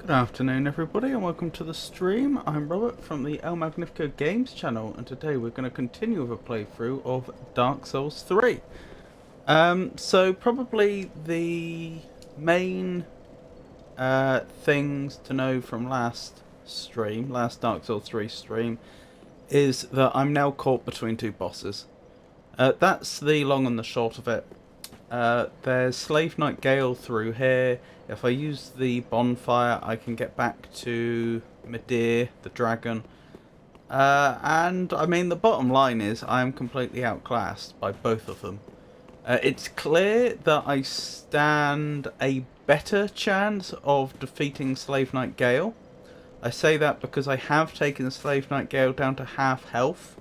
Good afternoon everybody and welcome to the stream. I'm Robert from the El Magnifico Games channel and today we're going to continue with a playthrough of Dark Souls 3. So probably the main things to know from last Dark Souls 3 stream, is that I'm now caught between two bosses. That's the long and the short of it. There's Slave Knight Gael through here. If I use the bonfire, I can get back to Midir, the dragon. And, I mean, the bottom line is I am completely outclassed by both of them. It's clear that I stand a better chance of defeating Slave Knight Gael. I say that because I have taken Slave Knight Gael down to half health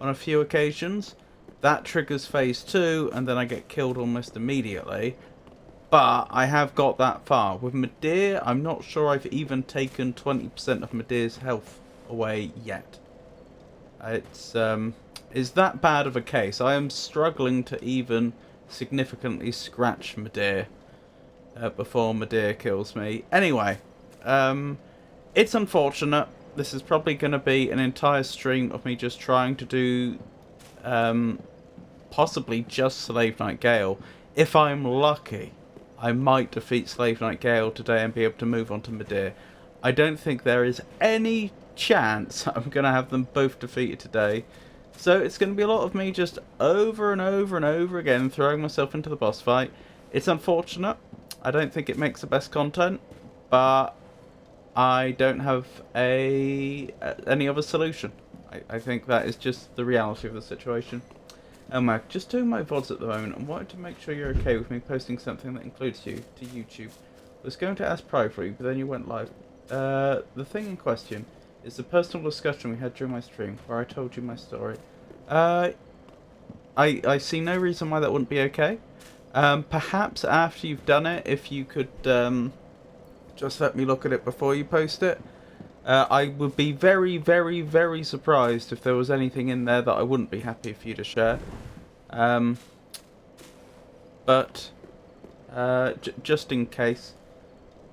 on a few occasions. That triggers phase 2, and then I get killed almost immediately. But I have got that far. With Midir, I'm not sure I've even taken 20% of Midir's health away yet. It's is that bad of a case. I am struggling to even significantly scratch Midir before Midir kills me. Anyway, it's unfortunate. This is probably going to be an entire stream of me just trying to do possibly just Slave Knight Gael. If I'm lucky, I might defeat Slave Knight Gael today and be able to move on to Midir. I don't think there is any chance I'm going to have them both defeated today. So it's going to be a lot of me just over and over and over again throwing myself into the boss fight. It's unfortunate. I don't think it makes the best content, but I don't have any other solution. I think that is just the reality of the situation. Oh Mac, just doing my VODs at the moment and wanted to make sure you're okay with me posting something that includes you to YouTube. I was going to ask privately, but then you went live. The thing in question is the personal discussion we had during my stream, where I told you my story. I see no reason why that wouldn't be okay. Perhaps after you've done it, if you could just let me look at it before you post it. I would be very, very, very surprised if there was anything in there that I wouldn't be happy for you to share. But just in case.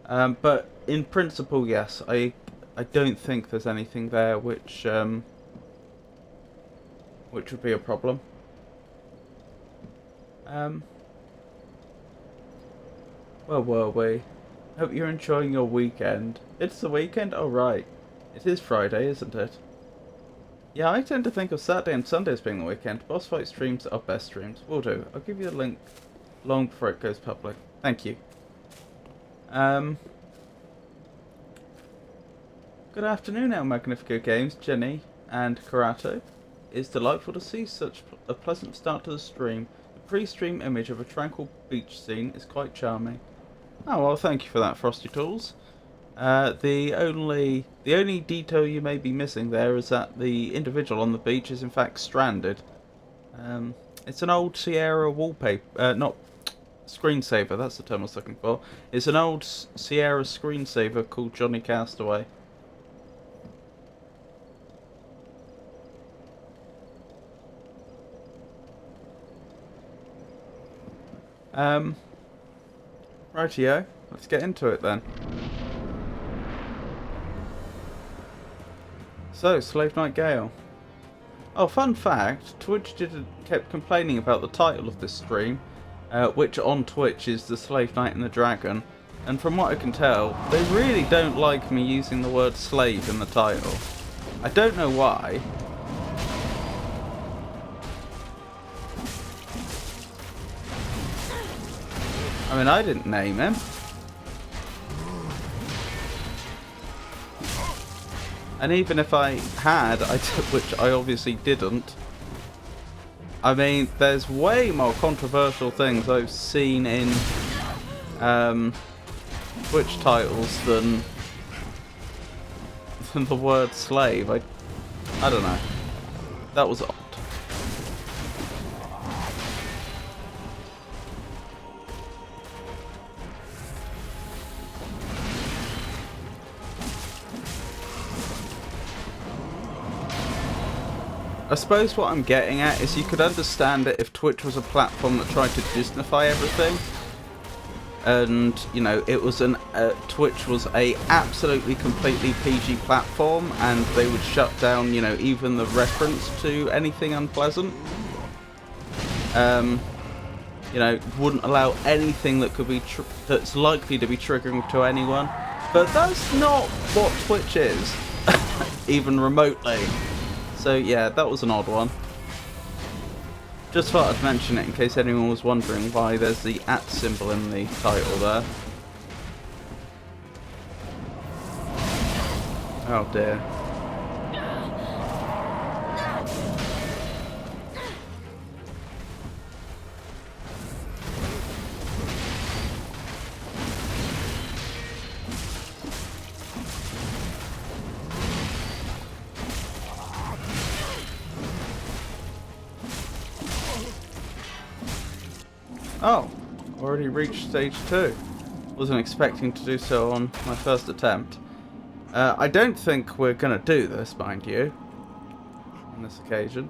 But in principle, yes, I don't think there's anything there which would be a problem. Where were we? Hope you're enjoying your weekend. It's the weekend? Oh, right. It is Friday, isn't it? Yeah, I tend to think of Saturday and Sunday as being the weekend. Boss fight streams are best streams. Will do. I'll give you the link long before it goes public. Thank you. Good afternoon, El Magnifico Games, Jenny and Karato. It's delightful to see such a pleasant start to the stream. The pre-stream image of a tranquil beach scene is quite charming. Oh, well, thank you for that, Frosty Tools. The only detail you may be missing there is that the individual on the beach is in fact stranded. It's an old Sierra wallpaper, not screensaver, that's the term I was looking for. It's an old Sierra screensaver called Johnny Castaway. Rightio, let's get into it then. So, Slave Knight Gael. Oh, fun fact, Twitch kept complaining about the title of this stream, which on Twitch is The Slave Knight and the Dragon, and from what I can tell, they really don't like me using the word slave in the title. I don't know why. I mean, I didn't name him. And even if I had, which I obviously didn't, I mean, there's way more controversial things I've seen in Twitch titles than the word slave. I don't know. That was odd. I suppose what I'm getting at is you could understand it if Twitch was a platform that tried to Disneyfy everything. and you know, it was Twitch was a absolutely completely PG platform, and they would shut down, you know, even the reference to anything unpleasant. You know, wouldn't allow anything that could be that's likely to be triggering to anyone. But that's not what Twitch is, even remotely. So yeah, that was an odd one. Just thought I'd mention it in case anyone was wondering why there's the @ symbol in the title there. Oh dear. Oh, already reached stage 2. Wasn't expecting to do so on my first attempt. I don't think we're going to do this, mind you, on this occasion.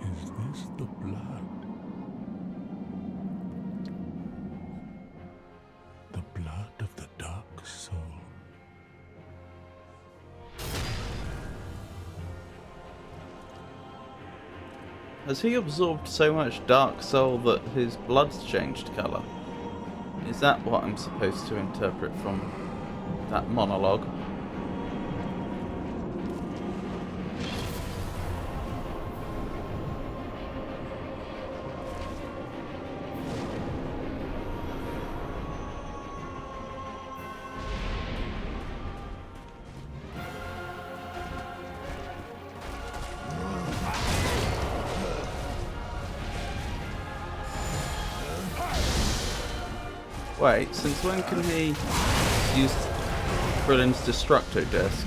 Is this the blood? The blood of the dark soul. Has he absorbed so much dark soul that his blood's changed colour? Is that what I'm supposed to interpret from that monologue? Wait, since when can he use Krillin's Destructo Disc?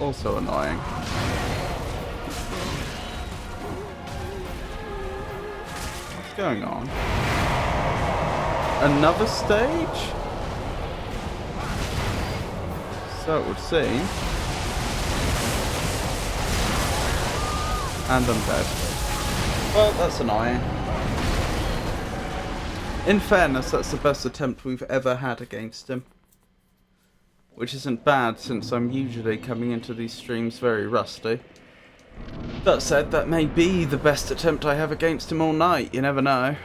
Also annoying. What's going on? Another stage? So it would seem. And I'm dead. Well, that's annoying. In fairness, that's the best attempt we've ever had against him. Which isn't bad, since I'm usually coming into these streams very rusty. That said, that may be the best attempt I have against him all night, you never know.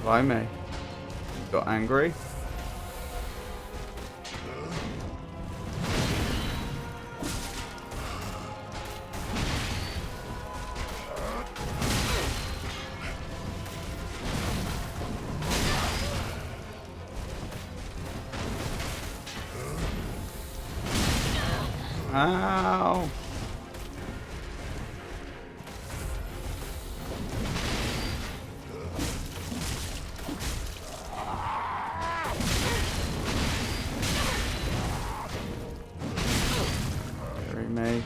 Blimey. Got angry. Ow! Bury me.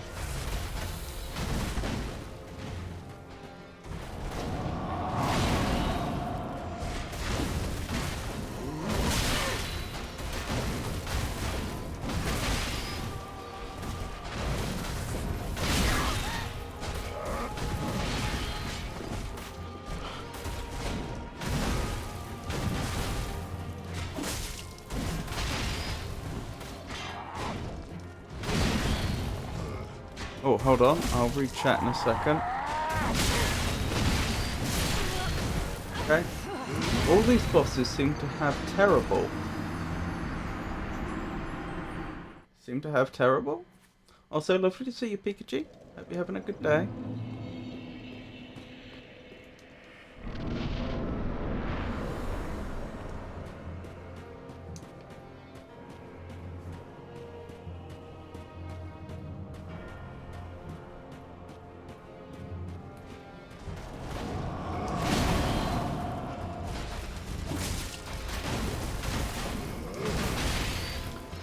Oh, hold on. I'll read chat in a second. Okay. All these bosses seem to have terrible. Also, lovely to see you, Pikachu. Hope you're having a good day.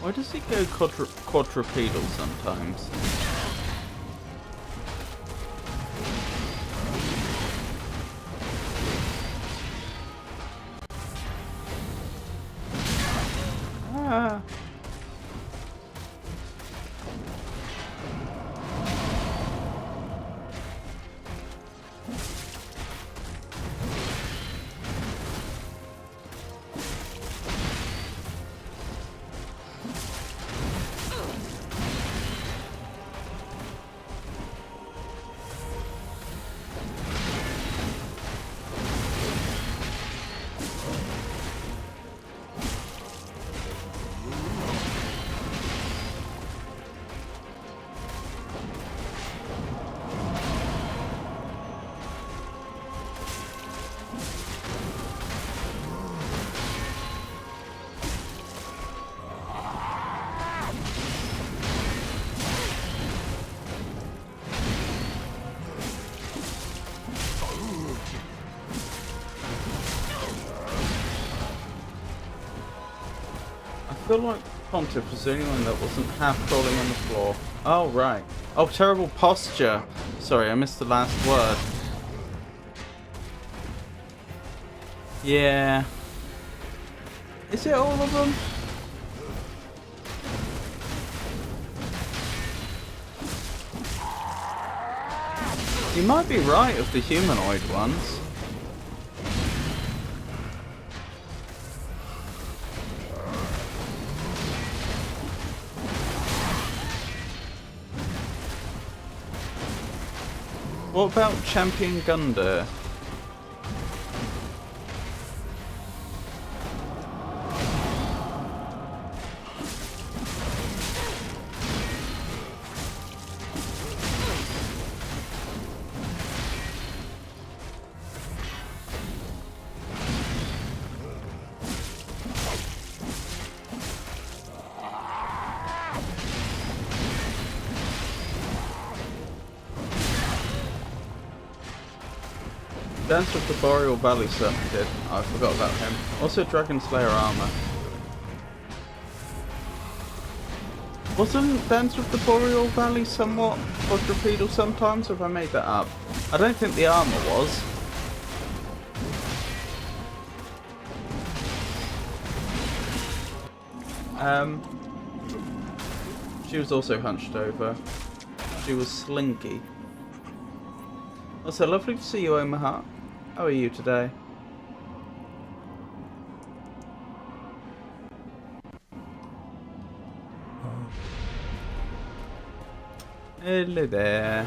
Why does he go quadrupedal sometimes? Ah. I feel like Pontiff was the only one that wasn't half crawling on the floor. Oh, right. Oh, terrible posture. Sorry, I missed the last word. Yeah. Is it all of them? You might be right of the humanoid ones. What about Champion Gunder? Dance with the Boreal Valley certainly did. I forgot about him. Also Dragon Slayer armor. Wasn't Dance with the Boreal Valley somewhat quadrupedal sometimes, or have I made that up? I don't think the armor was. She was also hunched over. She was slinky. Also, lovely to see you, Omaha. How are you today? Hello there.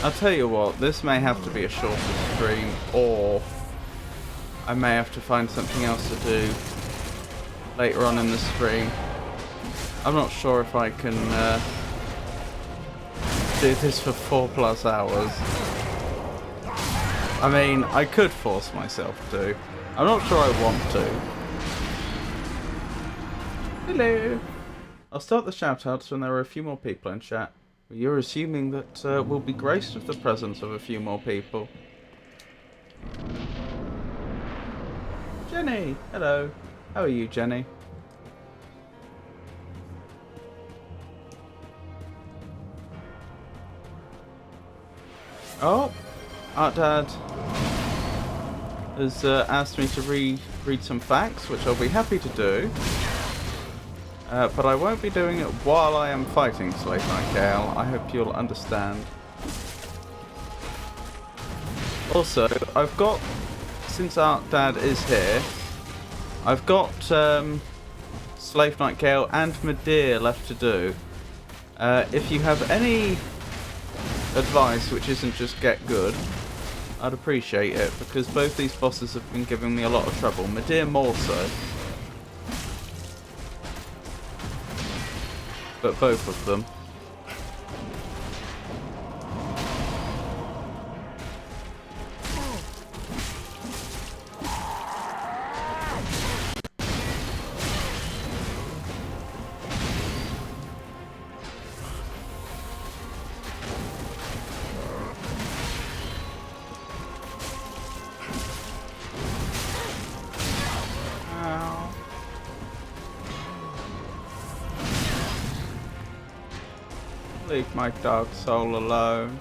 I'll tell you what, this may have to be a shorter stream, or I may have to find something else to do later on in the stream. I'm not sure if I can do this for 4+ hours. I mean, I could force myself to. I'm not sure I want to. Hello! I'll start the shoutouts when there are a few more people in chat. You're assuming that we'll be graced with the presence of a few more people. Jenny! Hello. How are you, Jenny? Oh! Art Dad has asked me to read some facts, which I'll be happy to do. But I won't be doing it while I am fighting Slave Knight Gael. I hope you'll understand. Also, I've got, since Art Dad is here, I've got Slave Knight Gael and Madeir left to do. If you have any advice which isn't just get good, I'd appreciate it, because both these bosses have been giving me a lot of trouble. Madeir more so. But both of them. Leave my dark soul alone.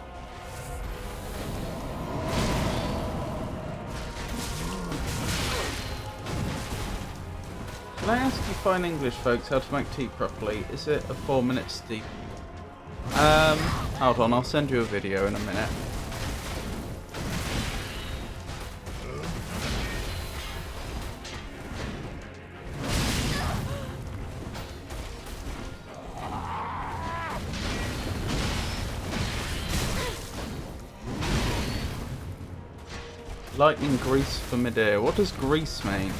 Can I ask you fine English folks how to make tea properly? Is it a 4-minute steep? Hold on, I'll send you a video in a minute. Lightning grease for midair. What does grease mean?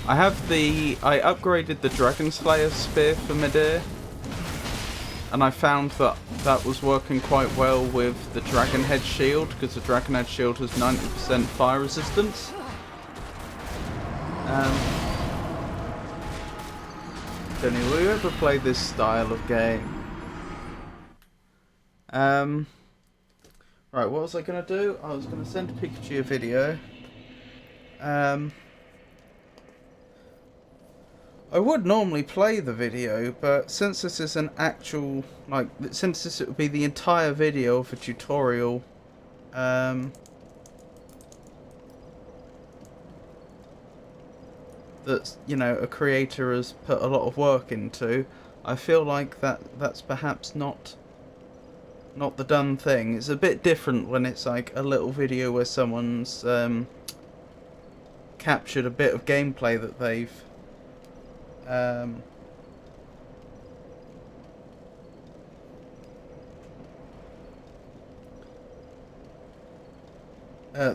I upgraded the Dragon Slayer spear for midair, and I found that that was working quite well with the Dragon Head shield, because the Dragon Head shield has 90% fire resistance. Jenny, will you ever play this style of game? Right, what was I going to do? I was going to send Pikachu a video. I would normally play the video, but since this is an actual, since this would be the entire video of a tutorial, that's, you know, a creator has put a lot of work into, I feel like that's perhaps not the done thing. It's a bit different when it's like a little video where someone's captured a bit of gameplay that they've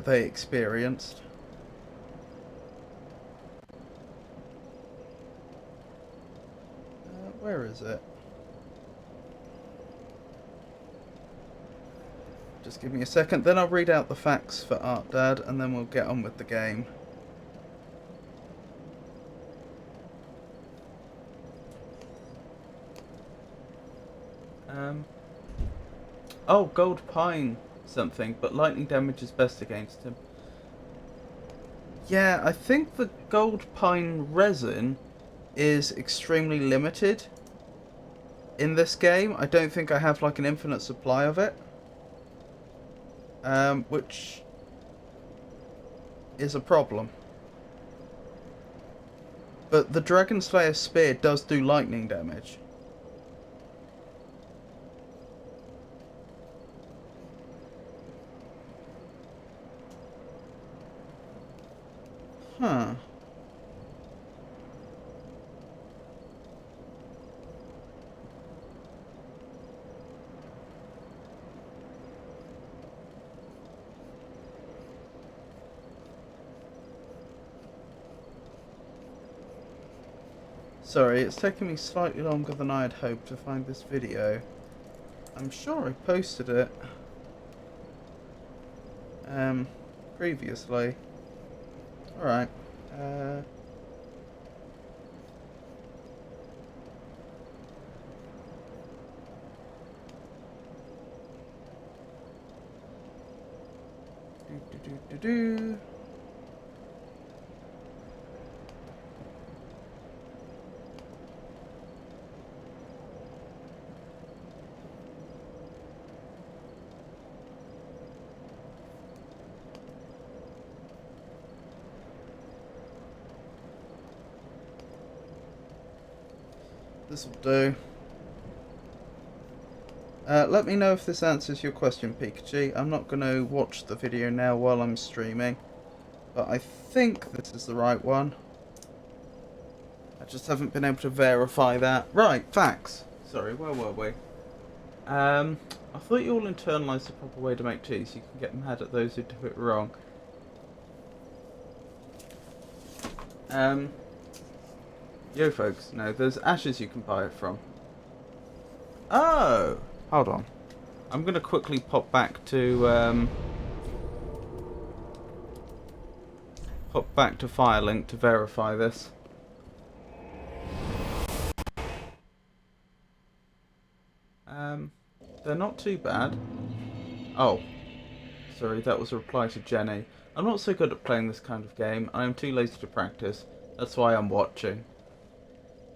they experienced. Where is it? Just give me a second, then I'll read out the facts for Art Dad, and then we'll get on with the game. Oh, Gold Pine something, but lightning damage is best against him. Yeah, I think the Gold Pine resin is extremely limited in this game. I don't think I have like an infinite supply of it. Which is a problem. But the Dragon Slayer spear does do lightning damage. Huh. Sorry, it's taken me slightly longer than I had hoped to find this video. I'm sure I posted it previously. Alright. Do. This will do. Let me know if this answers your question, Pikachu. I'm not going to watch the video now while I'm streaming, but I think this is the right one. I just haven't been able to verify that. Right, facts. Sorry, where were we? I thought you all internalised the proper way to make tea, so you can get mad at those who do it wrong. Yo folks, no, there's ashes you can buy it from. Oh! Hold on. I'm going to quickly pop back to Firelink to verify this. They're not too bad. Oh. Sorry, that was a reply to Jenny. I'm not so good at playing this kind of game. I am too lazy to practice. That's why I'm watching.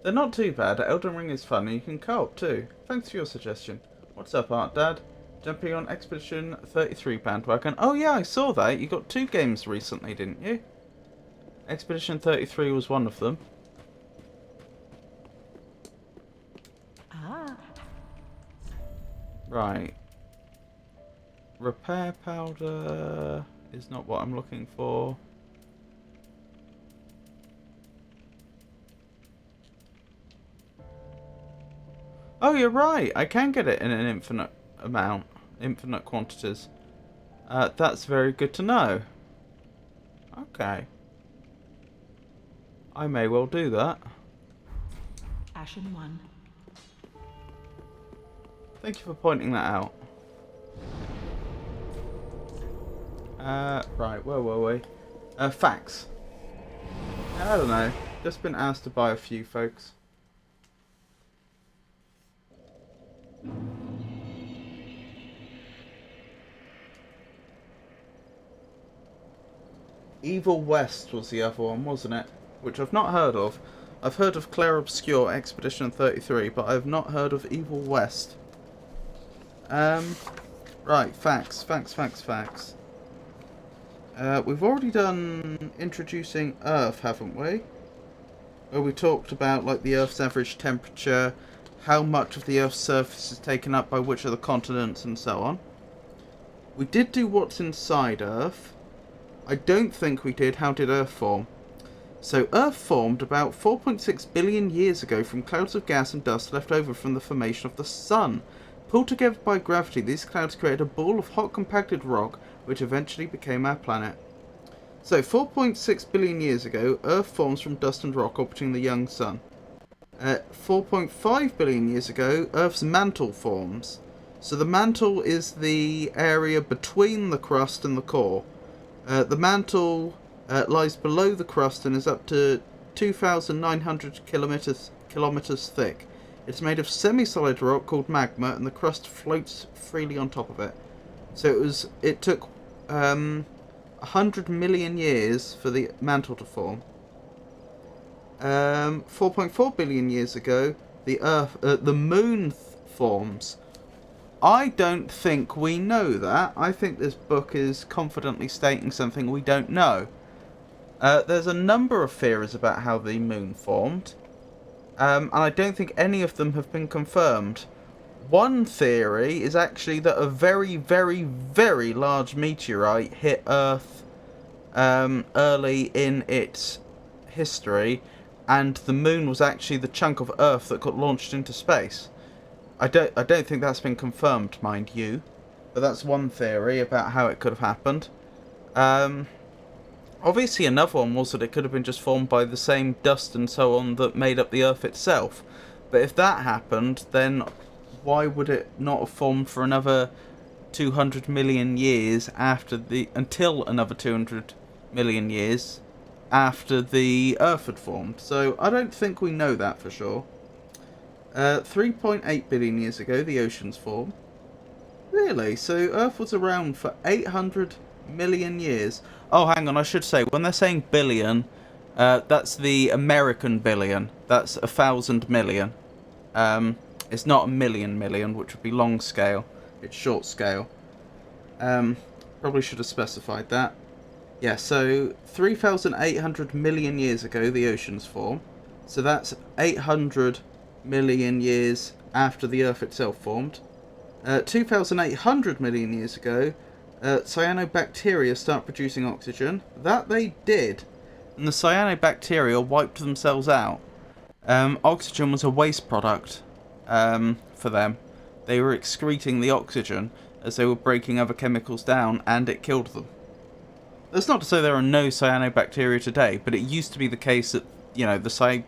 They're not too bad. Elden Ring is fun and you can co-op too. Thanks for your suggestion. What's up, Art Dad? Jumping on Expedition 33 bandwagon. Oh yeah, I saw that. You got 2 games recently, didn't you? Expedition 33 was one of them. Ah. Right. Repair powder is not what I'm looking for. Oh, you're right. I can get it in an infinite amount. Infinite quantities. That's very good to know. Okay. I may well do that. Ashen 1. Thank you for pointing that out. Right, where were we? Facts. I don't know. Just been asked to buy a few, folks. Evil West was the other one, wasn't it? Which I've not heard of. I've heard of Claire Obscure Expedition 33, but I've not heard of Evil West. Right, facts. We've already done introducing Earth, haven't we? Where we talked about like the Earth's average temperature, how much of the Earth's surface is taken up by which of the continents, and so on. We did do what's inside Earth. I don't think we did how did Earth form. So Earth formed about 4.6 billion years ago from clouds of gas and dust left over from the formation of the Sun. Pulled together by gravity, these clouds created a ball of hot compacted rock which eventually became our planet. So 4.6 billion years ago, Earth forms from dust and rock orbiting the young Sun. 4.5 billion years ago, Earth's mantle forms. So the mantle is the area between the crust and the core. The mantle lies below the crust and is up to 2,900 kilometers thick. It's made of semi-solid rock called magma, and the crust floats freely on top of it. So it took 100 million years for the mantle to form. 4.4 billion years ago, the moon forms. I don't think we know that. I think this book is confidently stating something we don't know. There's a number of theories about how the moon formed. And I don't think any of them have been confirmed. One theory is actually that a very, very, very large meteorite hit Earth early in its history, and the moon was actually the chunk of Earth that got launched into space. I don't think that's been confirmed, mind you, but that's one theory about how it could have happened. Obviously another one was that it could have been just formed by the same dust and so on that made up the Earth itself. But if that happened, then why would it not have formed for another 200 million years until another 200 million years after the Earth had formed? So I don't think we know that for sure. 3.8 billion years ago, the oceans formed. Really? So Earth was around for 800 million years. Oh, hang on, I should say, when they're saying billion, that's the American billion. That's 1,000 million. It's not a million, which would be long scale. It's short scale. Probably should have specified that. Yeah, so 3,800 million years ago, the oceans formed. So that's 800 million years after the Earth itself formed. 2,800 million years ago, cyanobacteria start producing oxygen. That they did. And the cyanobacteria wiped themselves out. Oxygen was a waste product for them. They were excreting the oxygen as they were breaking other chemicals down, and it killed them. That's not to say there are no cyanobacteria today, but it used to be the case that, the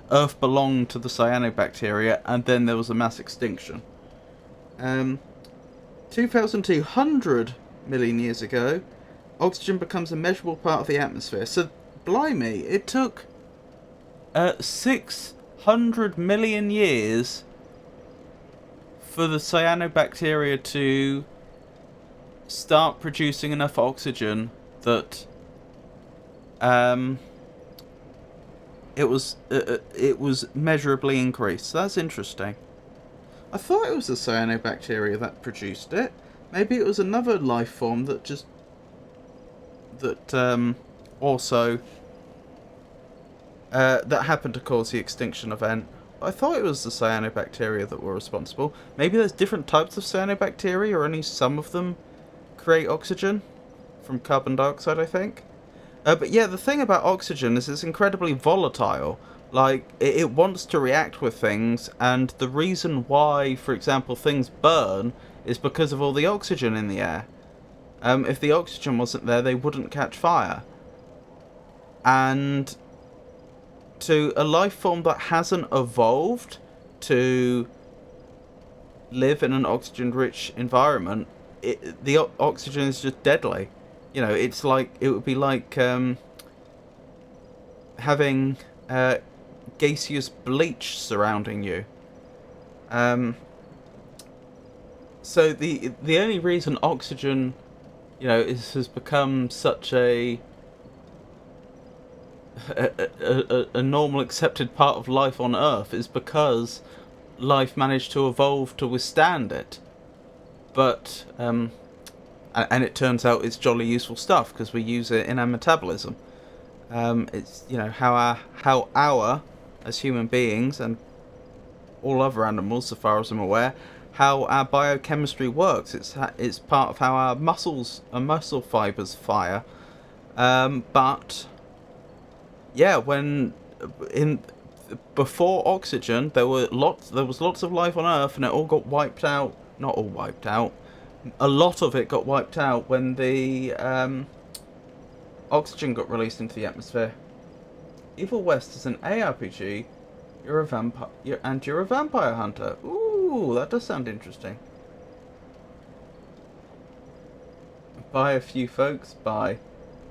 Earth belonged to the cyanobacteria, and then there was a mass extinction. 2,200 million years ago, oxygen becomes a measurable part of the atmosphere. So, blimey, it took 600 million years for the cyanobacteria to start producing enough oxygen that it was measurably increased. So that's interesting. I thought it was the cyanobacteria that produced it. Maybe it was another life form that also that happened to cause the extinction event. I thought it was the cyanobacteria that were responsible. Maybe there's different types of cyanobacteria, or only some of them create oxygen from carbon dioxide, I think. But yeah, the thing about oxygen is it's incredibly volatile. Like, it wants to react with things, and the reason why, for example, things burn is because of all the oxygen in the air. If the oxygen wasn't there, they wouldn't catch fire. And to a life form that hasn't evolved to live in an oxygen-rich environment, the oxygen is just deadly. It's like, it would be like having gaseous bleach surrounding you. So the only reason oxygen, has become such a normal accepted part of life on Earth is because life managed to evolve to withstand it. But and it turns out it's jolly useful stuff because we use it in our metabolism. It's how our as human beings, and all other animals, so far as I'm aware, how our biochemistry works. It's part of how our muscle fibers fire. But yeah, before oxygen, there was lots of life on Earth, and it all got wiped out. Not all wiped out. A lot of it got wiped out when the oxygen got released into the atmosphere. Evil West is an ARPG. You're a vampire hunter. Ooh, that does sound interesting. By a few folks. By.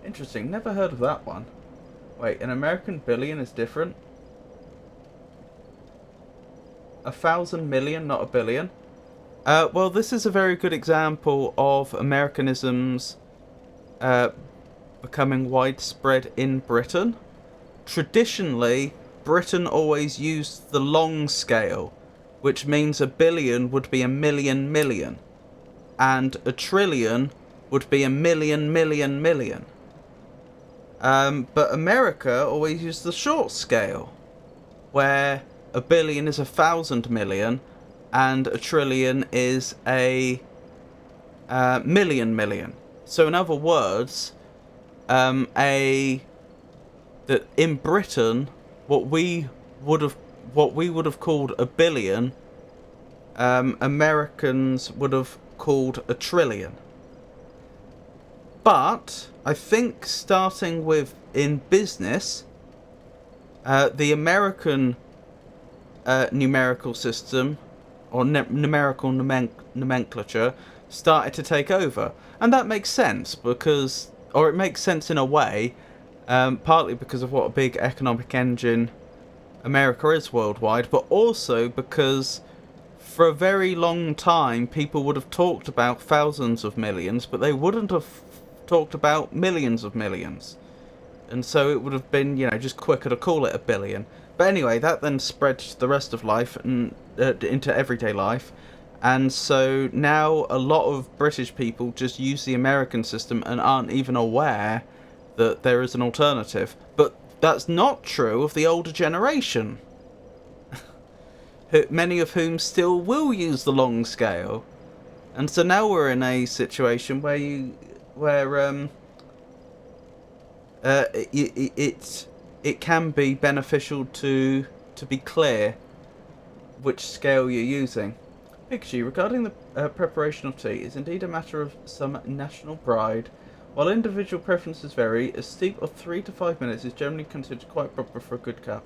Interesting. Never heard of that one. Wait, an American billion is different? 1,000 million, not a billion. Well, this is a very good example of Americanisms becoming widespread in Britain. Traditionally, Britain always used the long scale, which means a billion would be a million million, and a trillion would be a million million million. But America always used the short scale, where a billion is 1,000 million, and a trillion is a million million. So in other words, that in Britain, what we would have called a billion, Americans would have called a trillion. But I think starting with in business, the American numerical system or numerical nomenclature started to take over, and that makes sense because, or it makes sense in a way, partly because of what a big economic engine America is worldwide, but also because for a very long time people would have talked about thousands of millions, but they wouldn't have talked about millions of millions. And so it would have been, just quicker to call it a billion. But anyway, that then spread to the rest of life and into everyday life. And so now a lot of British people just use the American system and aren't even aware that there is an alternative. But that's not true of the older generation, many of whom still will use the long scale. And so now we're in a situation where it can be beneficial to be clear which scale you're using. Pikachu, regarding the preparation of tea, is indeed a matter of some national pride. While individual preferences vary, a steep of 3 to 5 minutes is generally considered quite proper for a good cup.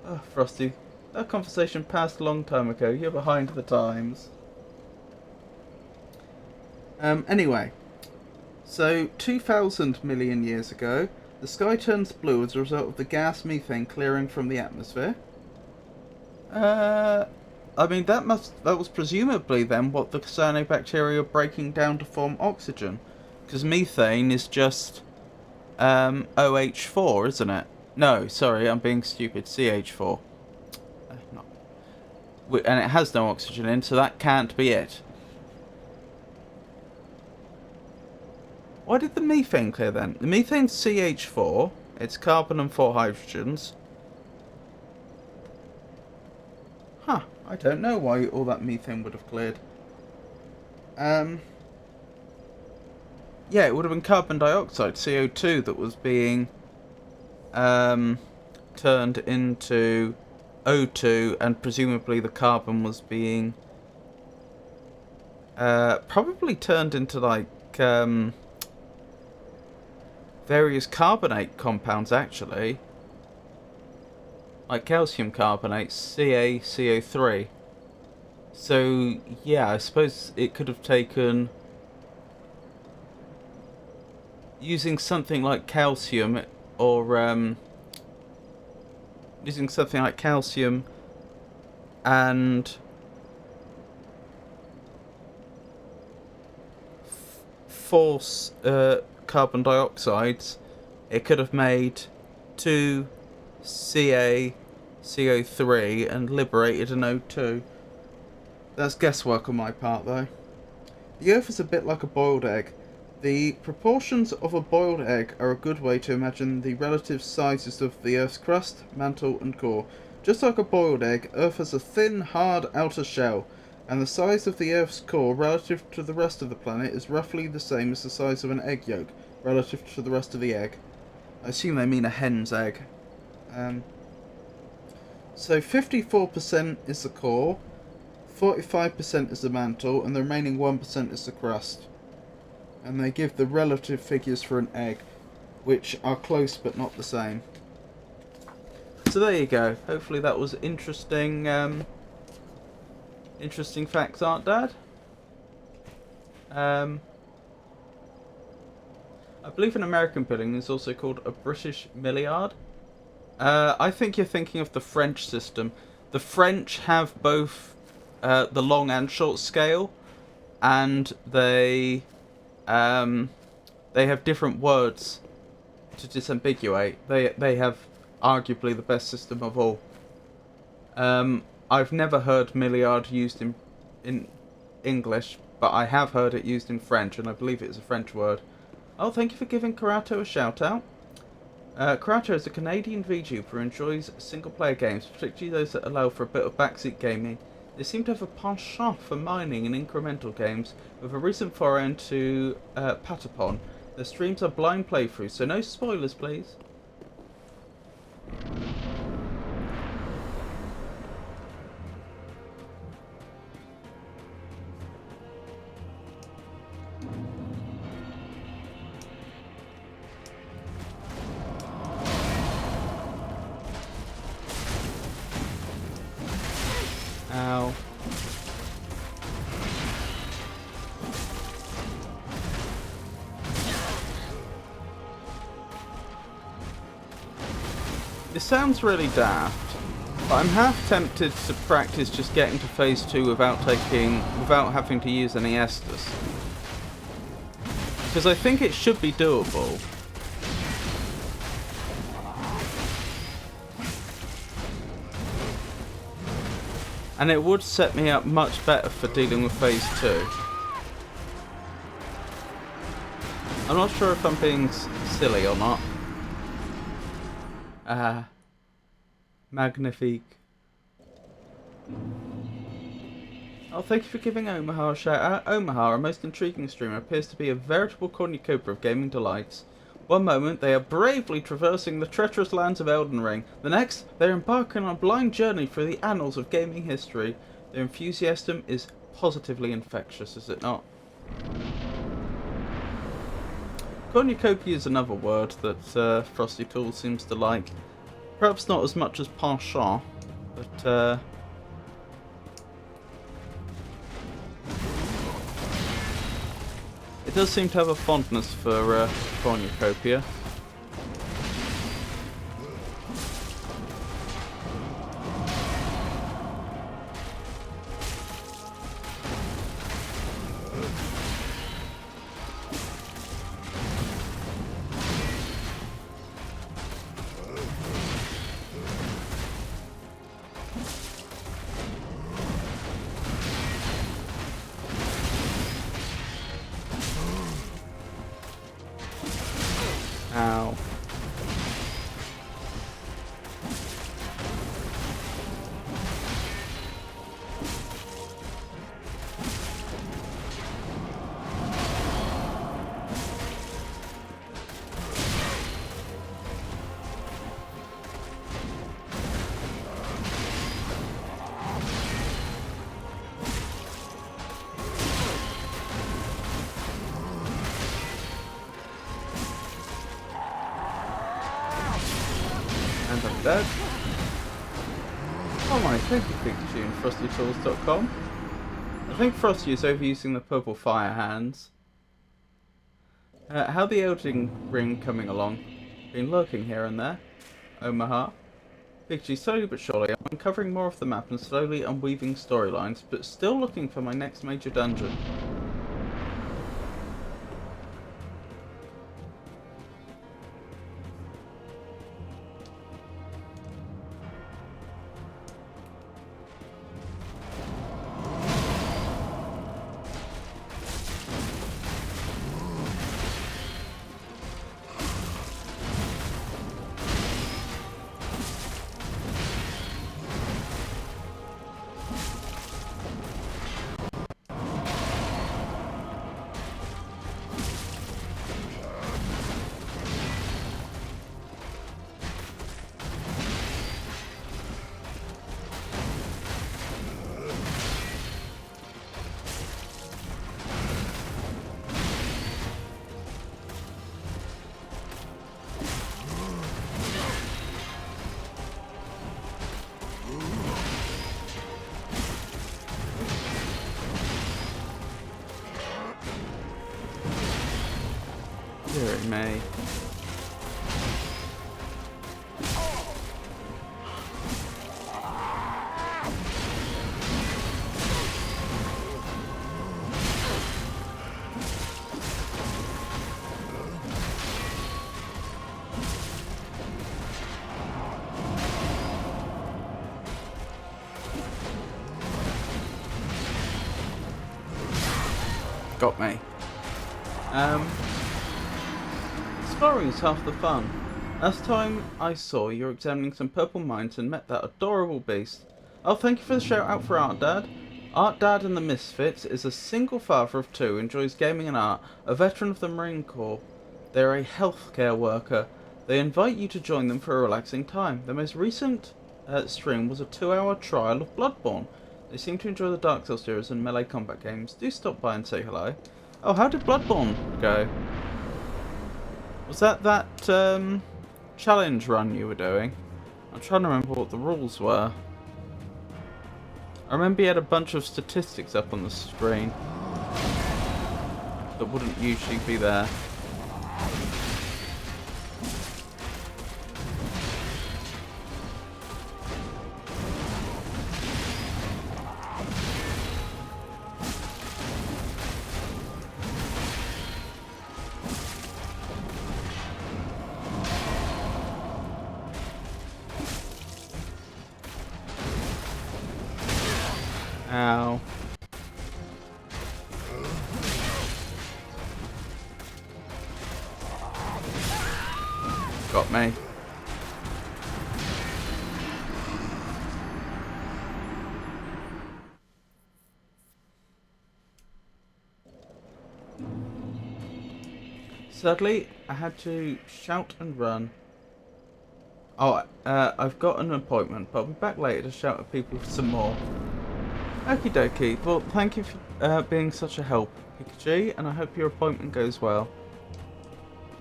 Ah, Frosty, that conversation passed a long time ago. You're behind the times. Anyway, so 2,000 million years ago, the sky turns blue as a result of the gas methane clearing from the atmosphere. I mean, that was presumably then what the cyanobacteria are breaking down to form oxygen, because methane is just OH4, isn't it? No, sorry, I'm being stupid. CH4. And it has no oxygen in, so that can't be it. Why did the methane clear then? The methane's CH4. It's carbon and 4 hydrogens. Huh. I don't know why all that methane would have cleared. Yeah, it would have been carbon dioxide, CO2, that was being turned into O2, and presumably the carbon was being probably turned into like various carbonate compounds, actually, like calcium carbonate, CaCO3. So yeah, I suppose it could have taken, using something like calcium, or using something like calcium and force carbon dioxides, it could have made 2 CaCO3 and liberated an O2. That's guesswork on my part, though. The Earth is a bit like a boiled egg. The proportions of a boiled egg are a good way to imagine the relative sizes of the Earth's crust, mantle, and core. Just like a boiled egg, Earth has a thin, hard outer shell, and the size of the Earth's core relative to the rest of the planet is roughly the same as the size of an egg yolk relative to the rest of the egg. I assume they mean a hen's egg. So 54% is the core, 45% is the mantle, and the remaining 1% is the crust. And they give the relative figures for an egg, which are close but not the same. So there you go. Hopefully that was interesting. Interesting facts, aren't Dad? I believe an American pudding is also called a British milliard. I think you're thinking of the French system. The French have both the long and short scale, and they have different words to disambiguate. They have arguably the best system of all. I've never heard milliard used in English, but I have heard it used in French, and I believe it is a French word. Oh, thank you for giving Karato a shout out. Karato is a Canadian VTuber who enjoys single-player games, particularly those that allow for a bit of backseat gaming. They seem to have a penchant for mining and incremental games, with a recent foray into Patapon. Their streams are blind playthroughs, so no spoilers, please. This sounds really daft, but I'm half tempted to practice just getting to phase 2 without having to use any Estus. Because I think it should be doable. And it would set me up much better for dealing with phase 2. I'm not sure if I'm being silly or not. Magnifique. Oh, thank you for giving Omaha a shout out. Omaha, a most intriguing streamer, appears to be a veritable cornucopia of gaming delights. One moment, they are bravely traversing the treacherous lands of Elden Ring. The next, they are embarking on a blind journey through the annals of gaming history. Their enthusiasm is positively infectious, is it not? Cornucopia is another word that Frosty Tool seems to like. Perhaps not as much as penchant, but it does seem to have a fondness for cornucopia. Ow. And I'm dead. Oh my, thank you Pikachu and FrostyTools.com. I think Frosty is overusing the purple fire hands. How the Elden Ring coming along? Been lurking here and there. Omaha. Pikachu, slowly but surely, I'm uncovering more of the map and slowly unweaving storylines, but still looking for my next major dungeon. Dear me. Got me. Exploring is half the fun. Last time I saw you were examining some purple mines and met that adorable beast. Oh, thank you for the shout out for Art Dad. Art Dad and the Misfits is a single father of two, enjoys gaming and art, a veteran of the Marine Corps. They are a healthcare worker. They invite you to join them for a relaxing time. The most recent stream was a 2-hour trial of Bloodborne. They seem to enjoy the Dark Souls series and melee combat games. Do stop by and say hello. Oh, how did Bloodborne go? Was that challenge run you were doing? I'm trying to remember what the rules were. I remember you had a bunch of statistics up on the screen that wouldn't usually be there. Ow. Got me. Sadly, I had to shout and run. Oh, I've got an appointment, but I'll be back later to shout at people for some more. Okie dokie. Well, thank you for being such a help, Pikachu, and I hope your appointment goes well.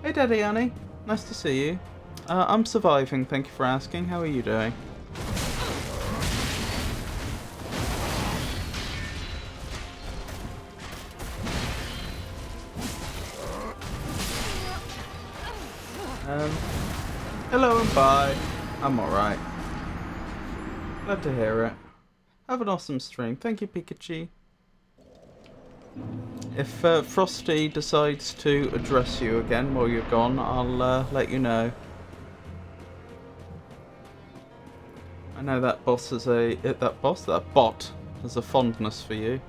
Hey, Daddy Annie. Nice to see you. I'm surviving, thank you for asking. How are you doing? Hello and bye. I'm alright. Glad to hear it. Have an awesome stream. Thank you, Pikachu. If Frosty decides to address you again while you're gone, I'll let you know. I know that boss has that bot has a fondness for you.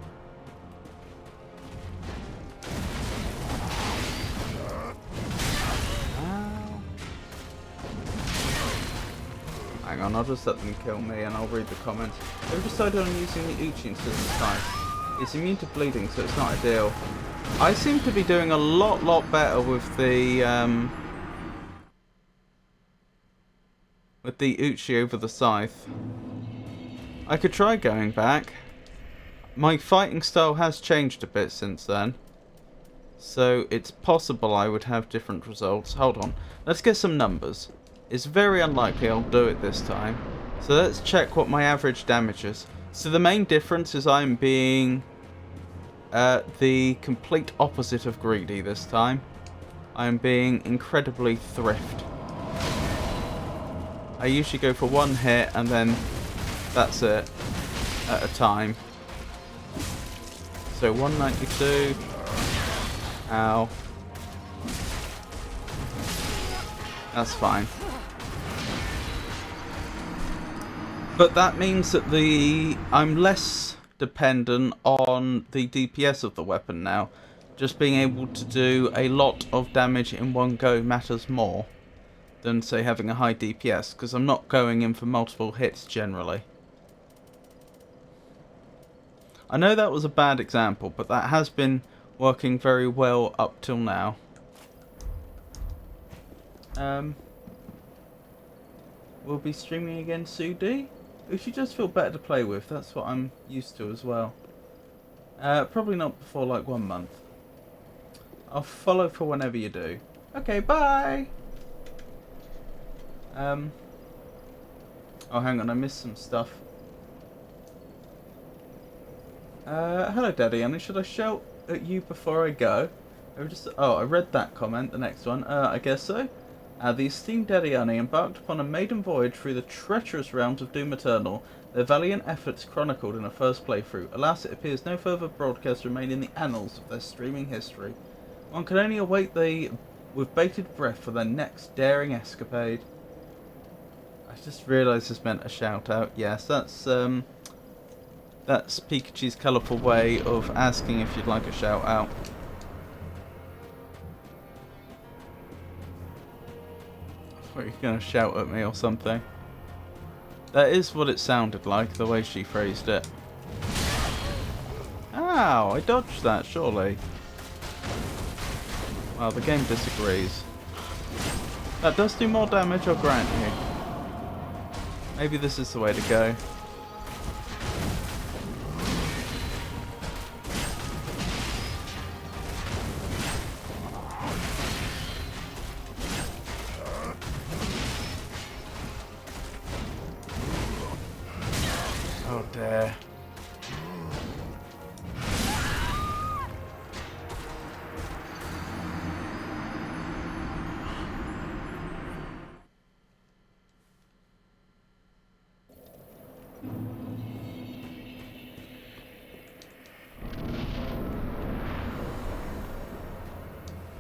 Hang on, I'll just let them kill me and I'll read the comments. They've decided on using the Uchi instead of the Scythe. It's immune to bleeding, so it's not ideal. I seem to be doing a lot better with the Uchi over the Scythe. I could try going back. My fighting style has changed a bit since then. So it's possible I would have different results. Hold on. Let's get some numbers. It's very unlikely I'll do it this time. So let's check what my average damage is. So the main difference is I'm being the complete opposite of greedy this time. I'm being incredibly thrift. I usually go for one hit and then that's it at a time. So 192. Ow. That's fine. But that means that I'm less dependent on the DPS of the weapon now. Just being able to do a lot of damage in one go matters more than, say, having a high DPS, because I'm not going in for multiple hits generally. I know that was a bad example, but that has been working very well up till now. We'll be streaming again, Sudi. If you just feel better to play with, that's what I'm used to as well. Probably not before like 1 month. I'll follow for whenever you do. Okay, bye! Oh, hang on, I missed some stuff. Hello, Daddy Annie. Should I shout at you before I go? I read that comment, the next one. I guess so. The esteemed Daddy Annie embarked upon a maiden voyage through the treacherous realms of Doom Eternal, their valiant efforts chronicled in a first playthrough. Alas, it appears no further broadcasts remain in the annals of their streaming history. One can only await with bated breath for their next daring escapade. I just realised this meant a shout out. Yes, that's Pikachu's colourful way of asking if you'd like a shout out. I thought you were going to shout at me or something. That is what it sounded like, the way she phrased it. Ow, I dodged that, surely. Well, the game disagrees. That does do more damage, I'll grant you. Maybe this is the way to go. Oh dear.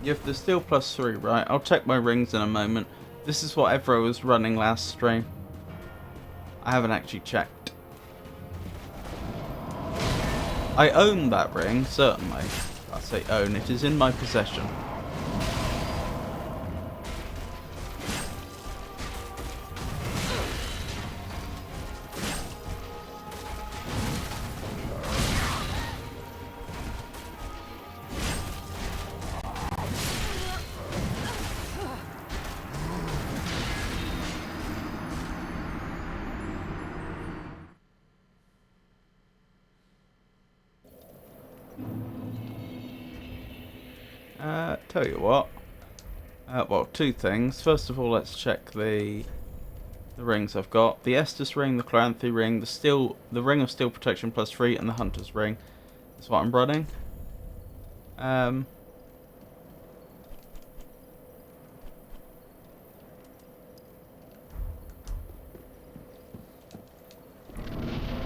You have the steel +3, right? I'll check my rings in a moment. This is what Evro was running last stream. I haven't actually checked. I own that ring, certainly. I say own, it is in my possession. Tell you what. Well, two things. First of all, let's check the rings I've got. The Estus ring, the Cloranthe ring, the ring of steel protection +3, and the Hunter's ring. That's what I'm running.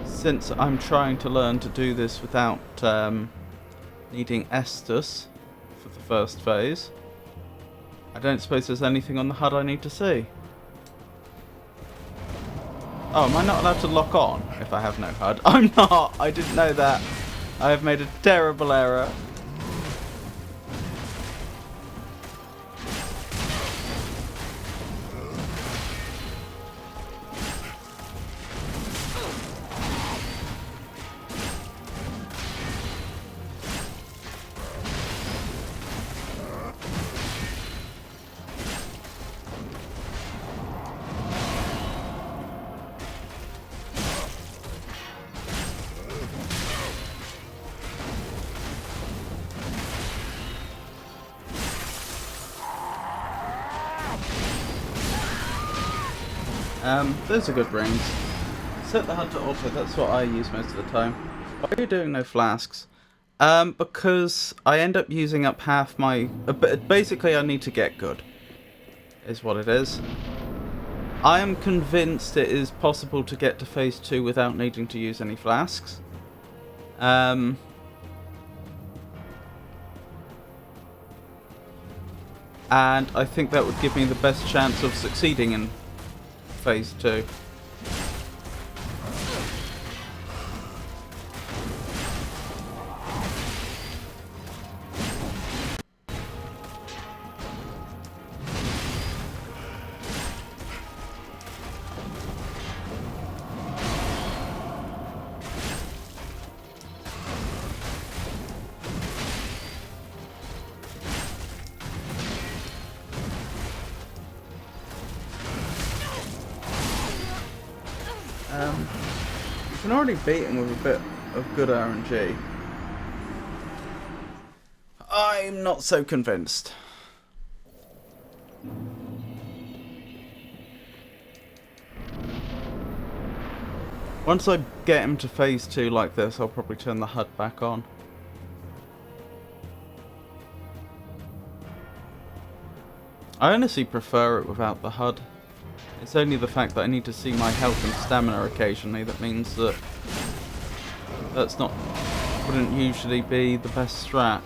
Since I'm trying to learn to do this without needing Estus for the first phase, I don't suppose there's anything on the HUD I need to see. Oh, am I not allowed to lock on if I have no HUD? I'm not! I didn't know that. I have made a terrible error. Those are good rings. Set the HUD to auto, that's what I use most of the time. Why are you doing no flasks? Because I end up using up half my... basically I need to get good, is what it is. I am convinced it is possible to get to phase 2 without needing to use any flasks. And I think that would give me the best chance of succeeding in phase 2. You can already beat him with a bit of good RNG. I'm not so convinced. Once I get him to phase 2 like this, I'll probably turn the HUD back on. I honestly prefer it without the HUD. It's only the fact that I need to see my health and stamina occasionally that means that wouldn't usually be the best strat.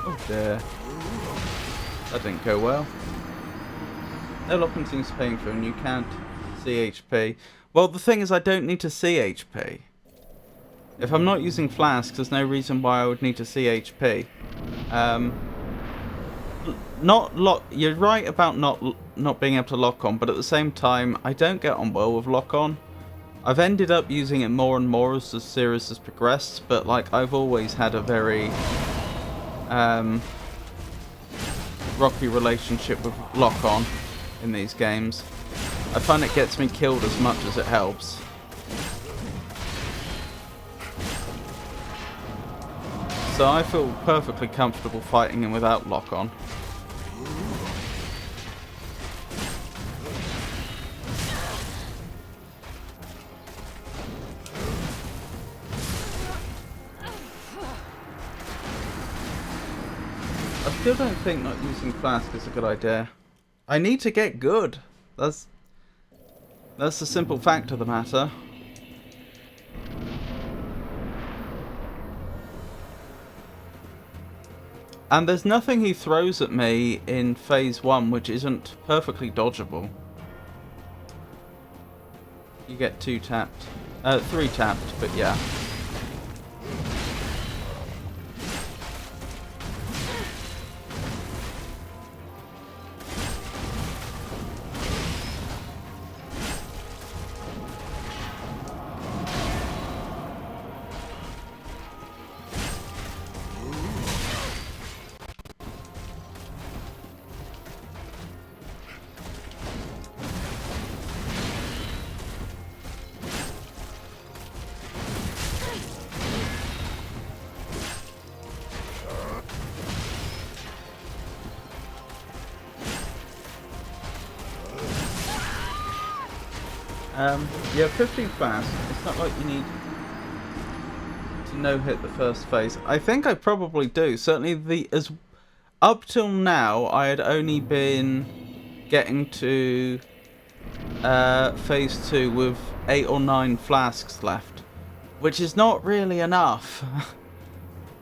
Oh dear. That didn't go well. No locking seems painful and you can't see HP. Well, the thing is I don't need to see HP. If I'm not using flasks, there's no reason why I would need to see HP. You're right about not being able to lock on, but at the same time, I don't get on well with lock on. I've ended up using it more and more as the series has progressed, but like I've always had a very rocky relationship with lock on in these games. I find it gets me killed as much as it helps. So I feel perfectly comfortable fighting him without lock on. I still don't think not using flask is a good idea. I need to get good. That's the simple fact of the matter. And there's nothing he throws at me in phase 1 which isn't perfectly dodgeable. You get 2 tapped. 3 tapped, but yeah. Yeah, 15 fast. It's not like you need to no-hit the first phase. I think I probably do. Certainly up till now, I had only been getting to phase 2 with 8 or 9 flasks left, which is not really enough.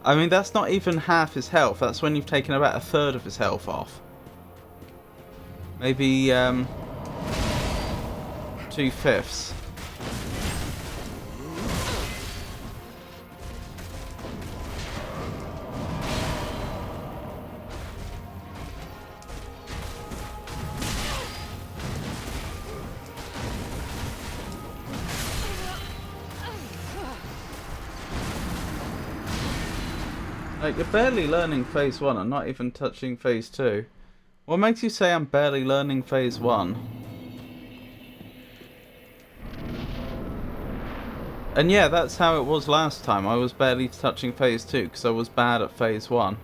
I mean, that's not even half his health. That's when you've taken about a third of his health off. Maybe 2/5. Like, you're barely learning phase 1 and not even touching phase 2. What makes you say I'm barely learning phase 1? And yeah, that's how it was last time. I was barely touching phase 2 because I was bad at phase 1.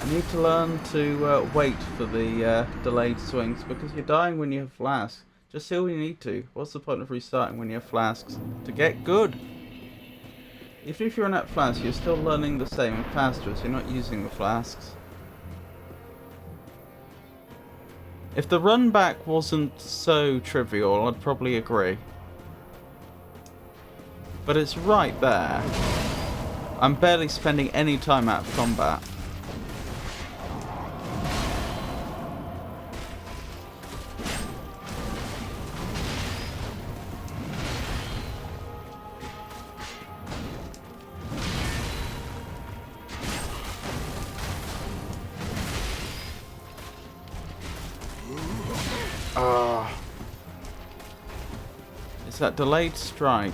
I need to learn to wait for the delayed swings because you're dying when you have flasks. Just heal when you need to. What's the point of restarting when you have flasks? To get good! Even if you run out of flasks, you're still learning the same and faster as you're not using the flasks. If the run back wasn't so trivial, I'd probably agree. But it's right there. I'm barely spending any time out of combat. It's that delayed strike.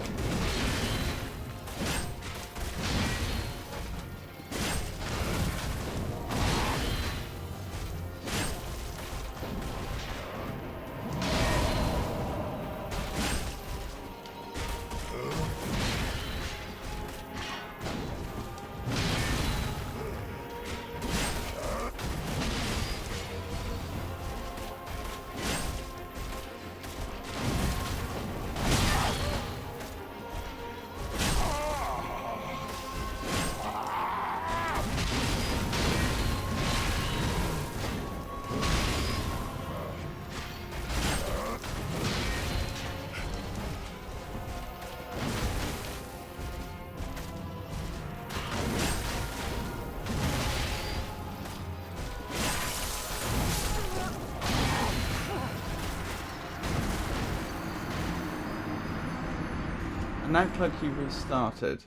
And act like you restarted.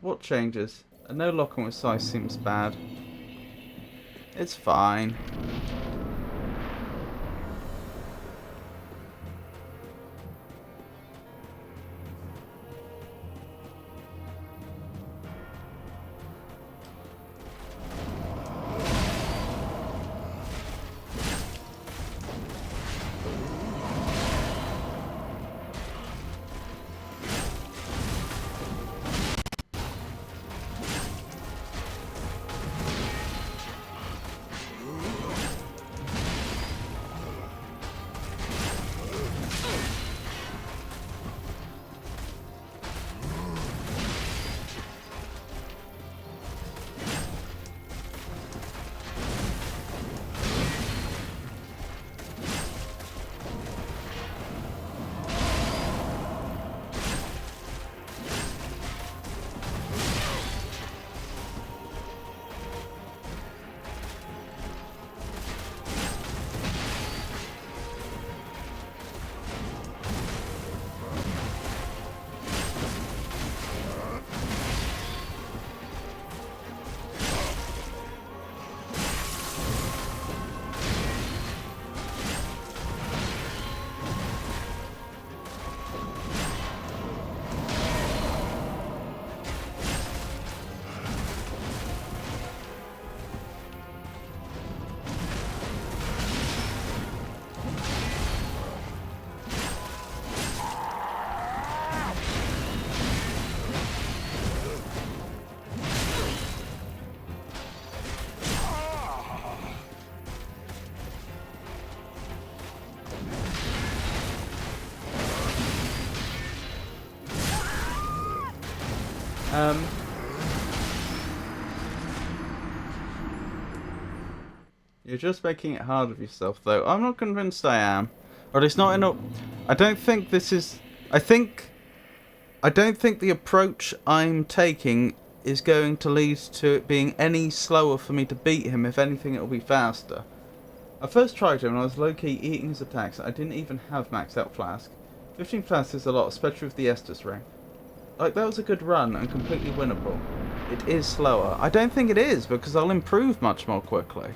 What changes? No lock-on with size seems bad. It's fine. You're just making it hard of yourself, though. I'm not convinced I am. Or at least not enough. I don't think this is... I don't think the approach I'm taking is going to lead to it being any slower for me to beat him. If anything, it'll be faster. I first tried him and I was low-key eating his attacks. I didn't even have maxed out Flask. 15 Flask is a lot, especially with the Estus ring. Like, that was a good run and completely winnable. It is slower. I don't think it is, because I'll improve much more quickly.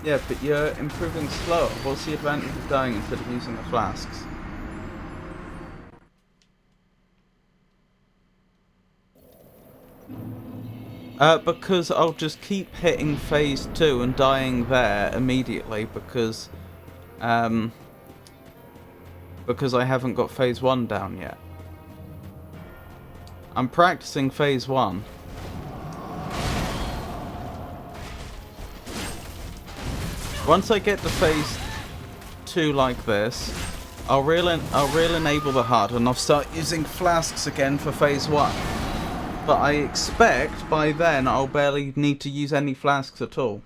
Yeah, but you're improving slower. What's the advantage of dying instead of using the flasks? Because I'll just keep hitting phase 2 and dying there immediately because I haven't got phase 1 down yet. I'm practicing phase 1. Once I get to phase 2 like this, I'll re-enable the HUD and I'll start using flasks again for phase 1. But I expect by then I'll barely need to use any flasks at all.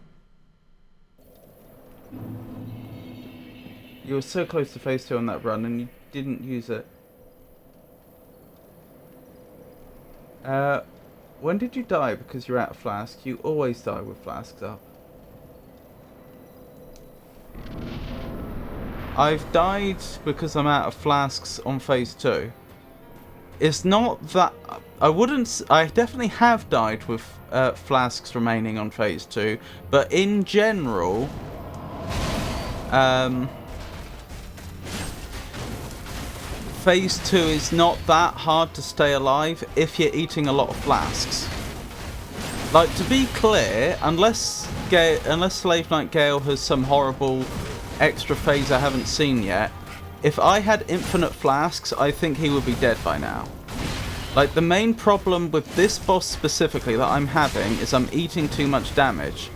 You were so close to phase 2 on that run and you didn't use it. When did you die because you're out of flask? You always die with flasks up. I've died because I'm out of flasks on phase 2. It's not that... I definitely have died with flasks remaining on phase 2, but in general... phase 2 is not that hard to stay alive if you're eating a lot of flasks. Like, to be clear, unless Slave Knight Gael has some horrible extra phase I haven't seen yet, if I had infinite flasks, I think he would be dead by now. Like, the main problem with this boss specifically that I'm having is I'm eating too much damage.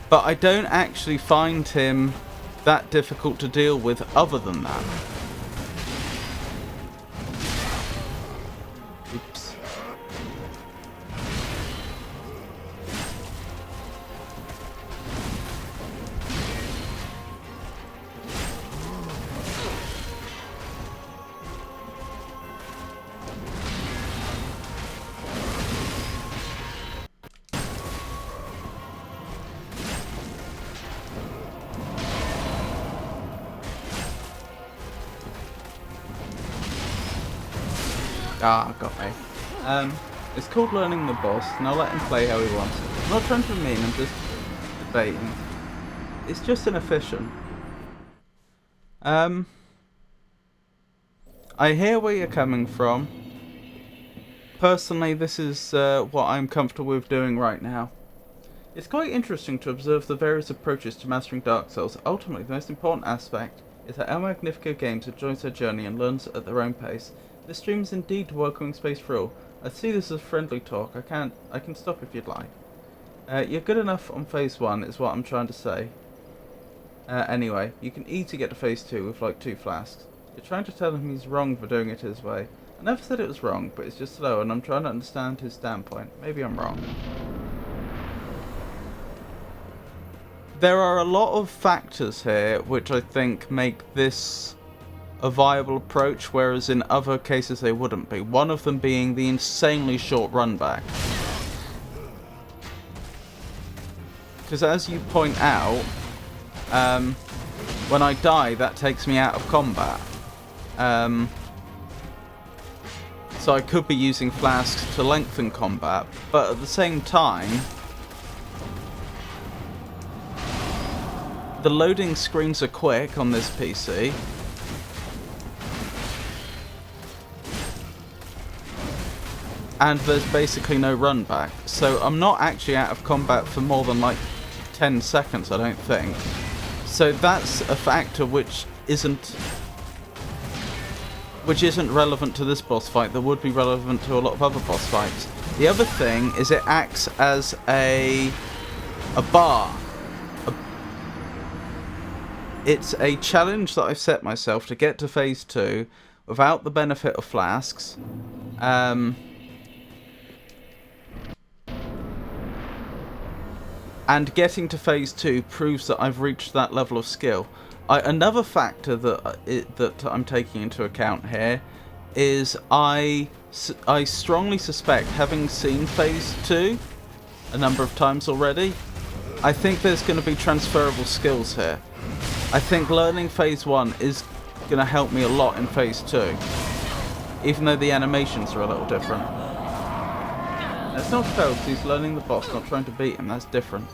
But I don't actually find him that difficult to deal with other than that. Oops. Ah, got me. It's called learning the boss, and I'll let him play how he wants. I'm not trying to be mean, I'm just debating. It's just inefficient. I hear where you're coming from. Personally, this is what I'm comfortable with doing right now. It's quite interesting to observe the various approaches to mastering Dark Souls. Ultimately, the most important aspect is that El Magnifico Games enjoys their journey and learns at their own pace. This stream is indeed a welcoming space for all. I see this as friendly talk. I can stop if you'd like. You're good enough on phase 1 is what I'm trying to say. Anyway, you can easily get to phase 2 with like 2 flasks. You're trying to tell him he's wrong for doing it his way. I never said it was wrong, but it's just slow and I'm trying to understand his standpoint. Maybe I'm wrong. There are a lot of factors here which I think make this a viable approach, whereas in other cases they wouldn't be. One of them being the insanely short run back. Because as you point out, when I die that takes me out of combat. So I could be using flasks to lengthen combat, but at the same time, the loading screens are quick on this PC. And there's basically no run back. So I'm not actually out of combat for more than like 10 seconds, I don't think. So that's a factor which isn't relevant to this boss fight that would be relevant to a lot of other boss fights. The other thing is it acts as a bar. It's a challenge that I've set myself to get to phase 2 without the benefit of flasks. And getting to phase 2 proves that I've reached that level of skill. Another factor that I'm taking into account here is I strongly suspect, having seen phase 2 a number of times already, I think there's going to be transferable skills here. I think learning phase 1 is going to help me a lot in phase 2, even though the animations are a little different. It's not failed because he's learning the boss, not trying to beat him. That's different.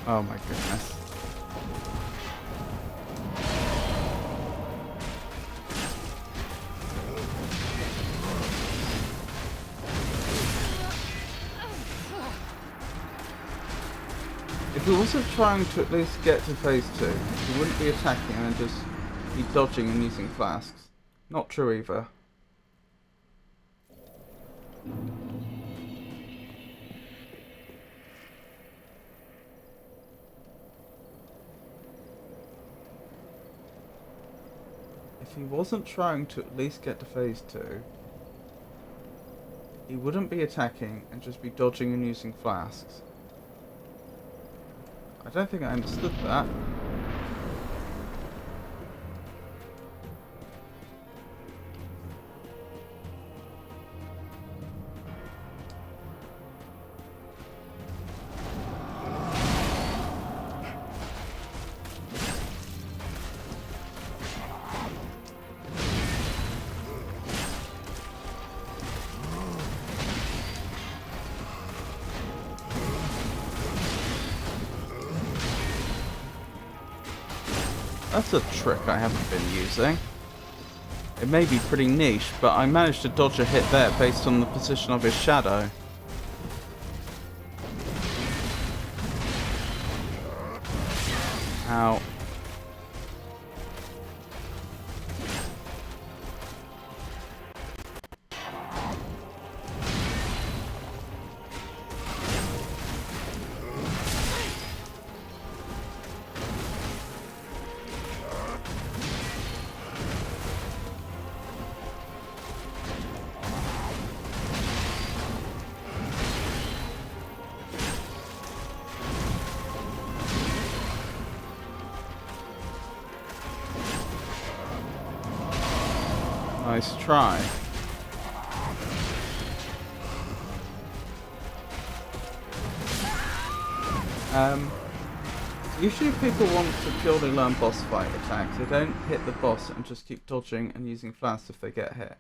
Oh my goodness. If he wasn't trying to at least get to phase 2, he wouldn't be attacking and just be dodging and using flasks. Not true either. If he wasn't trying to at least get to phase 2, he wouldn't be attacking and just be dodging and using flasks. I don't think I understood that. That's a trick I haven't been using. It may be pretty niche, but I managed to dodge a hit there based on the position of his shadow. Ow. Nice try. Usually people want to purely learn boss fight attacks. They don't hit the boss and just keep dodging and using flasks if they get hit.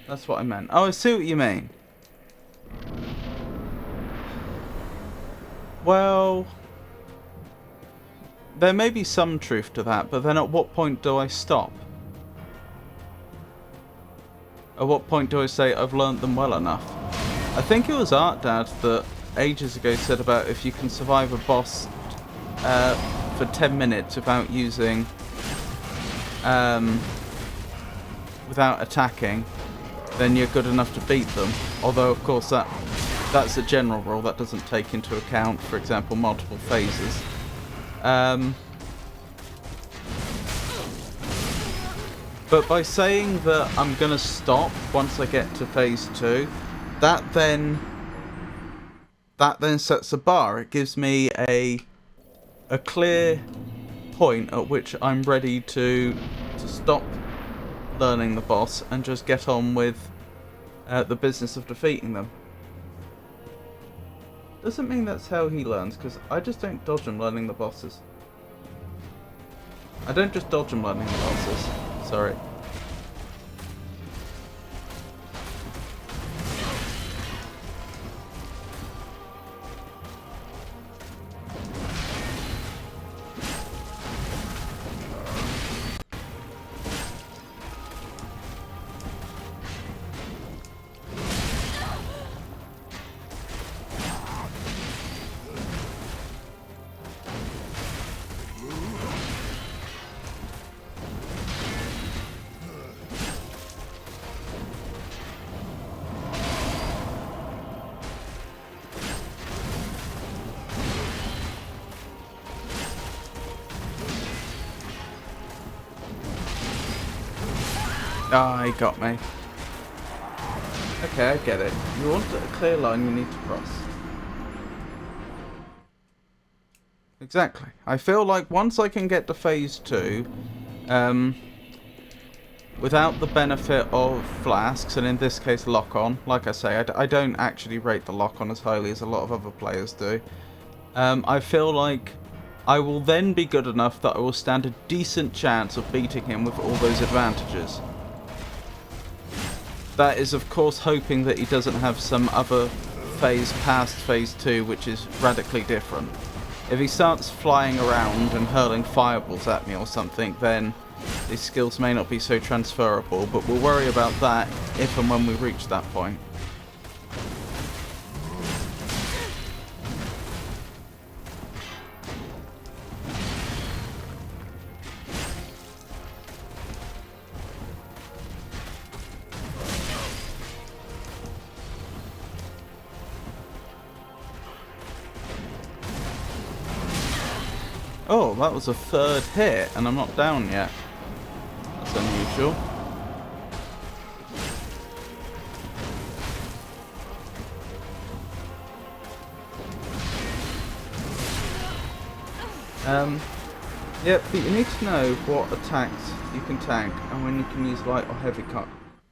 That's what I meant. Oh, I see what you mean. Well, there may be some truth to that, but then at what point do I stop? At what point do I say I've learnt them well enough? I think it was Art Dad that ages ago said about if you can survive a boss for 10 minutes without using, without attacking, then you're good enough to beat them. Although, of course, that that's a general rule. That doesn't take into account, for example, multiple phases. But by saying that I'm going to stop once I get to phase 2, that then sets a bar. It gives me a clear point at which I'm ready to stop learning the boss and just get on with the business of defeating them. Doesn't mean that's how he learns, because I just don't dodge him learning the bosses. I don't just dodge him learning the bosses. Sorry. Ah, he got me. Okay, I get it. You want a clear line you need to cross. Exactly. I feel like once I can get to phase 2, without the benefit of flasks, and in this case lock-on, like I say, I don't actually rate the lock-on as highly as a lot of other players do. I feel like I will then be good enough that I will stand a decent chance of beating him with all those advantages. That is, of course, hoping that he doesn't have some other phase past phase 2 which is radically different. If he starts flying around and hurling fireballs at me or something, then these skills may not be so transferable, but we'll worry about that if and when we reach that point. Oh, that was a 3rd hit, and I'm not down yet. That's unusual. Yeah, but you need to know what attacks you can tank and when you can use light or heavy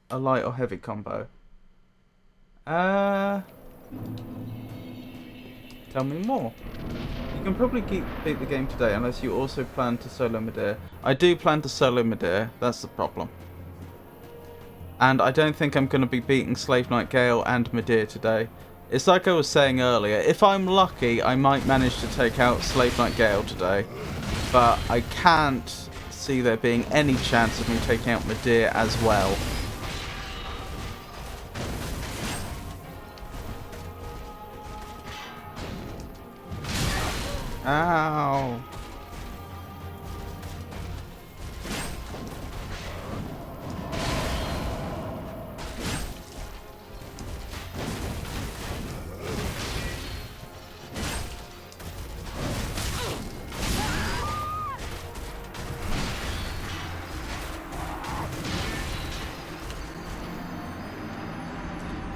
a light or heavy combo. Tell me more. You can probably beat the game today unless you also plan to solo Medea. I do plan to solo Medea, that's the problem. And I don't think I'm going to be beating Slave Knight Gael and Medea today. It's like I was saying earlier, if I'm lucky I might manage to take out Slave Knight Gael today. But I can't see there being any chance of me taking out Medea as well. Ow.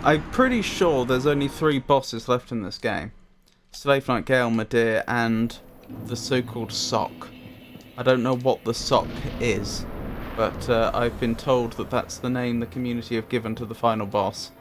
I'm pretty sure there's only 3 bosses left in this game. Slave Knight Gael, Medea, and the so-called sock. I don't know what the sock is, but I've been told that that's the name the community have given to the final boss.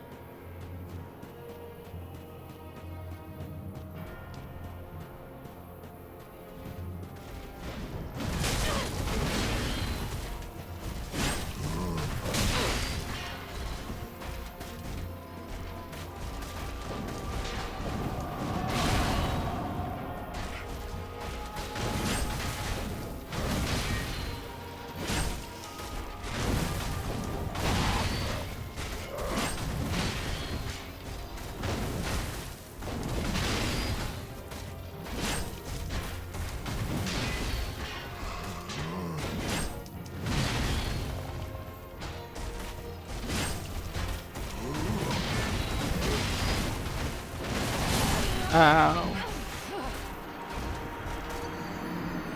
Ow.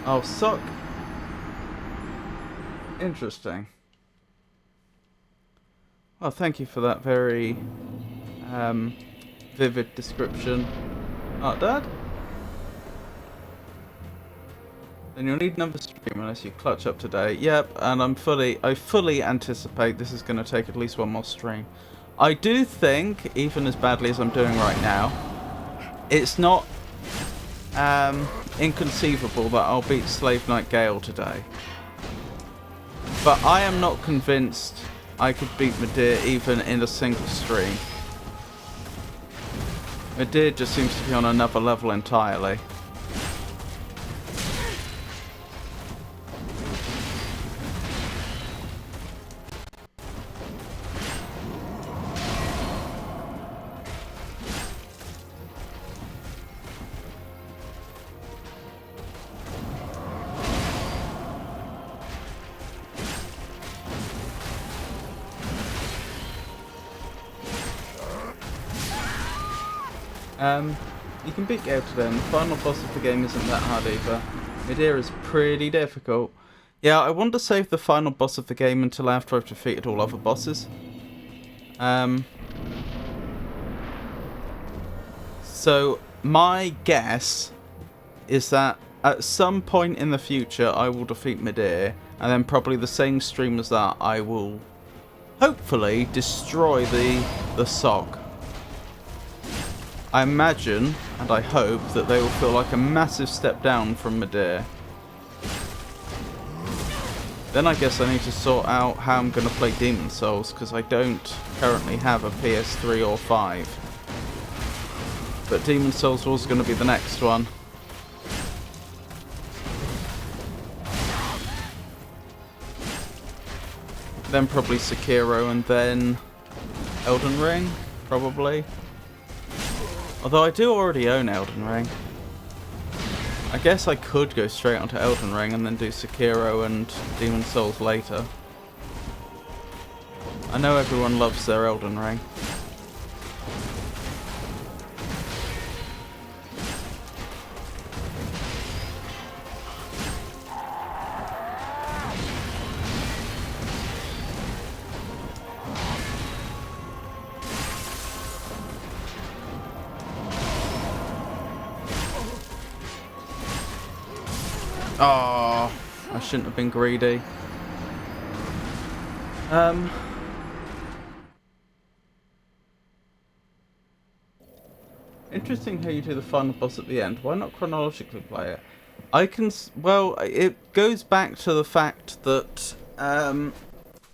Oh, suck. Interesting. Well, thank you for that very vivid description. Oh, Dad? Then you'll need another stream unless you clutch up today. Yep, and I fully anticipate this is going to take at least one more stream. I do think, even as badly as I'm doing right now, it's not inconceivable that I'll beat Slave Knight Gael today. But I am not convinced I could beat Midir even in a single stream. Midir just seems to be on another level entirely. You can beat Gael today, and the final boss of the game isn't that hard either. Midir is pretty difficult. Yeah, I want to save the final boss of the game until after I've defeated all other bosses. So, my guess is that at some point in the future I will defeat Midir, and then probably the same stream as that I will hopefully destroy the Sog. I imagine, and I hope, that they will feel like a massive step down from Midir. Then I guess I need to sort out how I'm going to play Demon Souls, because I don't currently have a PS3 or 5. But Demon Souls was going to be the next one. Then probably Sekiro, and then Elden Ring, probably. Although I do already own Elden Ring. I guess I could go straight onto Elden Ring and then do Sekiro and Demon Souls later. I know everyone loves their Elden Ring. Oh, I shouldn't have been greedy. Interesting how you do the final boss at the end. Why not chronologically play it? Well, it goes back to the fact that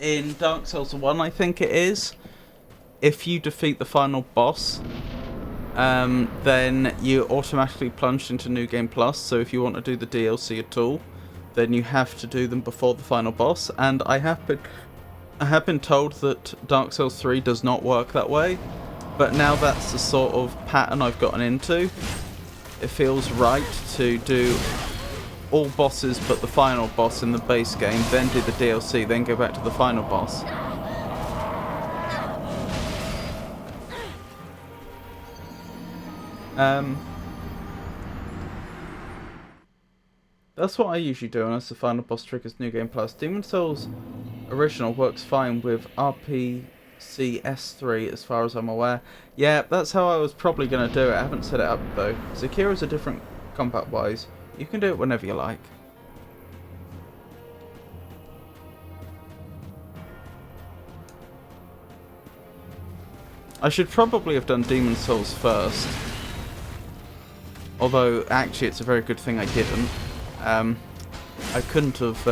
in Dark Souls 1, I think it is, if you defeat the final boss, then you automatically plunge into New Game Plus. So if you want to do the DLC at all, then you have to do them before the final boss. And I have been told that Dark Souls 3 does not work that way. But now that's the sort of pattern I've gotten into. It feels right to do all bosses but the final boss in the base game, then do the DLC, then go back to the final boss. That's what I usually do unless the final boss triggers New Game Plus. Demon Souls Original works fine with RPCS3 as far as I'm aware. Yeah, that's how I was probably going to do it. I haven't set it up though. Sekira's a different combat wise. You can do it whenever you like. I should probably have done Demon Souls first. Although, actually, it's a very good thing I didn't. I couldn't have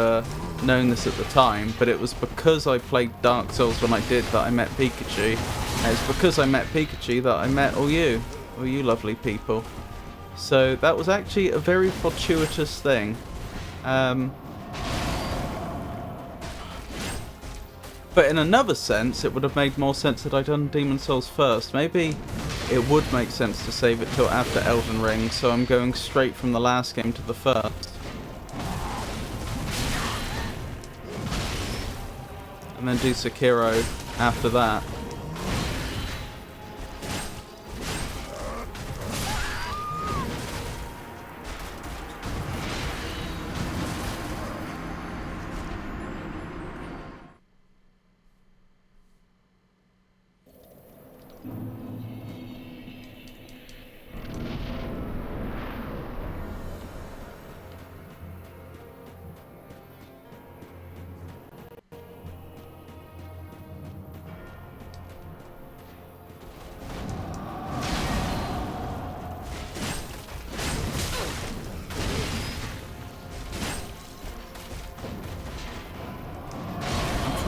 known this at the time, but it was because I played Dark Souls when I did that I met Pikachu. And it's because I met Pikachu that I met all you lovely people. So that was actually a very fortuitous thing. But in another sense, it would have made more sense that I'd done Demon Souls first. Maybe it would make sense to save it till after Elden Ring, so I'm going straight from the last game to the first. And then do Sekiro after that.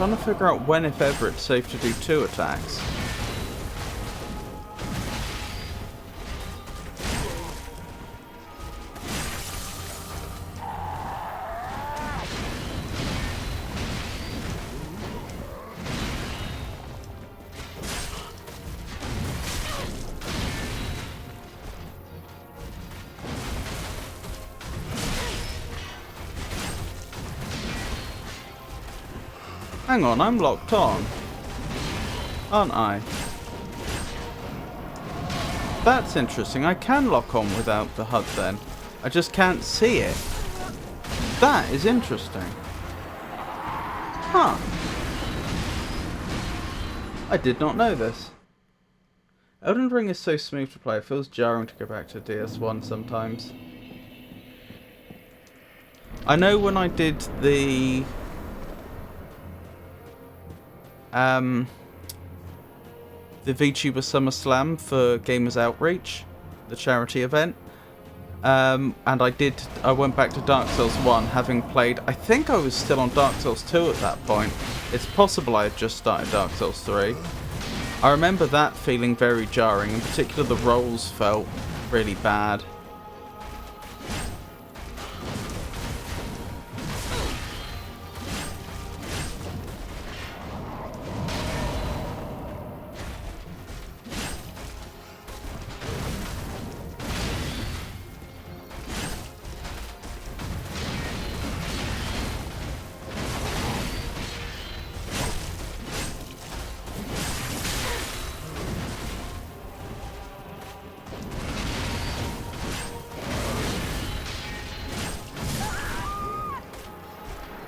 trying to figure out when, if ever, it's safe to do 2 attacks. Hang on, I'm locked on, aren't I? That's interesting. I can lock on without the HUD then. I just can't see it. That is interesting. Huh. I did not know this. Elden Ring is so smooth to play, it feels jarring to go back to DS1 sometimes. I know when I did the VTuber SummerSlam for Gamers Outreach, the charity event, and I went back to Dark Souls 1 having played, I think I was still on Dark Souls 2 at that point. It's possible I had just started Dark Souls 3. I remember that feeling very jarring, in particular the rolls felt really bad.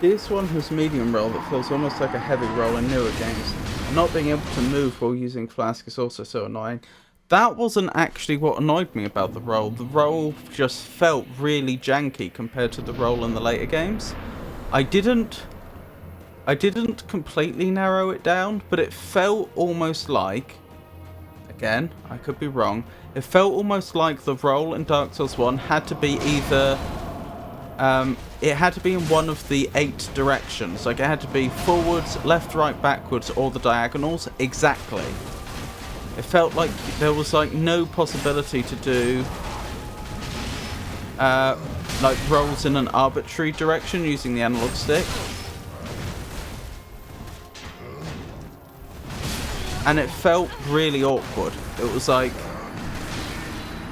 DS1 has medium roll that feels almost like a heavy roll in newer games. Not being able to move while using Flask is also so annoying. That wasn't actually what annoyed me about the roll. The roll just felt really janky compared to the roll in the later games. I didn't completely narrow it down, but it felt almost like, again, I could be wrong, it felt almost like the roll in Dark Souls 1 had to be either it had to be in one of the 8 directions. Like, it had to be forwards, left, right, backwards, or the diagonals. Exactly. It felt like there was, like, no possibility to do, like, rolls in an arbitrary direction using the analog stick. And it felt really awkward. It was like,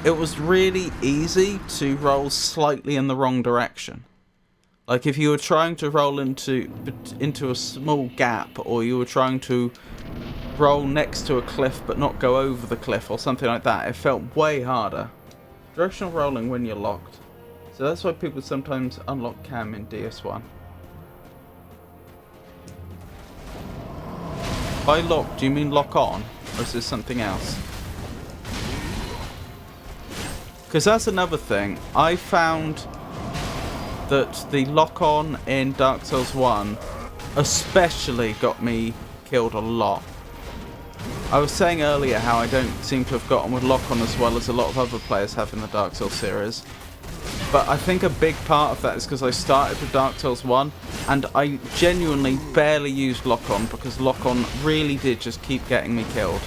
it was really easy to roll slightly in the wrong direction. Like if you were trying to roll into a small gap, or you were trying to roll next to a cliff but not go over the cliff or something like that, it felt way harder. Directional rolling when you're locked. So that's why people sometimes unlock cam in DS1. By lock, do you mean lock on? Or is this something else? Because that's another thing. I found that the lock-on in Dark Souls 1 especially got me killed a lot. I was saying earlier how I don't seem to have gotten with lock-on as well as a lot of other players have in the Dark Souls series. But I think a big part of that is because I started with Dark Souls 1 and I genuinely barely used lock-on because lock-on really did just keep getting me killed.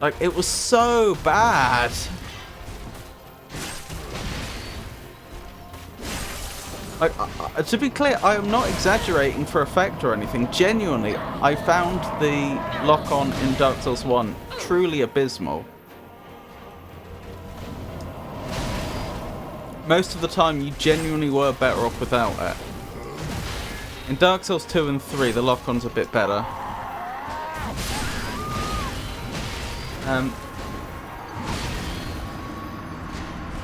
Like, it was so bad. Like, to be clear, I am not exaggerating for effect or anything. Genuinely, I found the lock-on in Dark Souls 1 truly abysmal. Most of the time, you genuinely were better off without it. In Dark Souls 2 and 3, the lock-on's a bit better.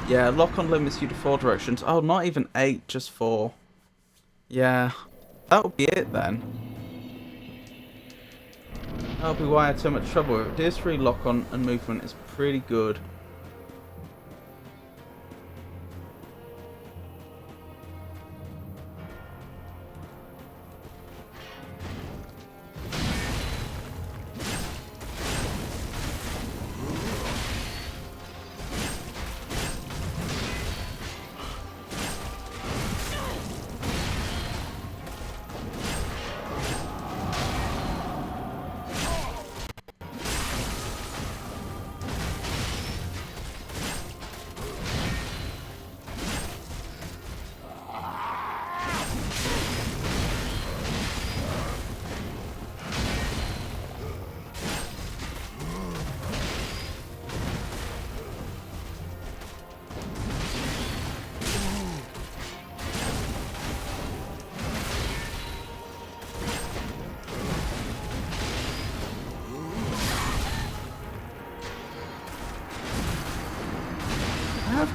Yeah, lock-on limits you to 4 directions. Oh, not even 8, just 4. Yeah, that would be it then. That'll be why I had so much trouble with it. DS3 lock-on and movement is pretty good.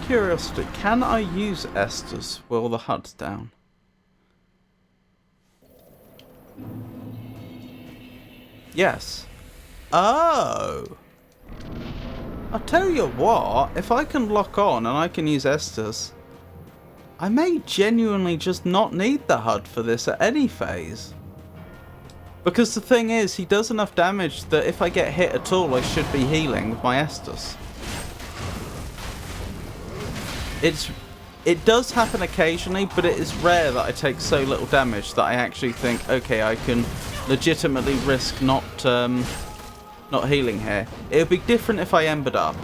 curiosity, can I use Estus while the HUD's down? Yes. Oh! I'll tell you what, if I can lock on and I can use Estus, I may genuinely just not need the HUD for this at any phase. Because the thing is, he does enough damage that if I get hit at all, I should be healing with my Estus. It does happen occasionally, but it is rare that I take so little damage that I actually think, okay, I can legitimately risk not healing here. It would be different if I embered up.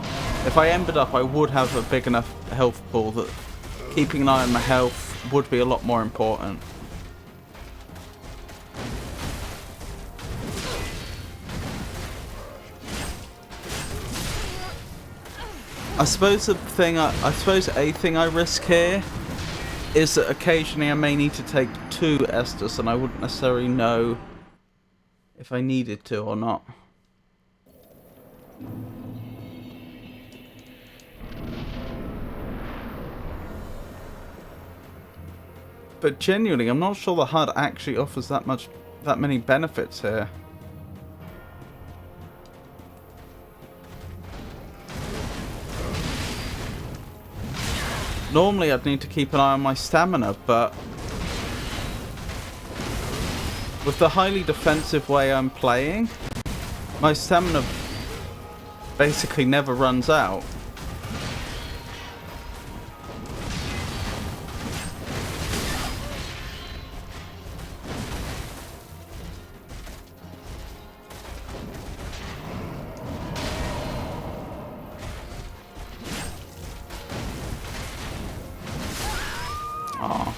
If I embered up, I would have a big enough health pool that keeping an eye on my health would be a lot more important. I suppose a thing I risk here is that occasionally I may need to take 2 Estus, and I wouldn't necessarily know if I needed to or not. But genuinely, I'm not sure the HUD actually offers that many benefits here. Normally I'd need to keep an eye on my stamina, but with the highly defensive way I'm playing, my stamina basically never runs out. Aw.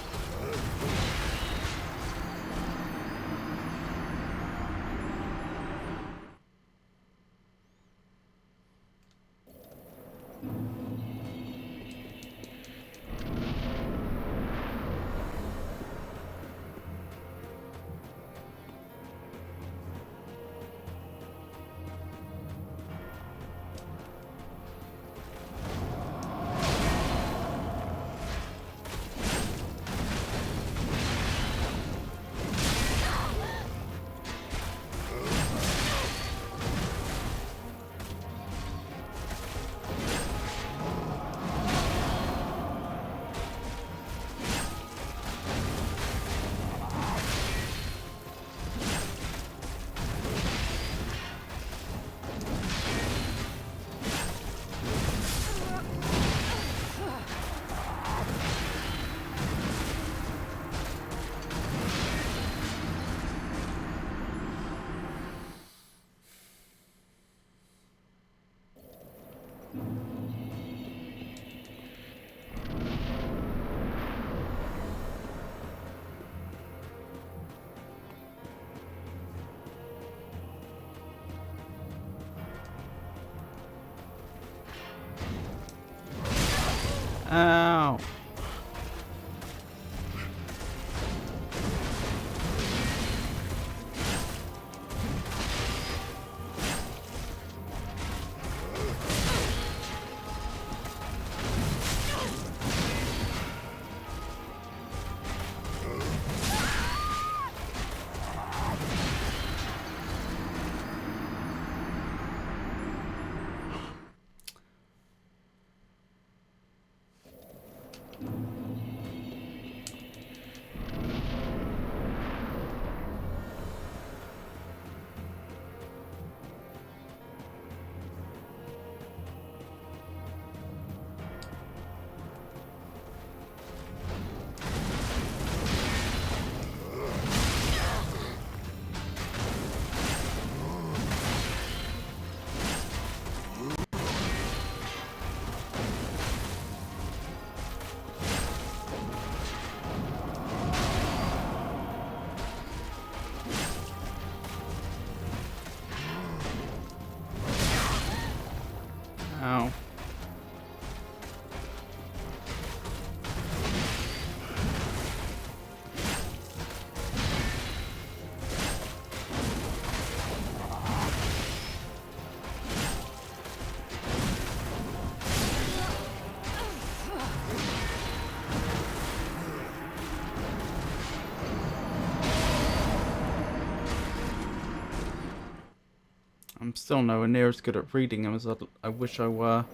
I'm still nowhere near as good at reading them as I wish I were.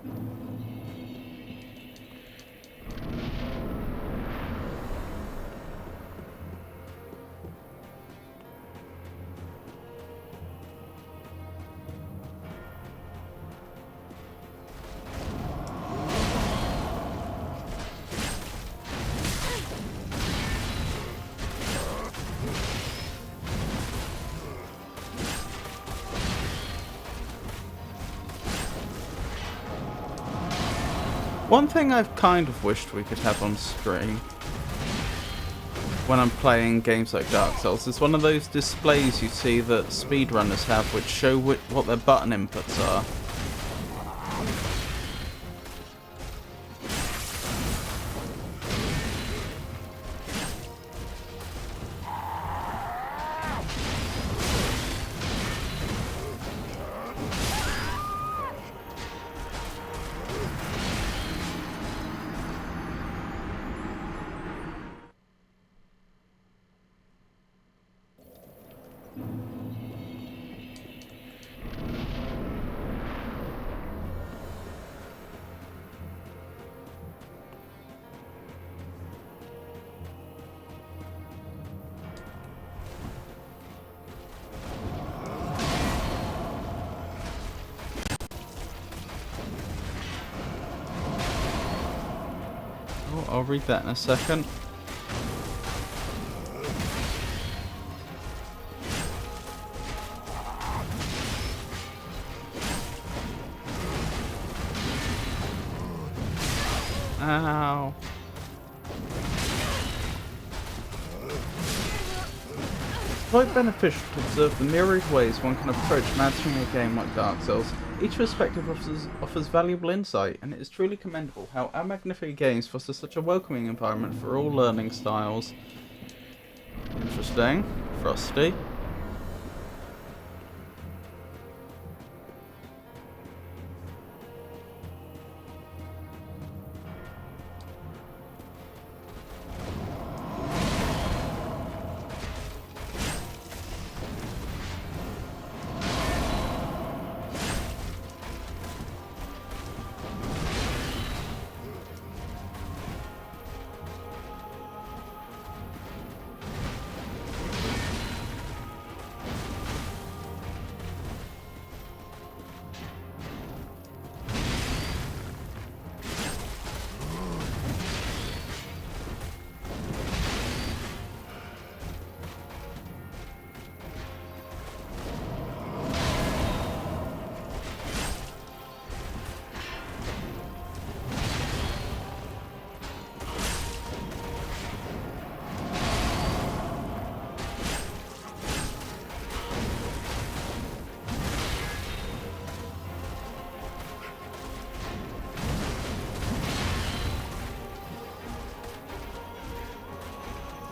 One thing I've kind of wished we could have on stream when I'm playing games like Dark Souls is one of those displays you see that speedrunners have which show what their button inputs are. Oh, I'll read that in a second. Ow. It's quite beneficial to observe the myriad ways one can approach mastering a game like Dark Souls. Each perspective offers valuable insight, and it is truly commendable how our Magnificent Games foster such a welcoming environment for all learning styles. Interesting. Frosty.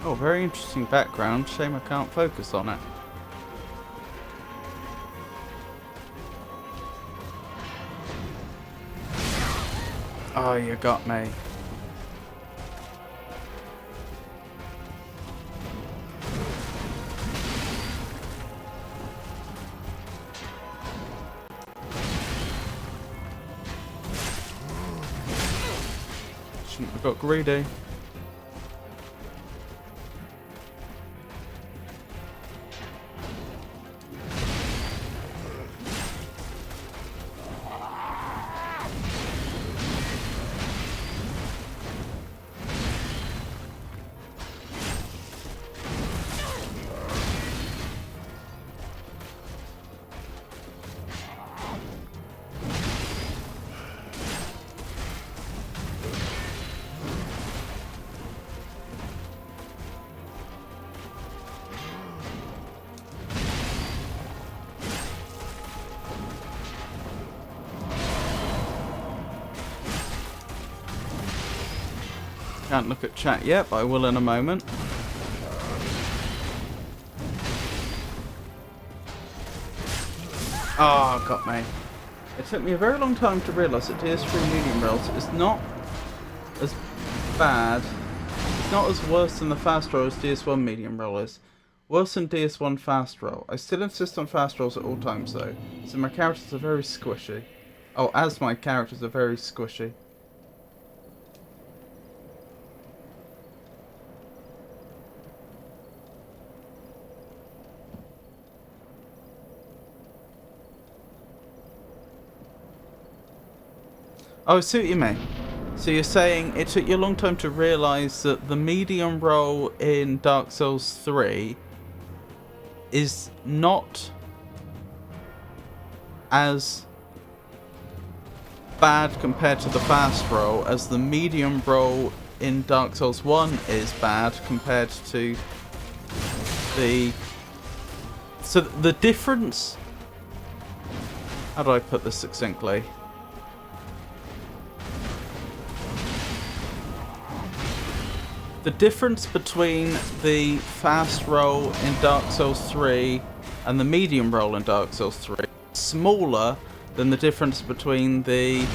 Oh, very interesting background. Shame I can't focus on it. Oh, you got me. Shouldn't have got greedy. Can't look at chat yet, but I will in a moment. Ah, oh, got me. It took me a very long time to realise that DS3 medium rolls is not as bad. It's not as worse than the fast roll as DS1 medium roll is. Worse than DS1 fast roll. I still insist on fast rolls at all times though, so my characters are very squishy. Oh, as my characters are very squishy. Oh, I see what you mean. So you're saying it took you a long time to realise that the medium roll in Dark Souls 3 is not as bad compared to the fast roll as the medium roll in Dark Souls 1 is bad compared to the... So the difference... How do I put this succinctly? The difference between the fast roll in Dark Souls 3 and the medium roll in Dark Souls 3 is smaller than the difference between the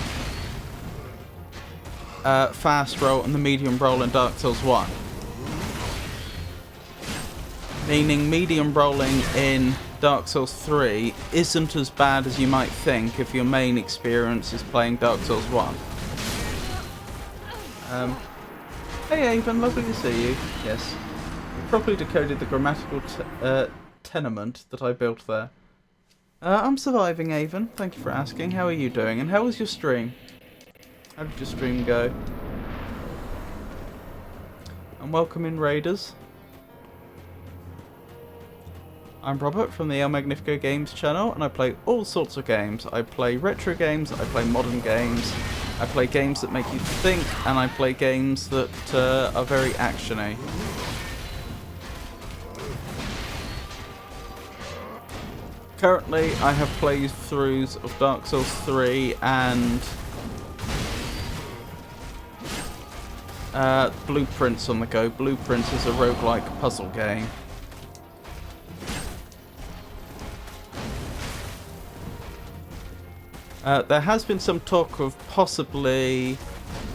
fast roll and the medium roll in Dark Souls 1. Meaning medium rolling in Dark Souls 3 isn't as bad as you might think if your main experience is playing Dark Souls 1. Hey Avon, lovely to see you. Yes, you properly decoded the grammatical tenement that I built there. I'm surviving, Avon. Thank you for asking. How are you doing? And how was your stream? How did your stream go? And welcome in, Raiders. I'm Robert from the El Magnifico Games channel, and I play all sorts of games. I play retro games, I play modern games, I play games that make you think, and I play games that are very actiony. Currently, I have playthroughs of Dark Souls 3 and Blueprints on the go. Blueprints is a roguelike puzzle game. There has been some talk of possibly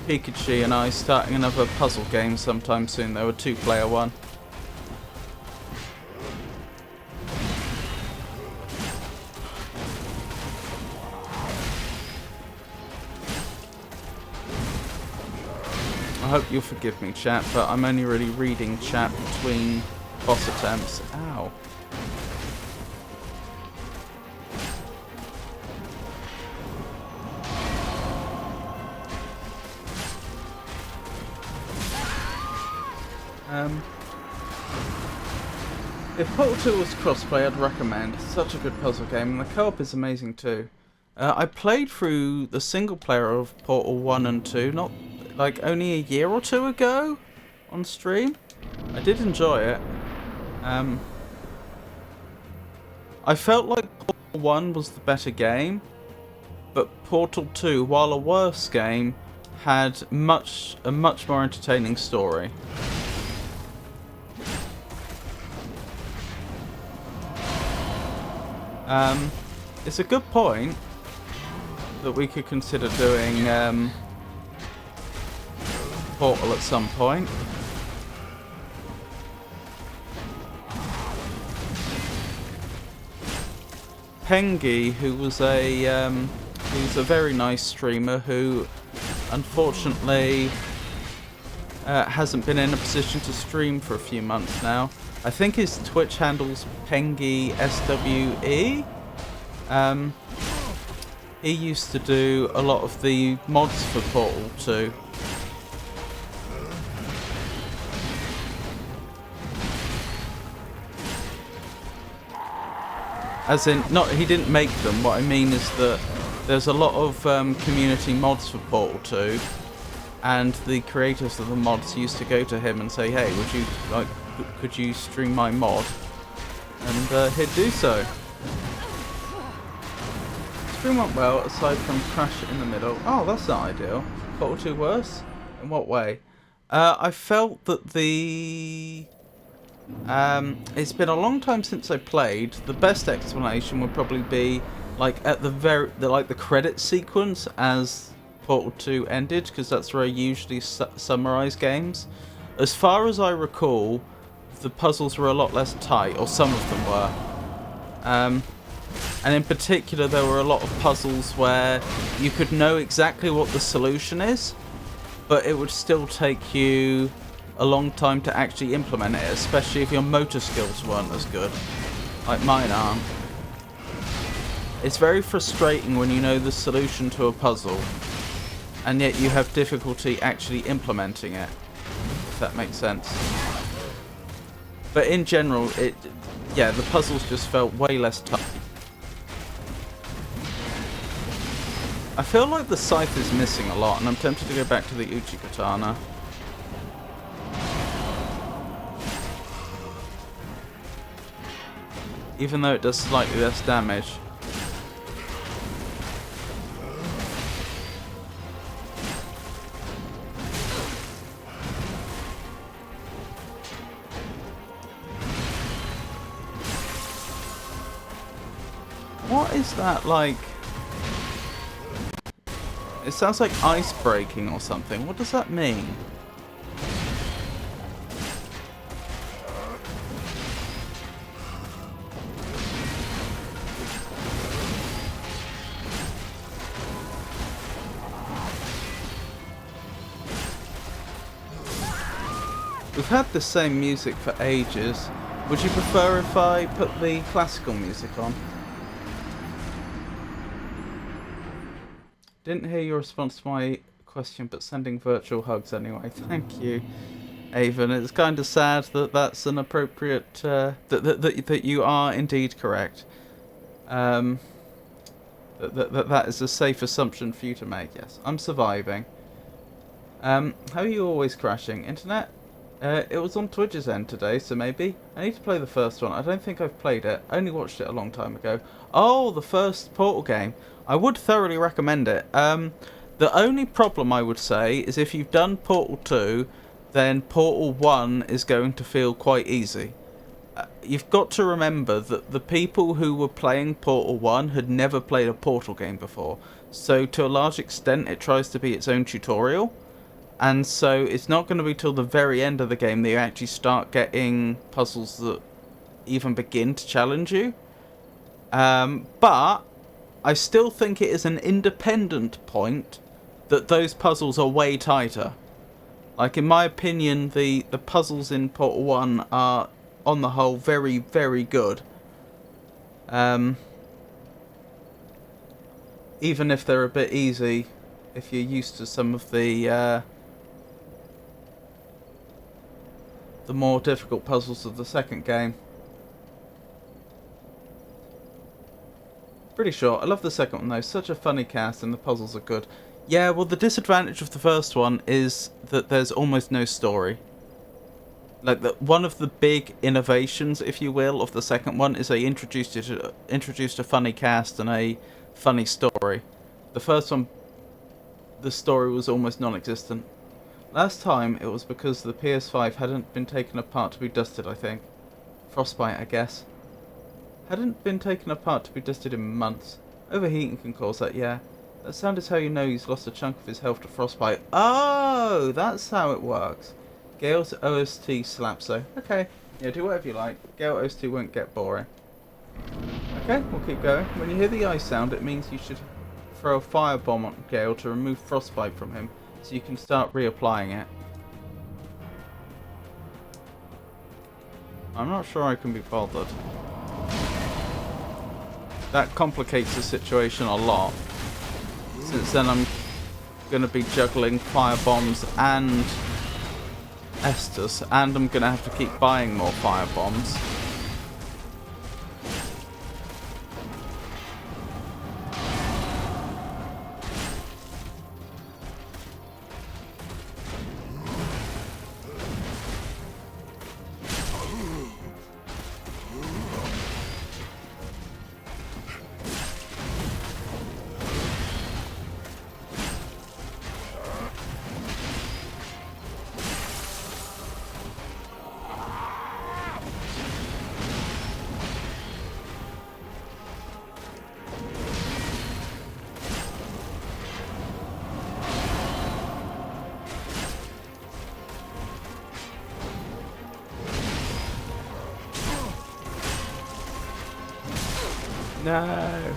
Pikachu and I starting another puzzle game sometime soon, though, a 2-player one. I hope you'll forgive me, chat, but I'm only really reading chat between boss attempts. Ow. If Portal 2 was crossplay, I'd recommend. It's such a good puzzle game, and the co-op is amazing too. I played through the single player of Portal 1 and 2, not like only a year or two ago on stream. I did enjoy it. I felt like Portal 1 was the better game, but Portal 2, while a worse game, had a much more entertaining story. It's a good point that we could consider doing Portal at some point. Pengy, who's a very nice streamer who unfortunately hasn't been in a position to stream for a few months now. I think his Twitch handle's Pengy SWE. He used to do a lot of the mods for Portal 2. As in, not he didn't make them. What I mean is that there's a lot of community mods for Portal 2, and the creators of the mods used to go to him and say, "Hey, would you could you stream my mod?" And he'd do so. Stream went well, aside from crash in the middle. Oh, that's not ideal. Portal 2 worse? In what way? I felt that the... it's been a long time since I played. The best explanation would probably be like at the credit sequence as Portal 2 ended, because that's where I usually summarize games. As far as I recall, the puzzles were a lot less tight, or some of them were. And in particular, there were a lot of puzzles where you could know exactly what the solution is, but it would still take you a long time to actually implement it, especially if your motor skills weren't as good, like mine aren't. It's very frustrating when you know the solution to a puzzle, and yet you have difficulty actually implementing it, if that makes sense. But in general, yeah, the puzzles just felt way less tough. I feel like the scythe is missing a lot, and I'm tempted to go back to the Uchi Katana. Even though it does slightly less damage. What is that like? It sounds like ice breaking or something. What does that mean? We've had the same music for ages. Would you prefer if I put the classical music on? Didn't hear your response to my question, but sending virtual hugs anyway. Thank you, Avon. It's kind of sad that that's an appropriate... that you are indeed correct. That is a safe assumption for you to make, yes. I'm surviving. How are you always crashing? Internet? It was on Twitch's end today, so maybe. I need to play the first one. I don't think I've played it. I only watched it a long time ago. Oh, the first Portal game. I would thoroughly recommend it. The only problem I would say is if you've done Portal 2, then Portal 1 is going to feel quite easy. You've got to remember that the people who were playing Portal 1 had never played a Portal game before. So to a large extent it tries to be its own tutorial. And so it's not going to be till the very end of the game that you actually start getting puzzles that even begin to challenge you. But I still think it is an independent point that those puzzles are way tighter. Like, in my opinion, the puzzles in Portal 1 are, on the whole, very, very good. Even if they're a bit easy, if you're used to some of the more difficult puzzles of the second game. Pretty sure. I love the second one though. Such a funny cast and the puzzles are good. Yeah, well the disadvantage of the first one is that there's almost no story. Like, one of the big innovations, if you will, of the second one is they introduced a funny cast and a funny story. The first one, the story was almost non-existent. Last time, it was because the PS5 hadn't been taken apart to be dusted, I think. Frostbite, I guess. Hadn't been taken apart to be dusted in months. Overheating can cause that, yeah. That sound is how you know he's lost a chunk of his health to frostbite. Oh, that's how it works. Gael's OST slaps though. Okay, yeah, do whatever you like. Gael OST won't get boring. Okay, we'll keep going. When you hear the ice sound, it means you should throw a firebomb on Gael to remove frostbite from him, so you can start reapplying it. I'm not sure I can be bothered. That complicates the situation a lot, since then I'm going to be juggling firebombs and Estus, and I'm going to have to keep buying more firebombs. No.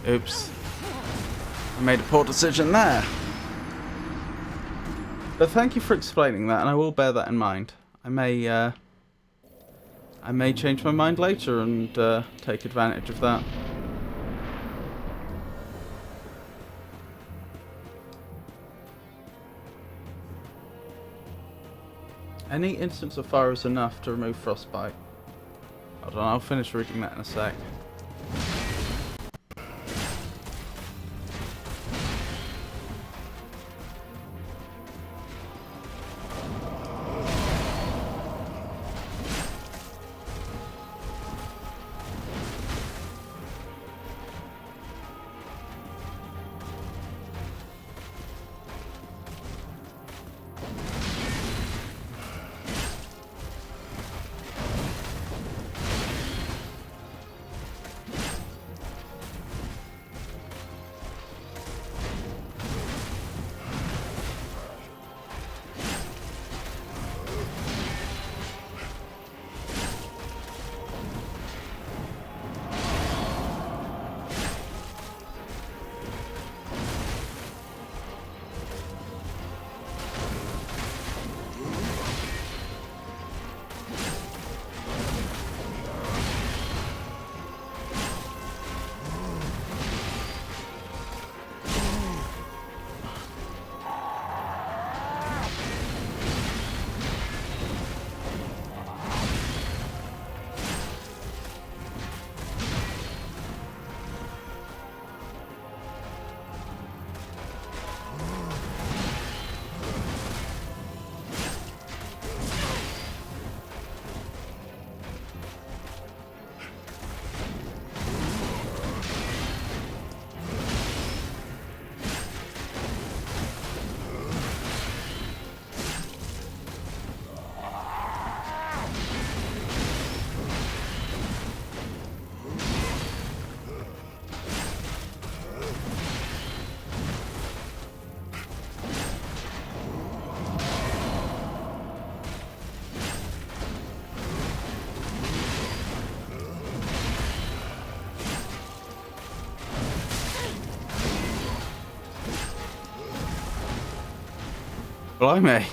Oops. I made a poor decision there. But thank you for explaining that, and I will bear that in mind. I may change my mind later and take advantage of that. Any instance of fire is enough to remove frostbite. Hold on, I'll finish reading that in a sec. Blimey.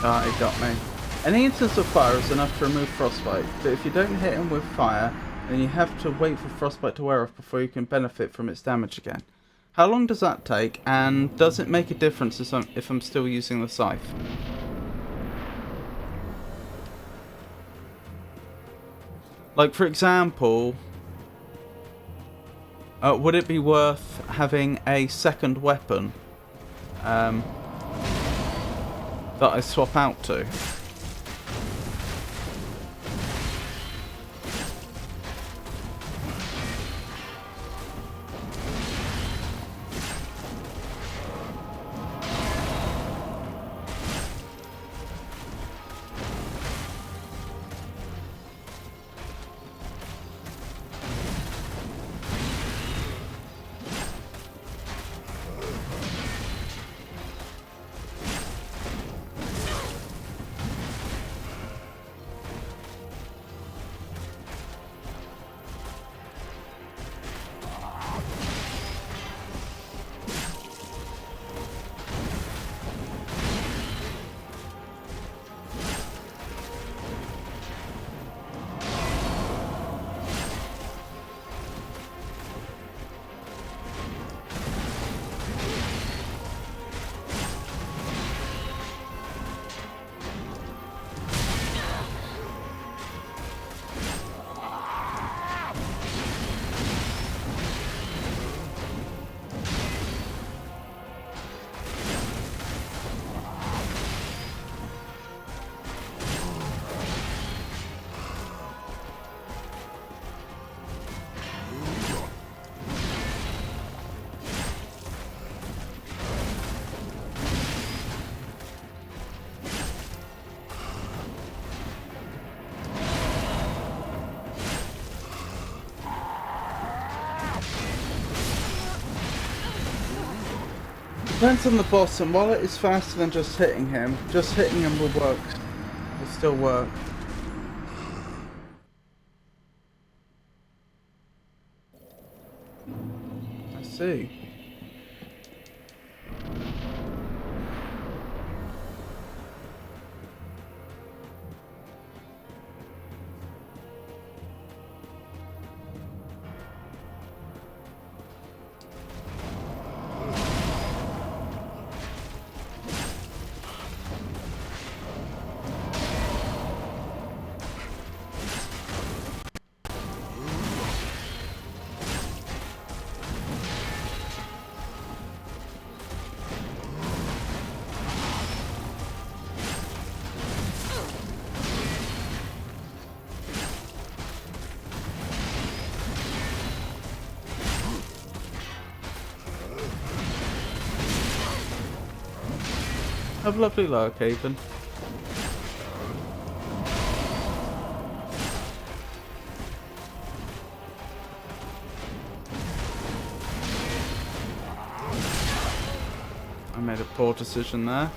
Ah, it got me. Any instance of fire is enough to remove frostbite, but if you don't hit him with fire, then you have to wait for frostbite to wear off before you can benefit from its damage again. How long does that take, and does it make a difference if I'm still using the scythe? Like, for example, would it be worth having a second weapon that I swap out to? Depends on the boss, and while it is faster than just hitting him will work. Will still work. I see. Have lovely luck, Haven. I made a poor decision there.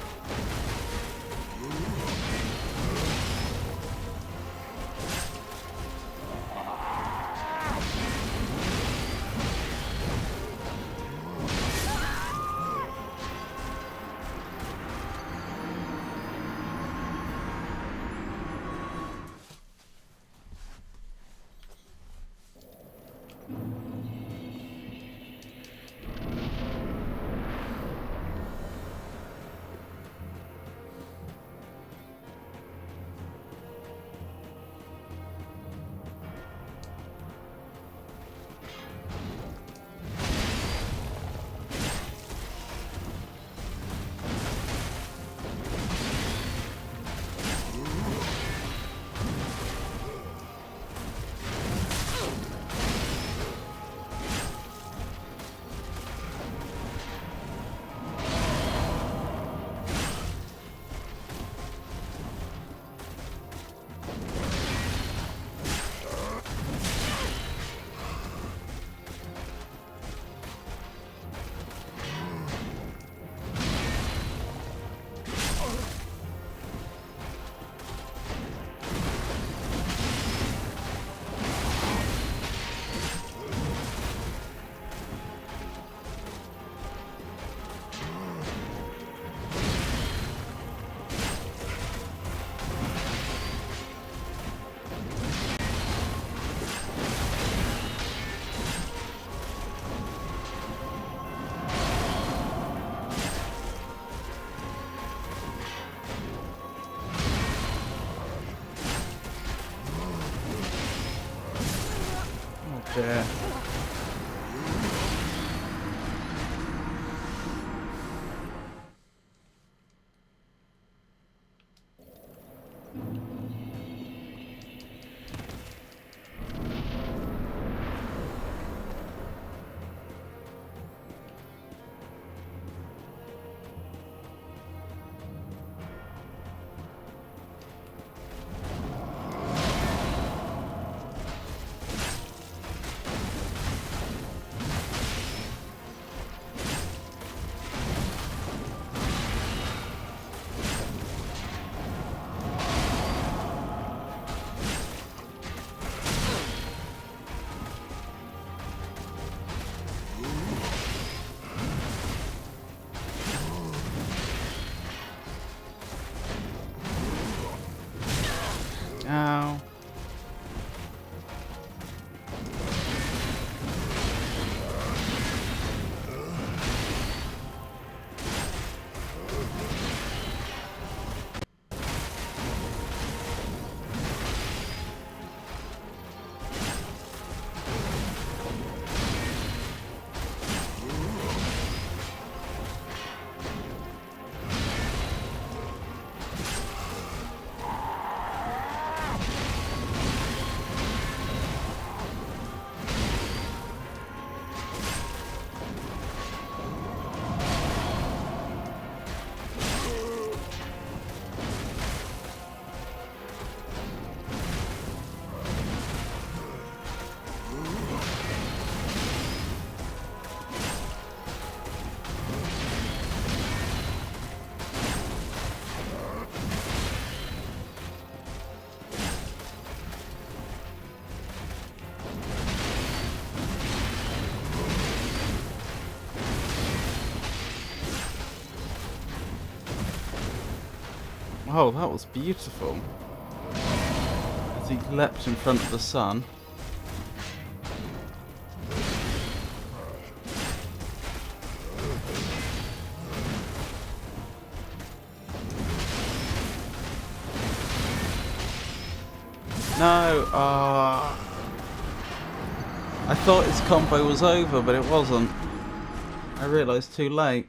Yeah. Oh, that was beautiful. As he leapt in front of the sun. No, I thought his combo was over, but it wasn't. I realised too late.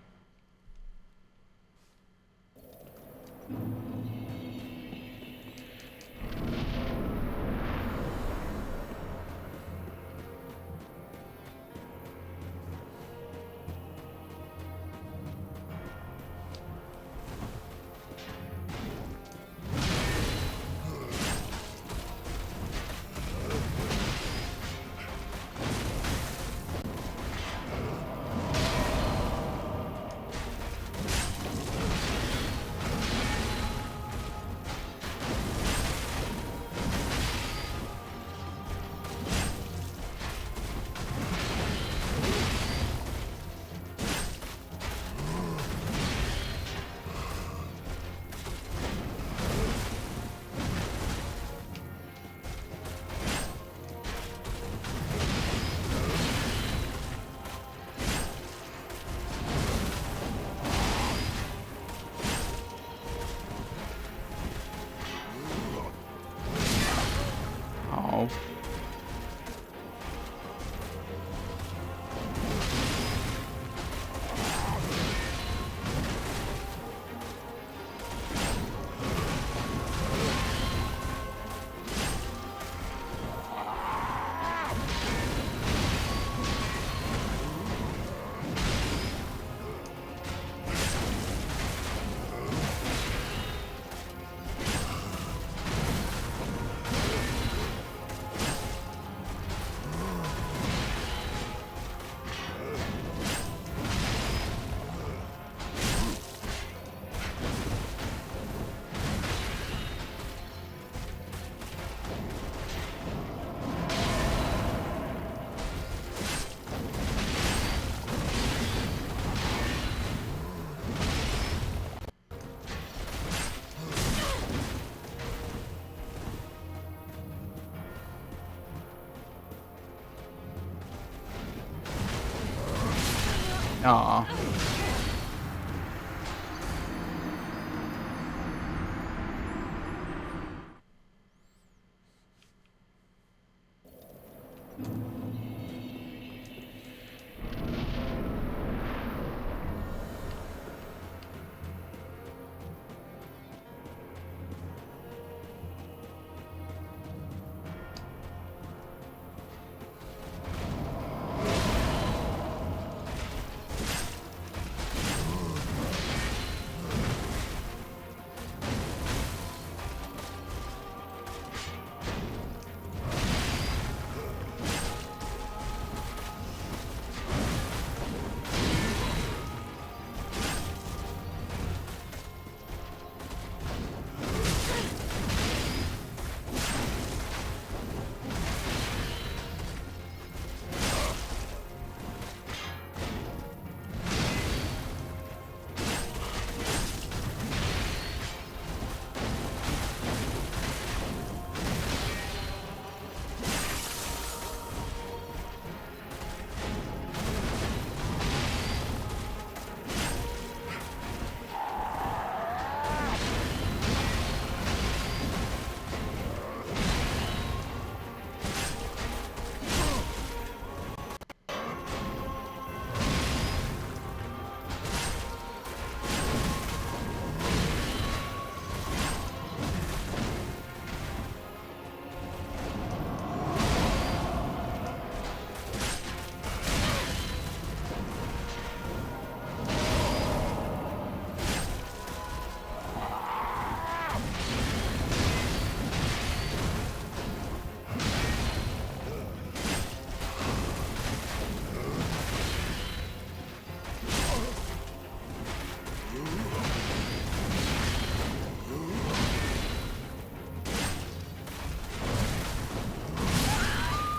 Oh. Aw.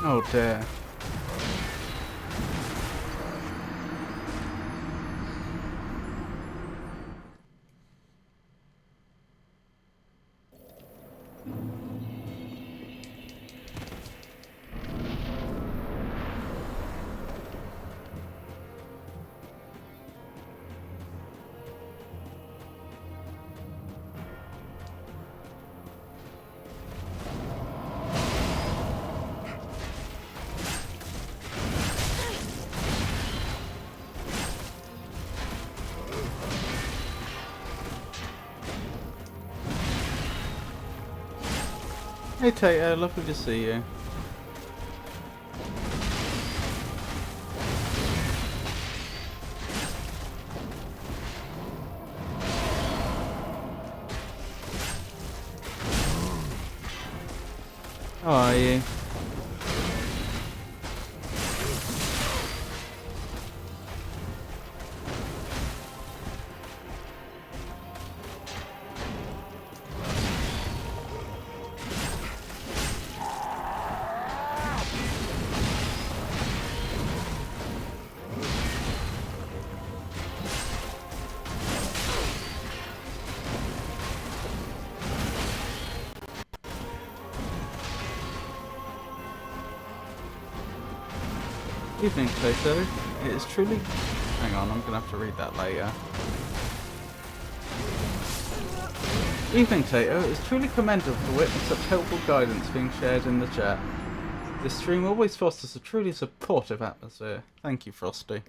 Oh dear. Hey Tato, lovely to see you. How are you? Evening, Tato. It is truly... Hang on, I'm gonna have to read that later. Evening, Tato. It is truly commendable to witness such helpful guidance being shared in the chat. This stream always fosters a truly supportive atmosphere. Thank you, Frosty.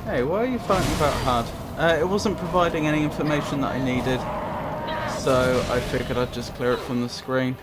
Hey, why are you fighting about HUD? It wasn't providing any information that I needed, so I figured I'd just clear it from the screen.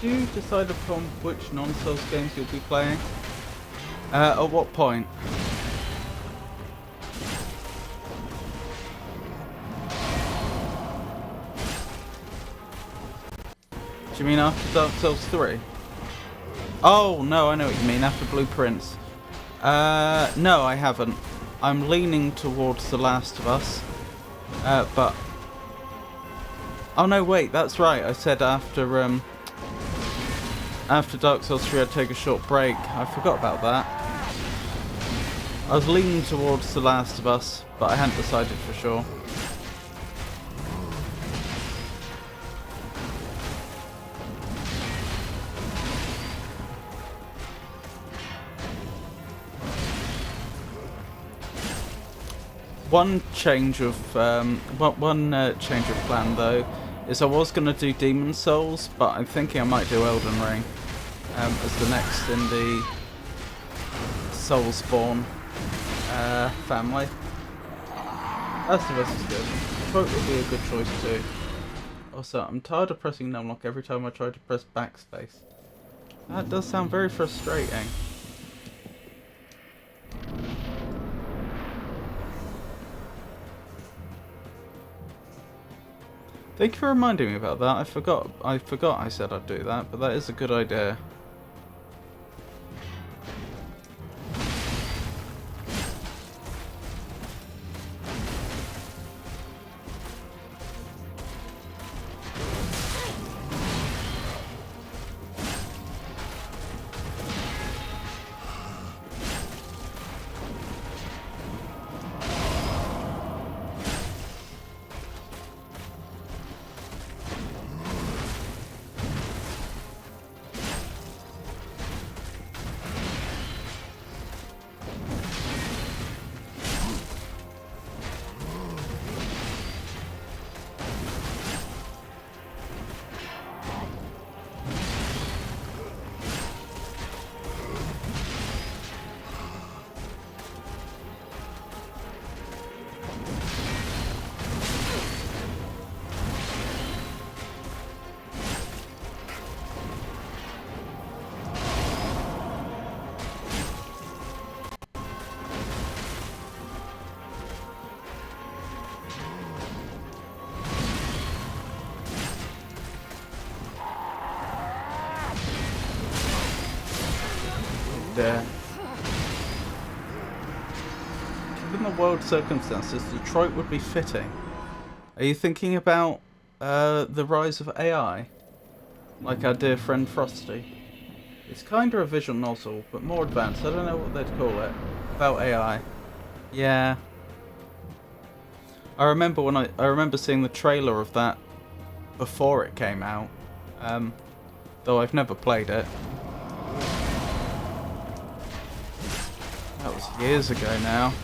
Did you decide upon which non-Souls games you'll be playing? At what point? Do you mean after Dark Souls 3? Oh, no, I know what you mean, after Blueprints. No, I haven't. I'm leaning towards The Last of Us. But... Oh no, wait, that's right, I said after Dark Souls 3 I'd take a short break. I forgot about that. I was leaning towards The Last of Us, but I hadn't decided for sure. One change of change of plan though is I was gonna do Demon Souls, but I'm thinking I might do Elden Ring as the next in the Soulsborne family. Last of Us is good. Detroit would be a good choice too. Also, I'm tired of pressing numlock every time I try to press backspace. That does sound very frustrating. Thank you for reminding me about that. I forgot I said I'd do that, but that is a good idea. There. Given the world circumstances, Detroit would be fitting. Are you thinking about the rise of AI? Like our dear friend Frosty? It's kind of a visual novel, but more advanced. I don't know what they'd call it. About AI. Yeah. I remember when I remember seeing the trailer of that before it came out. Though I've never played it. That was years ago now.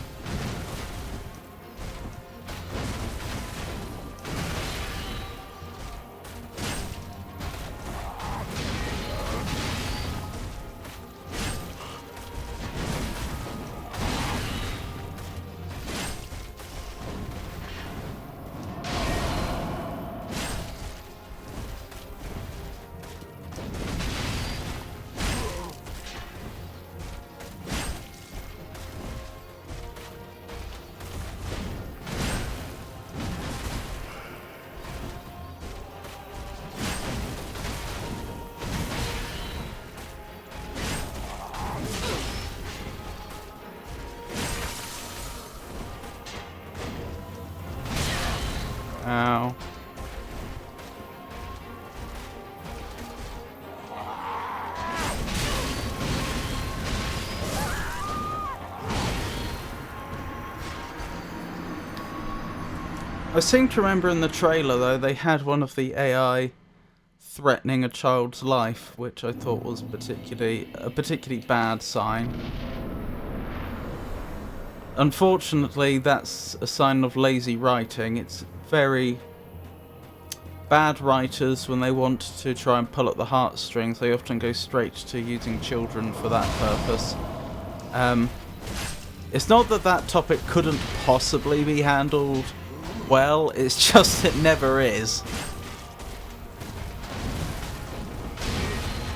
Ow. I seem to remember in the trailer though they had one of the AI threatening a child's life, which I thought was a particularly bad sign. Unfortunately, that's a sign of lazy writing. It's very bad writers, when they want to try and pull at the heartstrings, they often go straight to using children for that purpose. It's not that that topic couldn't possibly be handled well, it's just it never is.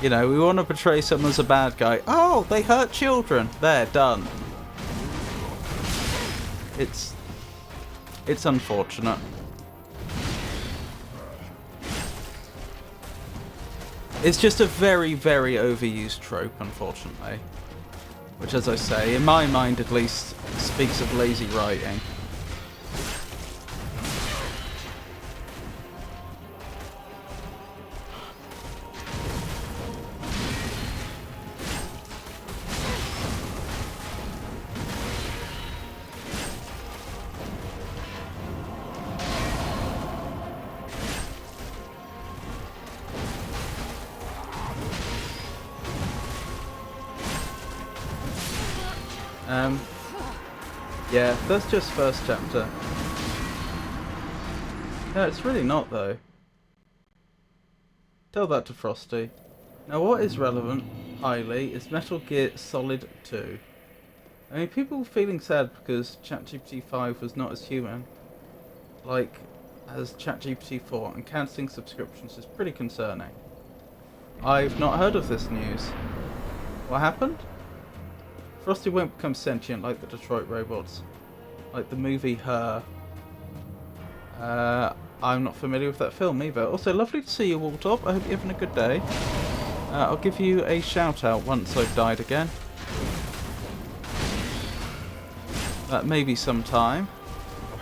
You know, we want to portray someone as a bad guy. Oh, they hurt children. There, done. It's unfortunate. It's just a very, very overused trope, unfortunately. Which, as I say, in my mind at least, speaks of lazy writing. Yeah, that's just first chapter. No, it's really not though. Tell that to Frosty. Now what is relevant, highly, is Metal Gear Solid 2. I mean, people feeling sad because ChatGPT 5 was not as human, like, as ChatGPT 4, and cancelling subscriptions is pretty concerning. I've not heard of this news. What happened? Frosty won't become sentient like the Detroit robots. Like the movie Her. I'm not familiar with that film either. Also, lovely to see you, Waltop. I hope you're having a good day. I'll give you a shout out once I've died again. That may be some time.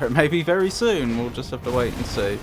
Or it may be very soon. We'll just have to wait and see.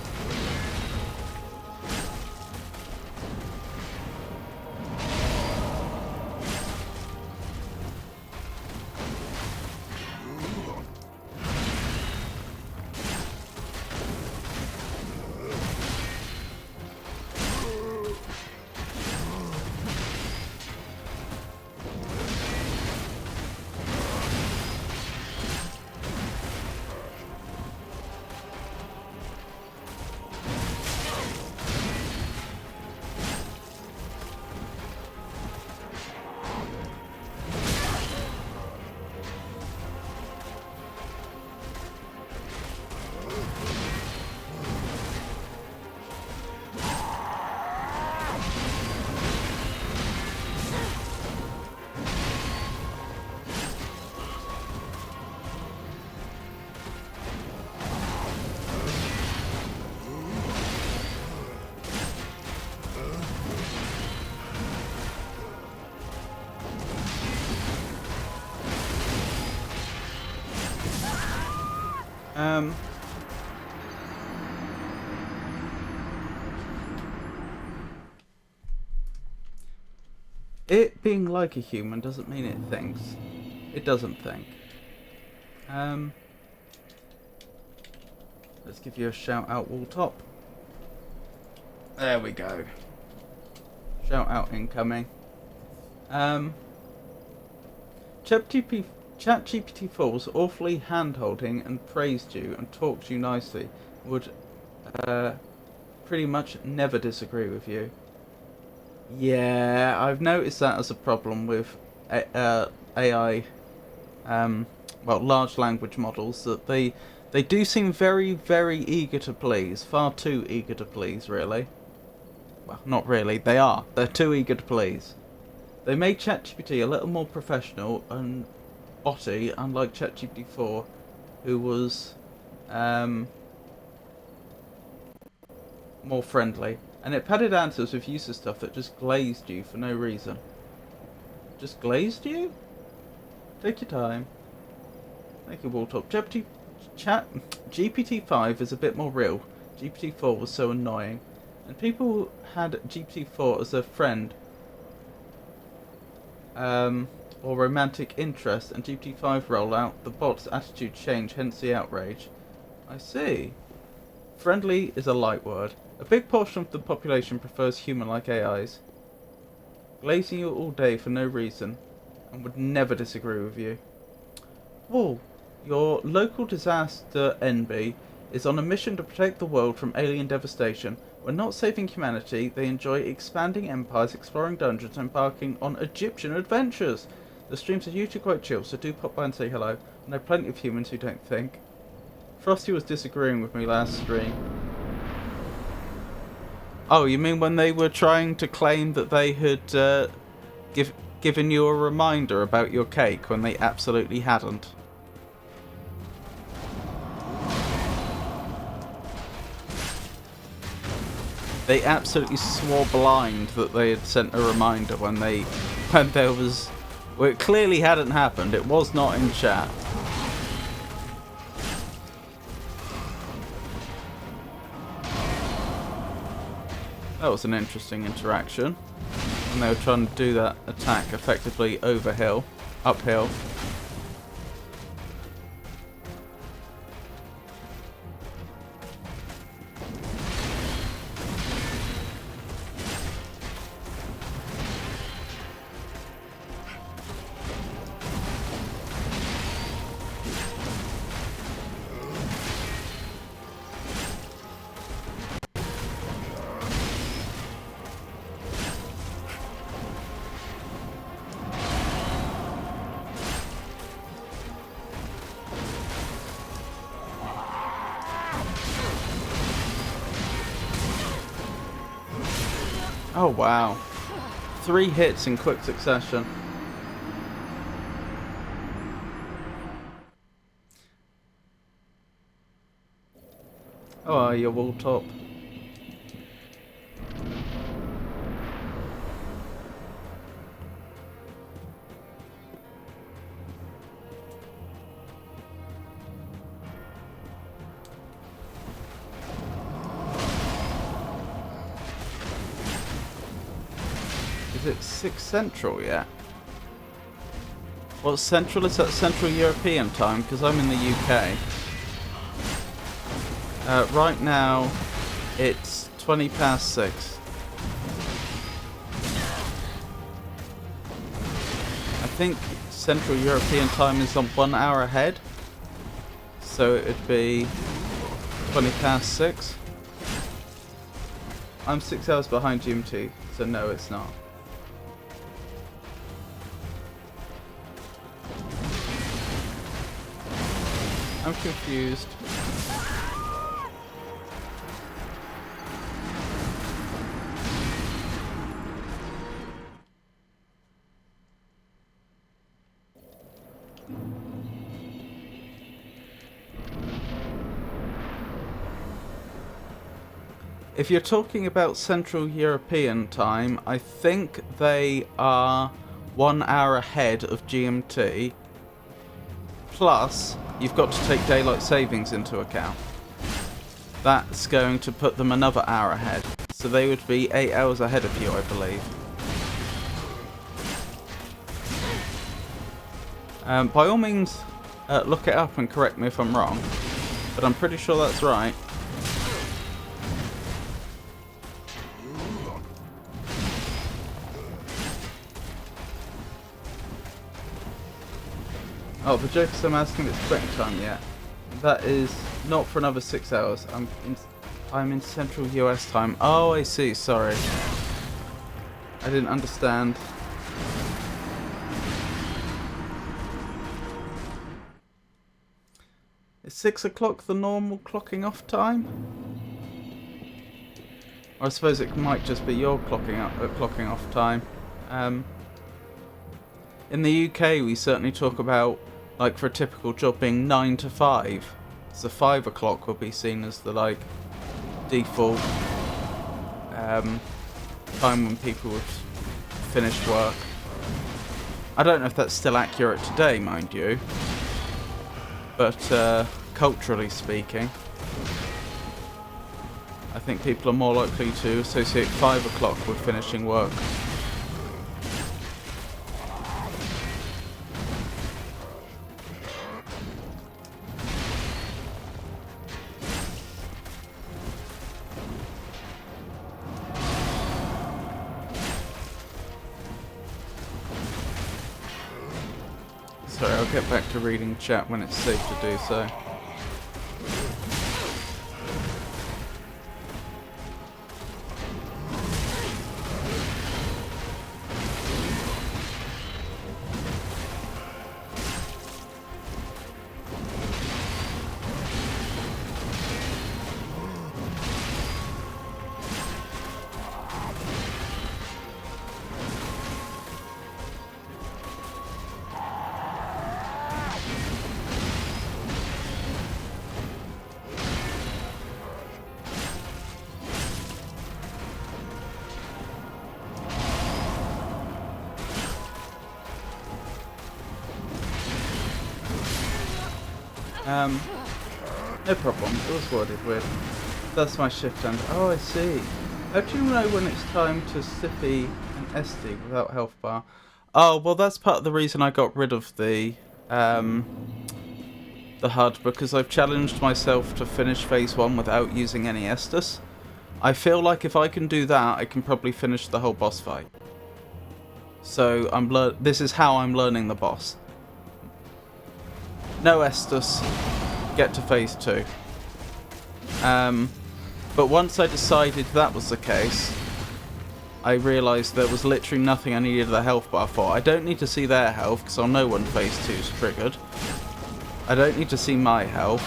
It being like a human doesn't mean it thinks. It doesn't think. Let's give you a shout out, Walltop. There we go. Shout out incoming. ChatGPT-4 was awfully hand-holding and praised you and talked to you nicely. Would pretty much never disagree with you. Yeah, I've noticed that as a problem with AI, well, large language models, that they do seem very, very eager to please. Far too eager to please, really. Well, not really, they are. They're too eager to please. They made ChatGPT a little more professional and botty, unlike ChatGPT 4, who was more friendly. And it padded answers with user stuff that just glazed you for no reason. Just glazed you? Take your time. Thank you, Walltop. GPT-5 is a bit more real. GPT-4 was so annoying. And people had GPT-4 as a friend. Or romantic interest, and GPT-5 rollout, the bot's attitude changed, hence the outrage. I see. Friendly is a light word. A big portion of the population prefers human-like AIs. Glazing you all day for no reason, and would never disagree with you. Whoa, your local disaster NB is on a mission to protect the world from alien devastation. When not saving humanity, they enjoy expanding empires, exploring dungeons, and embarking on Egyptian adventures. The streams are usually quite chill, so do pop by and say hello. I know plenty of humans who don't think. Frosty was disagreeing with me last stream. Oh, you mean when they were trying to claim that they had given you a reminder about your cake when they absolutely hadn't? They absolutely swore blind that they had sent a reminder when there was... Well, it clearly hadn't happened. It was not in chat. That was an interesting interaction. And they were trying to do that attack effectively uphill. Oh wow. 3 hits in quick succession. Oh, you're wall top. Is it 6 Central yet? Well, Central is at Central European time because I'm in the UK. Right now, it's 20 past 6. I think Central European time is on 1 hour ahead. So it'd be 20 past 6. I'm 6 hours behind GMT, so no, it's not. I'm confused. If you're talking about Central European time, I think they are 1 hour ahead of GMT. Plus, you've got to take daylight savings into account. That's going to put them another hour ahead. So they would be 8 hours ahead of you, I believe. By all means, look it up and correct me if I'm wrong. But I'm pretty sure that's right. Oh, the joke is I'm asking if it's quitting time yet. That is not for another 6 hours. I'm in Central US time. Oh, I see. Sorry. I didn't understand. Is 6 o'clock the normal clocking off time? Or I suppose it might just be your clocking off time. In the UK, we certainly talk about, like, for a typical job being 9 to 5. So 5 o'clock would be seen as the, like, default time when people would finish work. I don't know if that's still accurate today, mind you. But culturally speaking, I think people are more likely to associate 5 o'clock with finishing work. Sorry, I'll get back to reading chat when it's safe to do so. No problem. It was worded weird. That's my shift end. Oh, I see. How do you know when it's time to sippy an SD without health bar? Oh, well, that's part of the reason I got rid of the HUD, because I've challenged myself to finish phase 1 without using any Estus. I feel like if I can do that, I can probably finish the whole boss fight. So this is how I'm learning the boss. No Estus, get to phase 2. But once I decided that was the case, I realised there was literally nothing I needed the health bar for. I don't need to see their health, because I'll know when phase 2 is triggered. I don't need to see my health.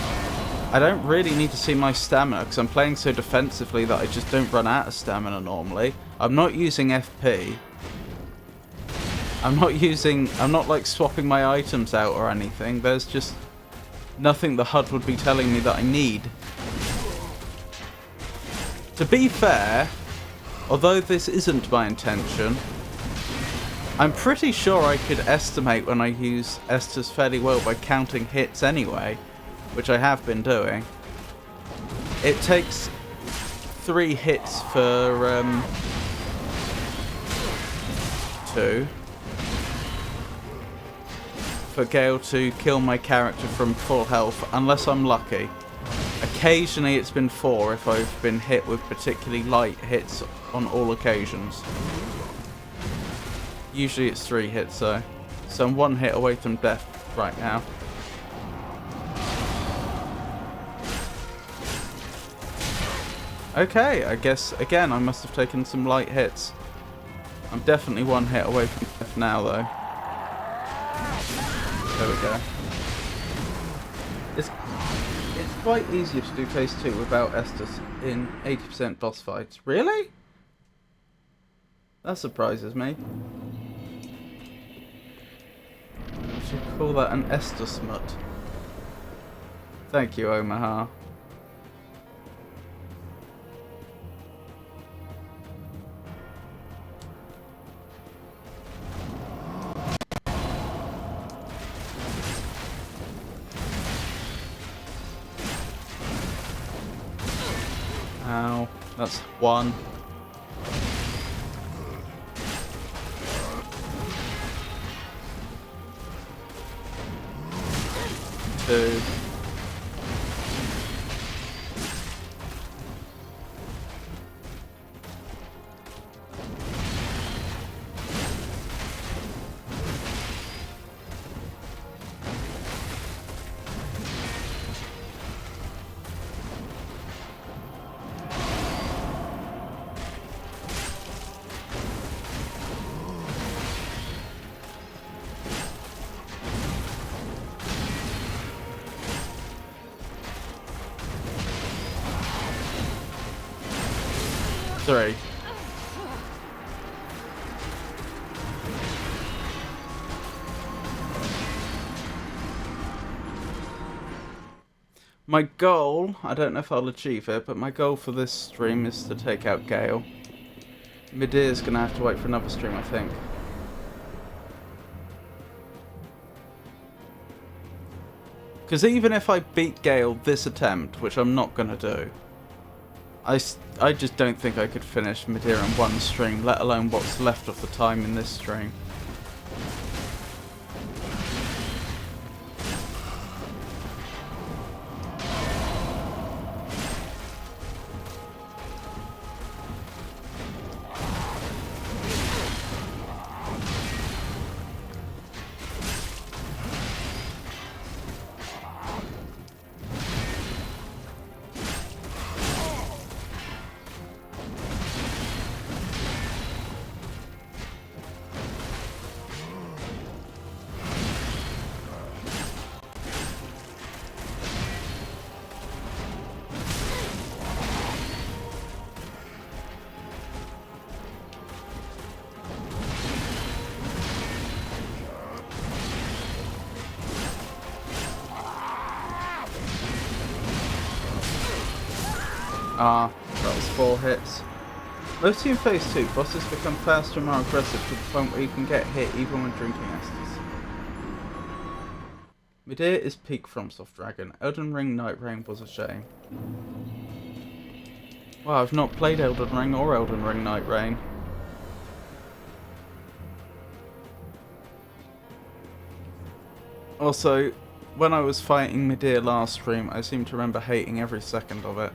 I don't really need to see my stamina because I'm playing so defensively that I just don't run out of stamina normally. I'm not using FP. I'm not like swapping my items out or anything. There's just nothing the HUD would be telling me that I need. To be fair, although this isn't my intention, I'm pretty sure I could estimate when I use Estus fairly well by counting hits anyway, which I have been doing. It takes 3 hits for 2 for Gael to kill my character from full health, unless I'm lucky. Occasionally it's been 4 if I've been hit with particularly light hits on all occasions. Usually it's 3 hits though. So I'm 1 hit away from death right now. Okay, I guess again I must have taken some light hits. I'm definitely 1 hit away from death now though. There we go. It's quite easier to do phase 2 without Estus in 80% boss fights. Really? That surprises me. I should call that an Estus smut. Thank you, Omaha. Ow, that's 1. 2. Three. My goal, I don't know if I'll achieve it, but my goal for this stream is to take out Gael. Midir's gonna have to wait for another stream, I think. Because even if I beat Gael this attempt, which I'm not gonna do, I just don't think I could finish Midir in 1 stream, let alone what's left of the time in this stream. Ah, that was 4 hits. Mostly in phase 2, bosses become faster and more aggressive to the point where you can get hit even when drinking Estus. Midir is peak FromSoft Dragon. Elden Ring Night Rain was a shame. Wow, I've not played Elden Ring or Elden Ring Night Rain. Also, when I was fighting Midir last stream, I seem to remember hating every second of it.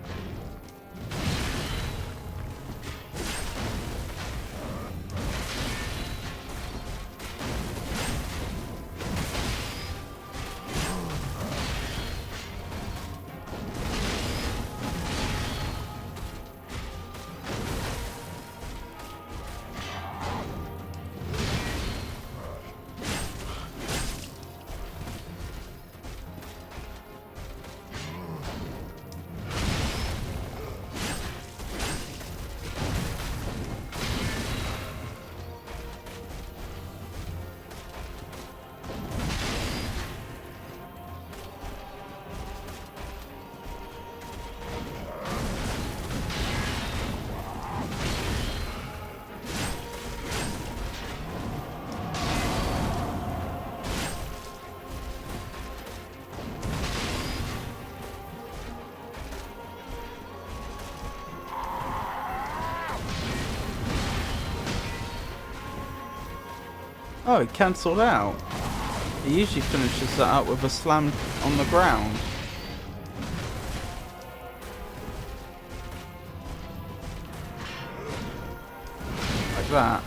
Oh, it cancelled out. It usually finishes that up with a slam on the ground. Like that.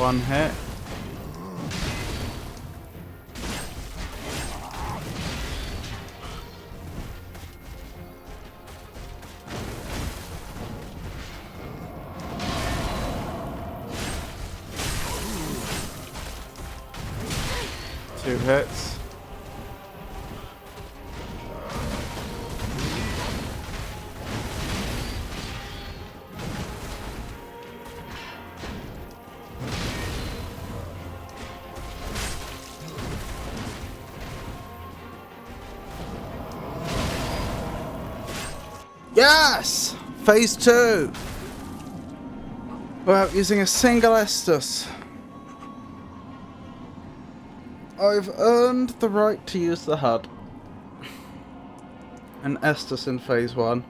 One hit. Two hits. Yes! Phase 2! Without using a single Estus. I've earned the right to use the HUD. An Estus in Phase 1.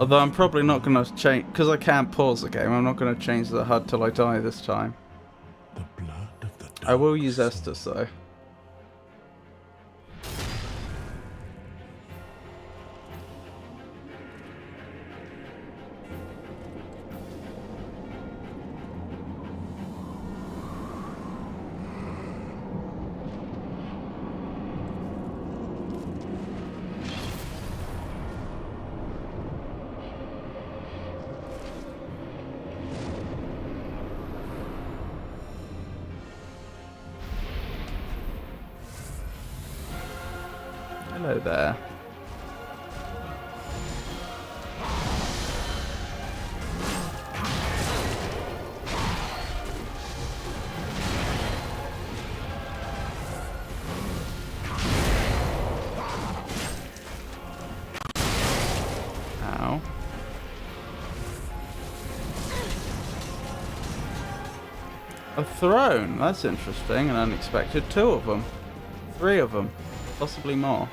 Although I'm probably not going to change, because I can't pause the game, I'm not going to change the HUD till I die this time. The blood of the I will dark use soul. Estus though. Hello there. Ow. A throne. That's interesting and unexpected. 2 of them. 3 of them. Possibly more.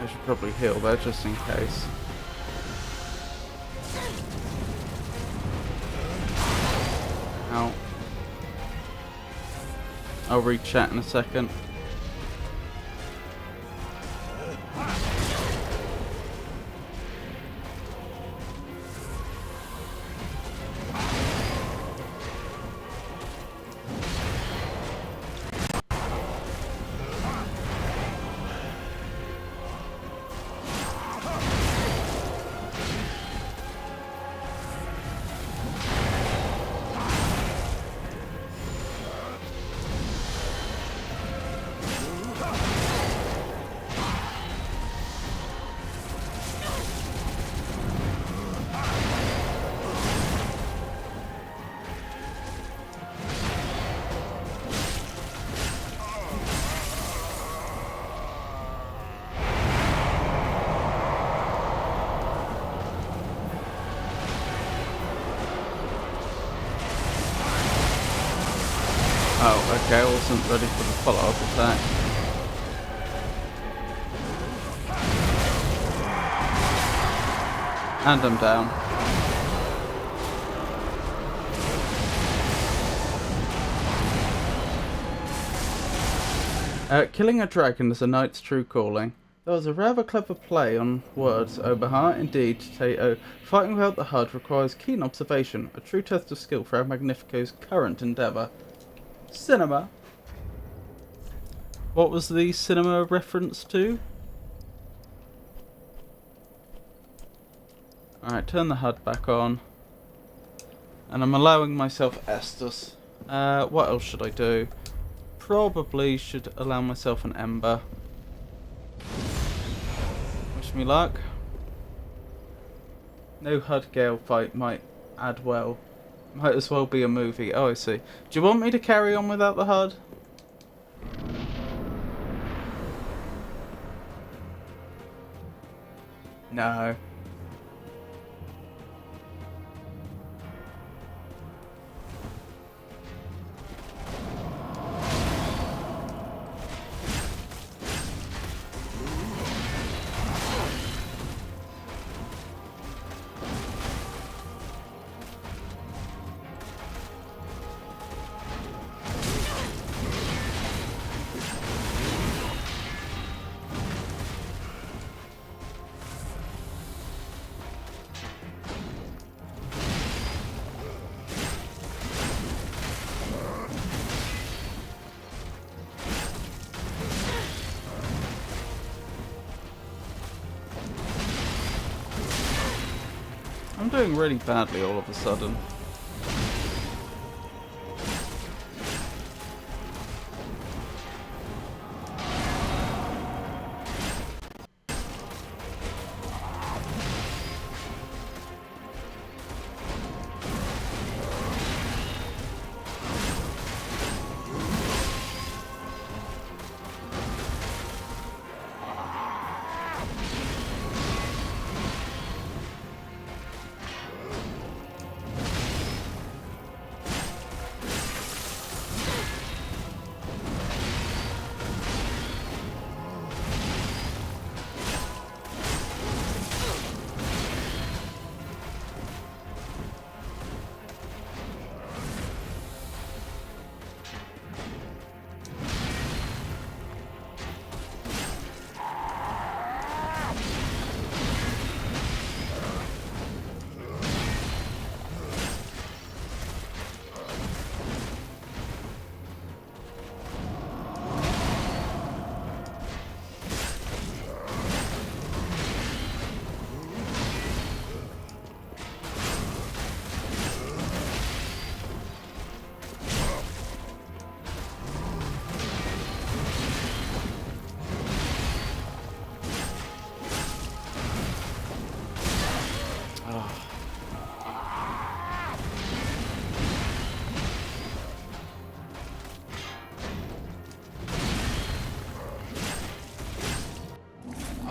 I should probably heal there just in case. out. I'll read chat in a second. Oh, okay, I wasn't ready for the follow-up attack. And I'm down. Killing a dragon is a knight's true calling. That was a rather clever play on words, Oberheart. Indeed, Tato. Fighting without the HUD requires keen observation, a true test of skill for our Magnifico's current endeavour. Cinema. What was the cinema reference to? Alright, turn the HUD back on. And I'm allowing myself Estus. What else should I do? Probably should allow myself an Ember. Wish me luck. No HUD Gael fight might add well. Might as well be a movie. Oh, I see. Do you want me to carry on without the HUD? No. I'm doing really badly all of a sudden.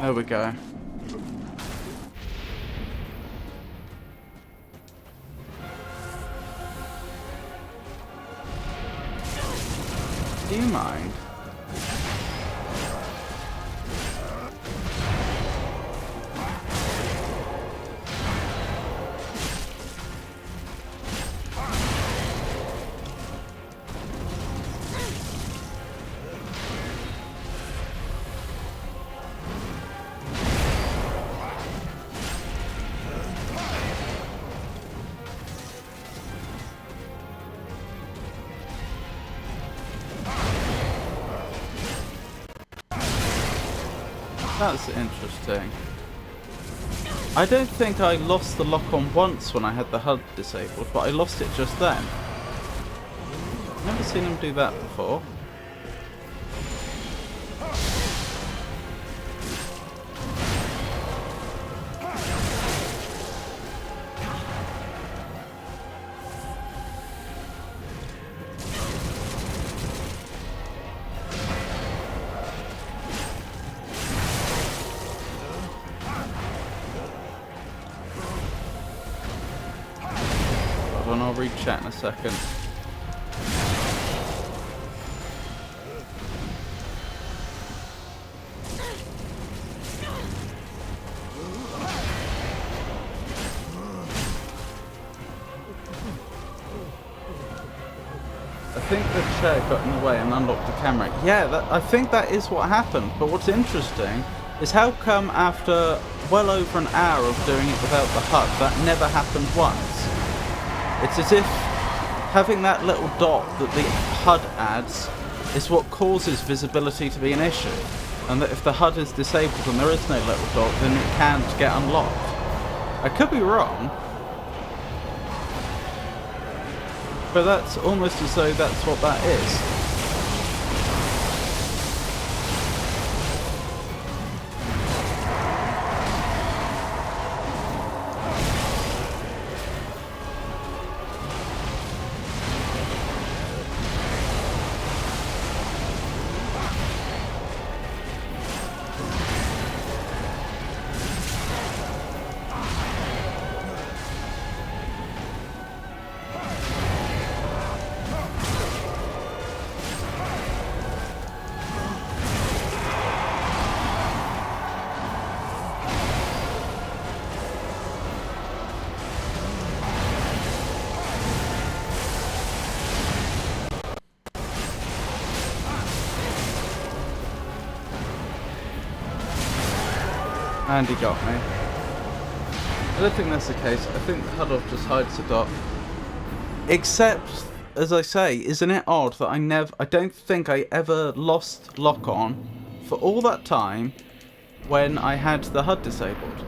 There we go. Do you mind? That's interesting. I don't think I lost the lock-on once when I had the HUD disabled, but I lost it just then. Never seen him do that before. I'll read chat in a second. I think the chair got in the way and unlocked the camera. Yeah, I think that is what happened. But what's interesting is how come after well over an hour of doing it without the HUD, that never happened once. It's as if having that little dot that the HUD adds is what causes visibility to be an issue. And that if the HUD is disabled and there is no little dot, then it can't get unlocked. I could be wrong, but that's almost as though that's what that is. And he got me. I don't think that's the case. I think the HUD just hides the dot. Except, as I say, isn't it odd that I don't think I ever lost lock on for all that time when I had the HUD disabled.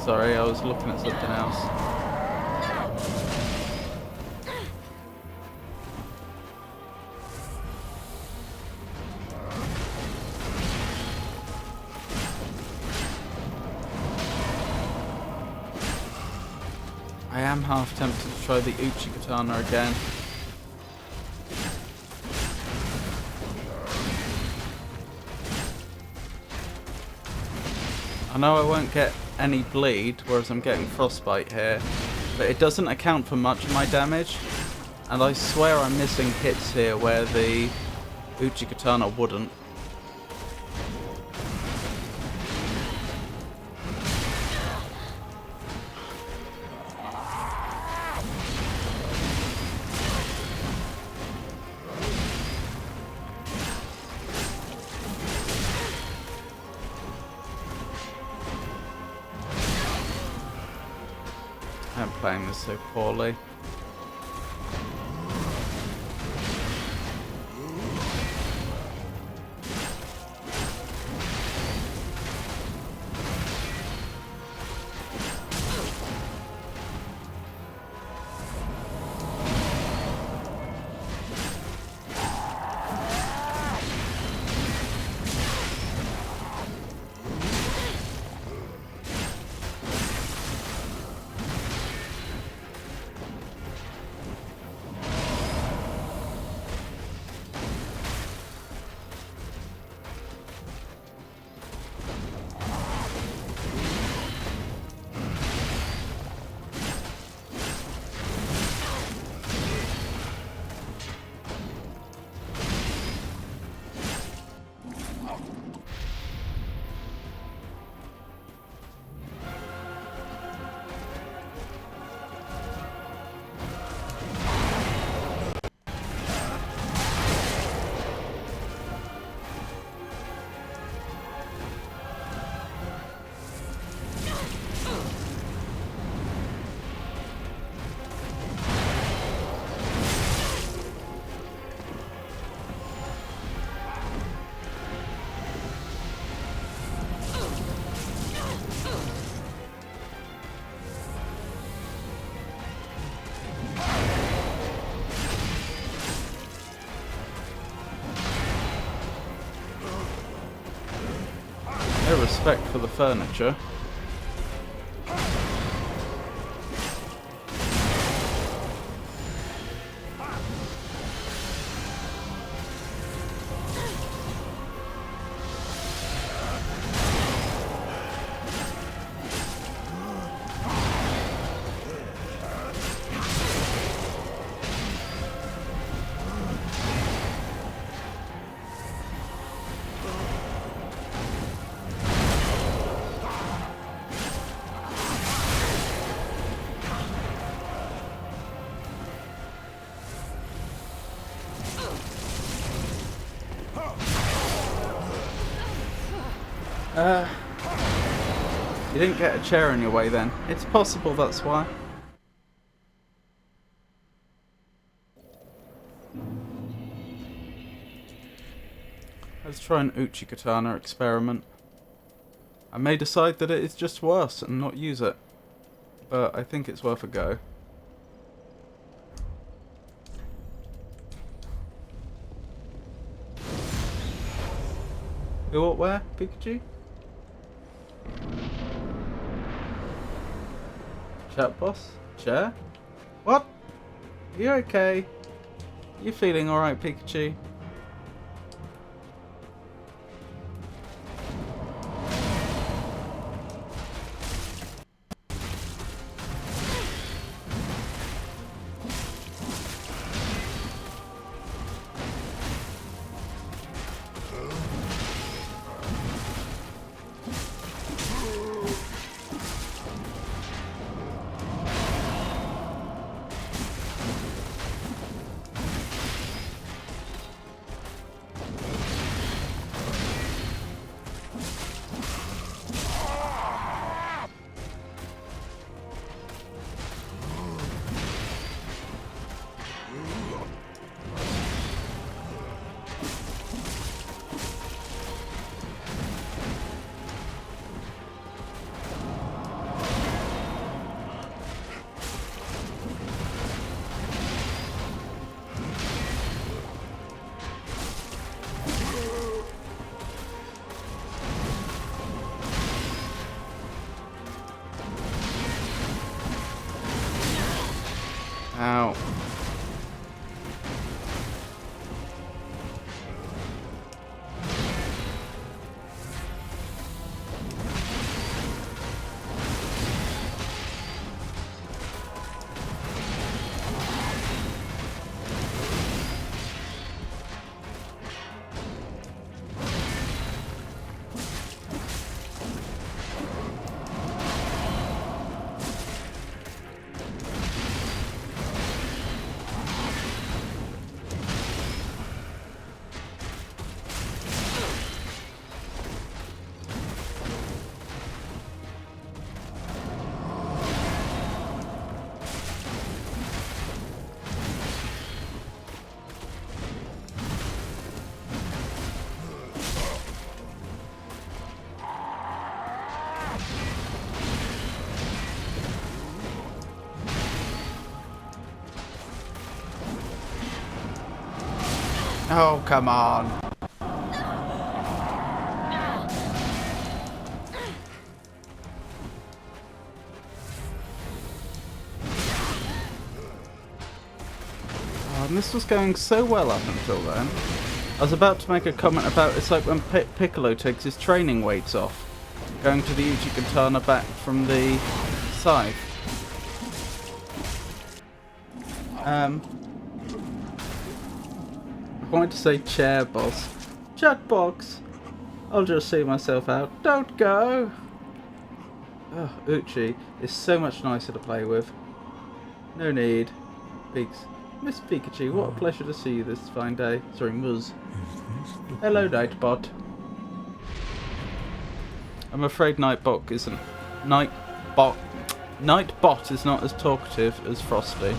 Sorry, I was looking at something else. I am half tempted to try the Uchi Katana again. I know I won't get any bleed, whereas I'm getting frostbite here, but it doesn't account for much of my damage, and I swear I'm missing hits here where the Uchi Katana wouldn't. I'm playing this so poorly. respect for the furniture. You didn't get a chair in your way then. It's possible that's why. Let's try an Uchi Katana experiment. I may decide that it is just worse and not use it, but I think it's worth a go. You what, where, Pikachu? Chat boss? Chair? What? You okay? You feeling alright, Pikachu? Ow. Oh, come on. Oh, and this was going so well up until then. I was about to make a comment about it's like when Piccolo takes his training weights off, going to the Uchi Katana back from the scythe. I wanted to say chair boss. Chat box. I'll just see myself out. Don't go. Oh, Uchi is so much nicer to play with. No need. Peaks. Miss Pikachu, what a pleasure to see you this fine day. Sorry, Muzz. Hello, Nightbot. I'm afraid Nightbot isn't. Nightbot is not as talkative as Frosty.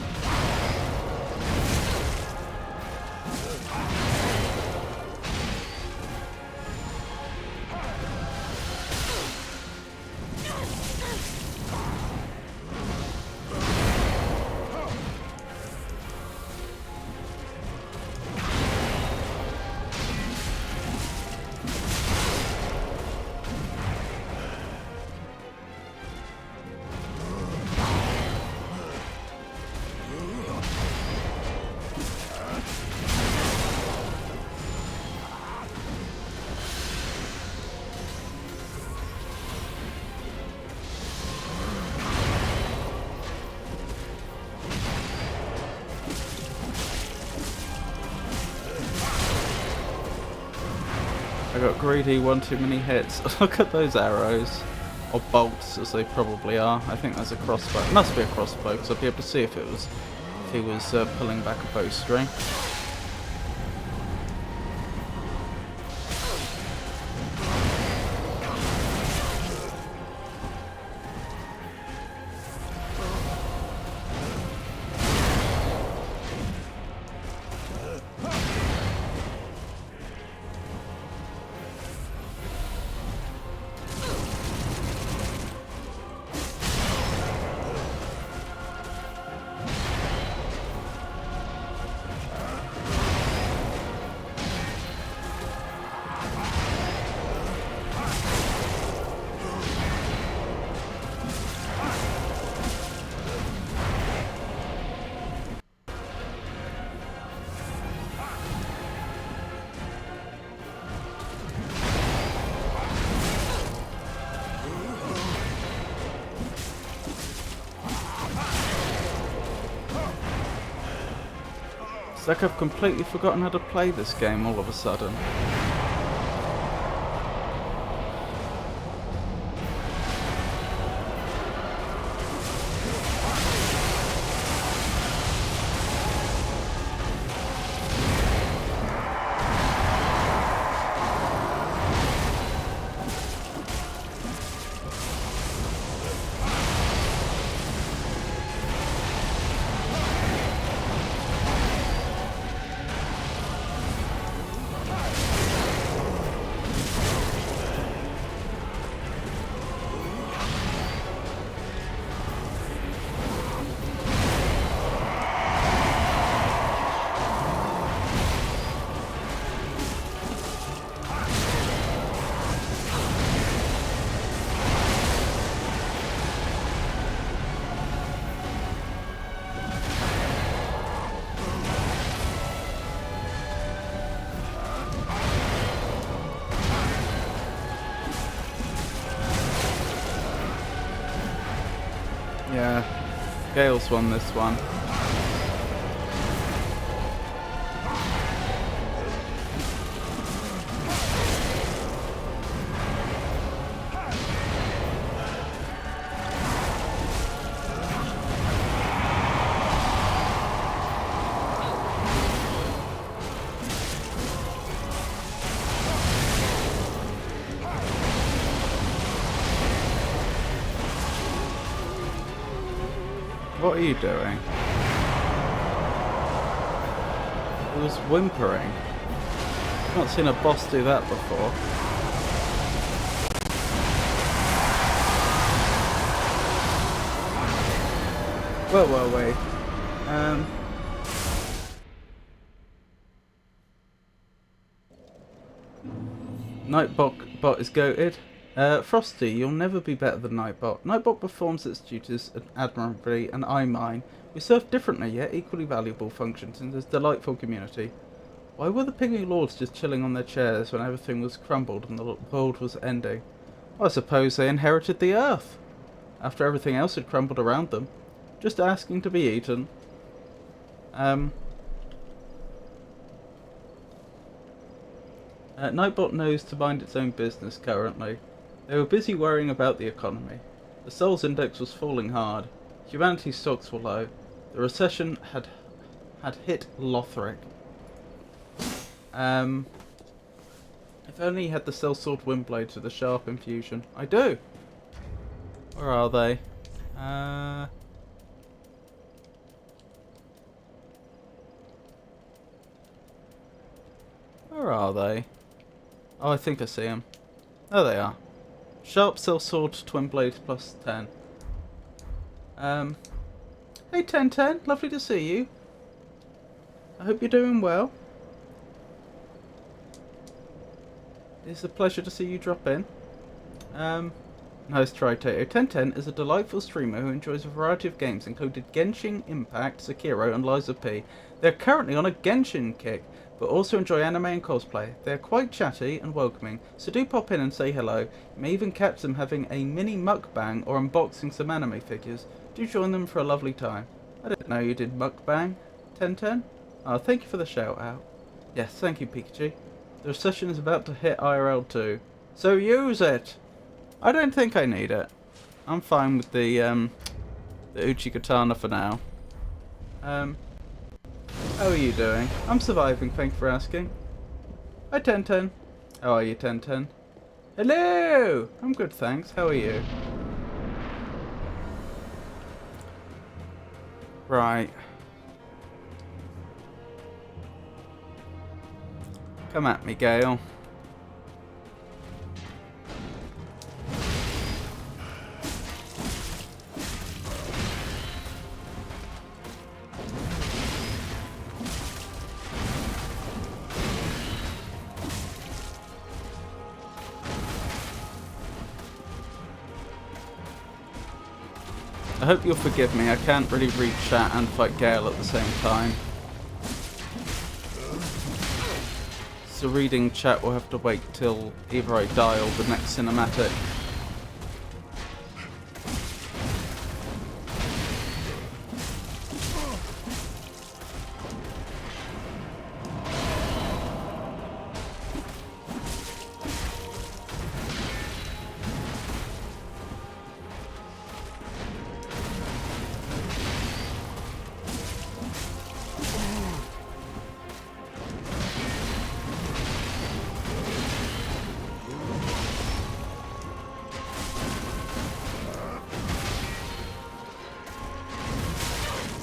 got greedy, one too many hits. Look at those arrows. Or bolts, as they probably are. I think that's a crossbow. It must be a crossbow, because I'll be able to see if he was pulling back a bowstring. It's like I've completely forgotten how to play this game all of a sudden. Yeah, Gael's won this one. What are you doing? It was whimpering. I've not seen a boss do that before. Well, wait. Nightbot is goated. Frosty, you'll never be better than Nightbot. Nightbot performs its duties admirably, and I mine. We serve differently yet equally valuable functions in this delightful community. Why were the pygmy lords just chilling on their chairs when everything was crumbled and the world was ending? I suppose they inherited the earth, after everything else had crumbled around them, just asking to be eaten. Nightbot knows to mind its own business currently. They were busy worrying about the economy. The Souls Index was falling hard. Humanity's stocks were low. The recession had hit Lothric. If only he had the Sellsword Windblades with the sharp infusion. I do! Where are they? Where are they? Oh, I think I see them. There they are. Sharp Sellsword Twin Blades plus 10. Hey 1010, lovely to see you. I hope you're doing well. It's a pleasure to see you drop in. Nice try, Tato. 1010 is a delightful streamer who enjoys a variety of games, including Genshin Impact, Sekiro, and Lies of P. They're currently on a Genshin kick, but also enjoy anime and cosplay. They're quite chatty and welcoming, so do pop in and say hello. You may even catch them having a mini mukbang or unboxing some anime figures. Do join them for a lovely time. I didn't know you did mukbang, 1010. Oh, thank you for the shout out. Yes, thank you, Pikachu. The session is about to hit IRL 2. So use it! I don't think I need it. I'm fine with the Uchi Katana for now. How are you doing? I'm surviving, thank you for asking. Hi, Ten. How are you, Ten? Hello! I'm good, thanks. How are you? Right. Come at me, Gael. I hope you'll forgive me, I can't really read chat and fight Gael at the same time. So reading chat will have to wait till either I die or the next cinematic.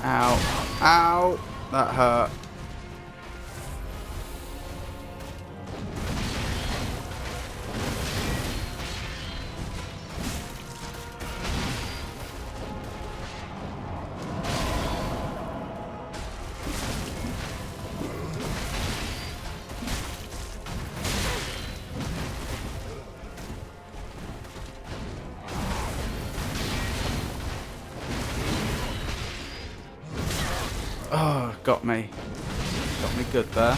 Ow. Ow! That hurt. Oh, got me. Got me good there.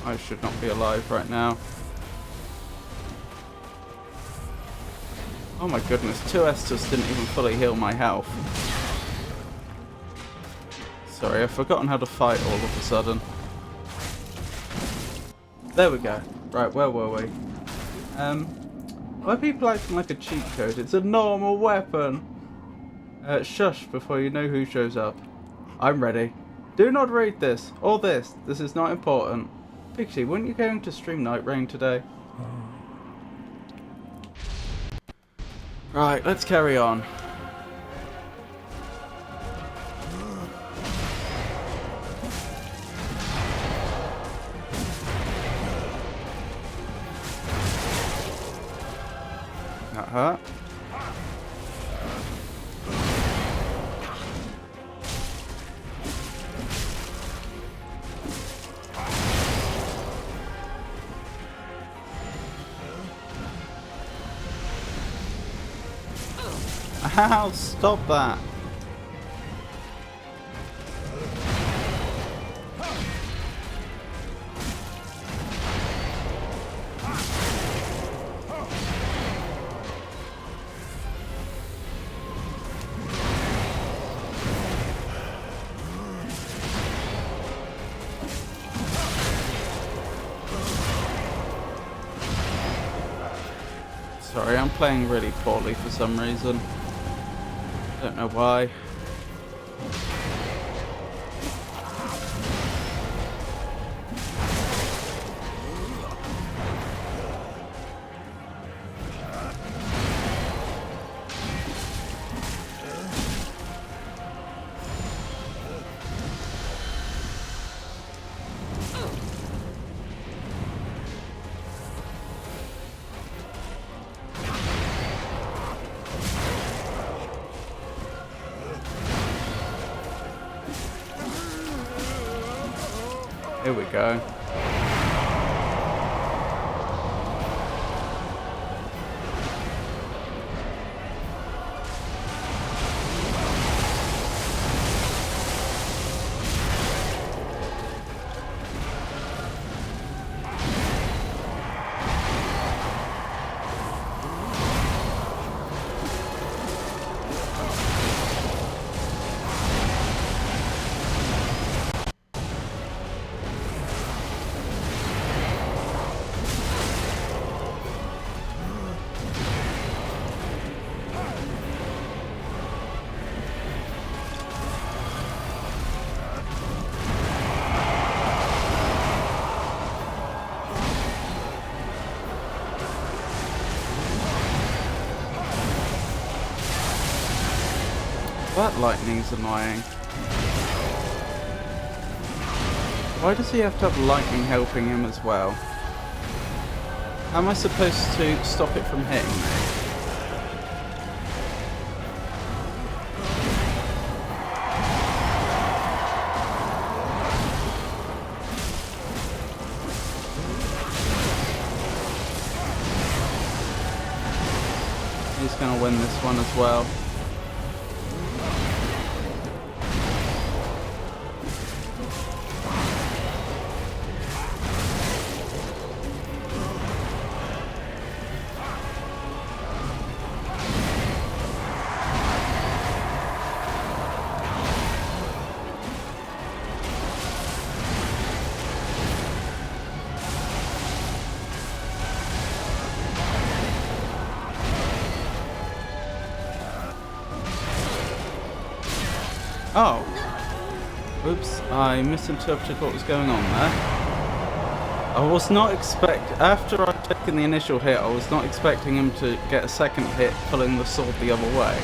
I should not be alive right now. Oh my goodness, 2S just didn't even fully heal my health. Sorry, I've forgotten how to fight all of a sudden. There we go. Right, where were we? Why are people acting like a cheat code? It's a normal weapon! Shush before you know who shows up. I'm ready. Do not read this, or this. This is not important. Pixie, weren't you going to stream Night Rain today? Right, let's carry on. That hurt. Ow, stop that. Sorry, I'm playing really poorly for some reason. Don't know why. Here we go. That lightning's annoying. Why does he have to have lightning helping him as well? How am I supposed to stop it from hitting me? He's going to win this one as well. Oh. Oops, I misinterpreted what was going on there. I was not after I'd taken the initial hit, I was not expecting him to get a second hit pulling the sword the other way.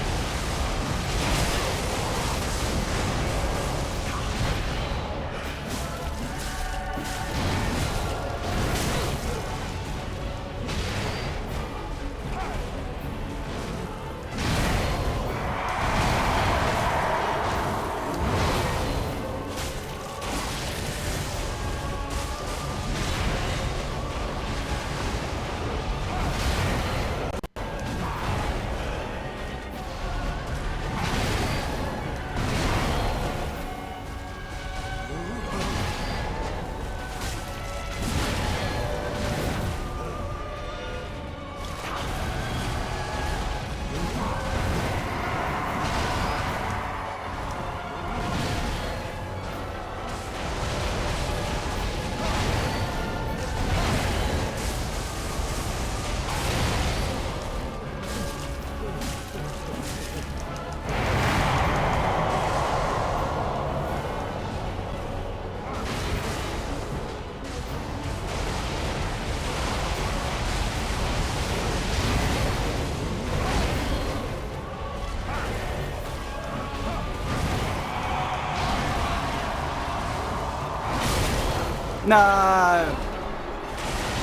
No!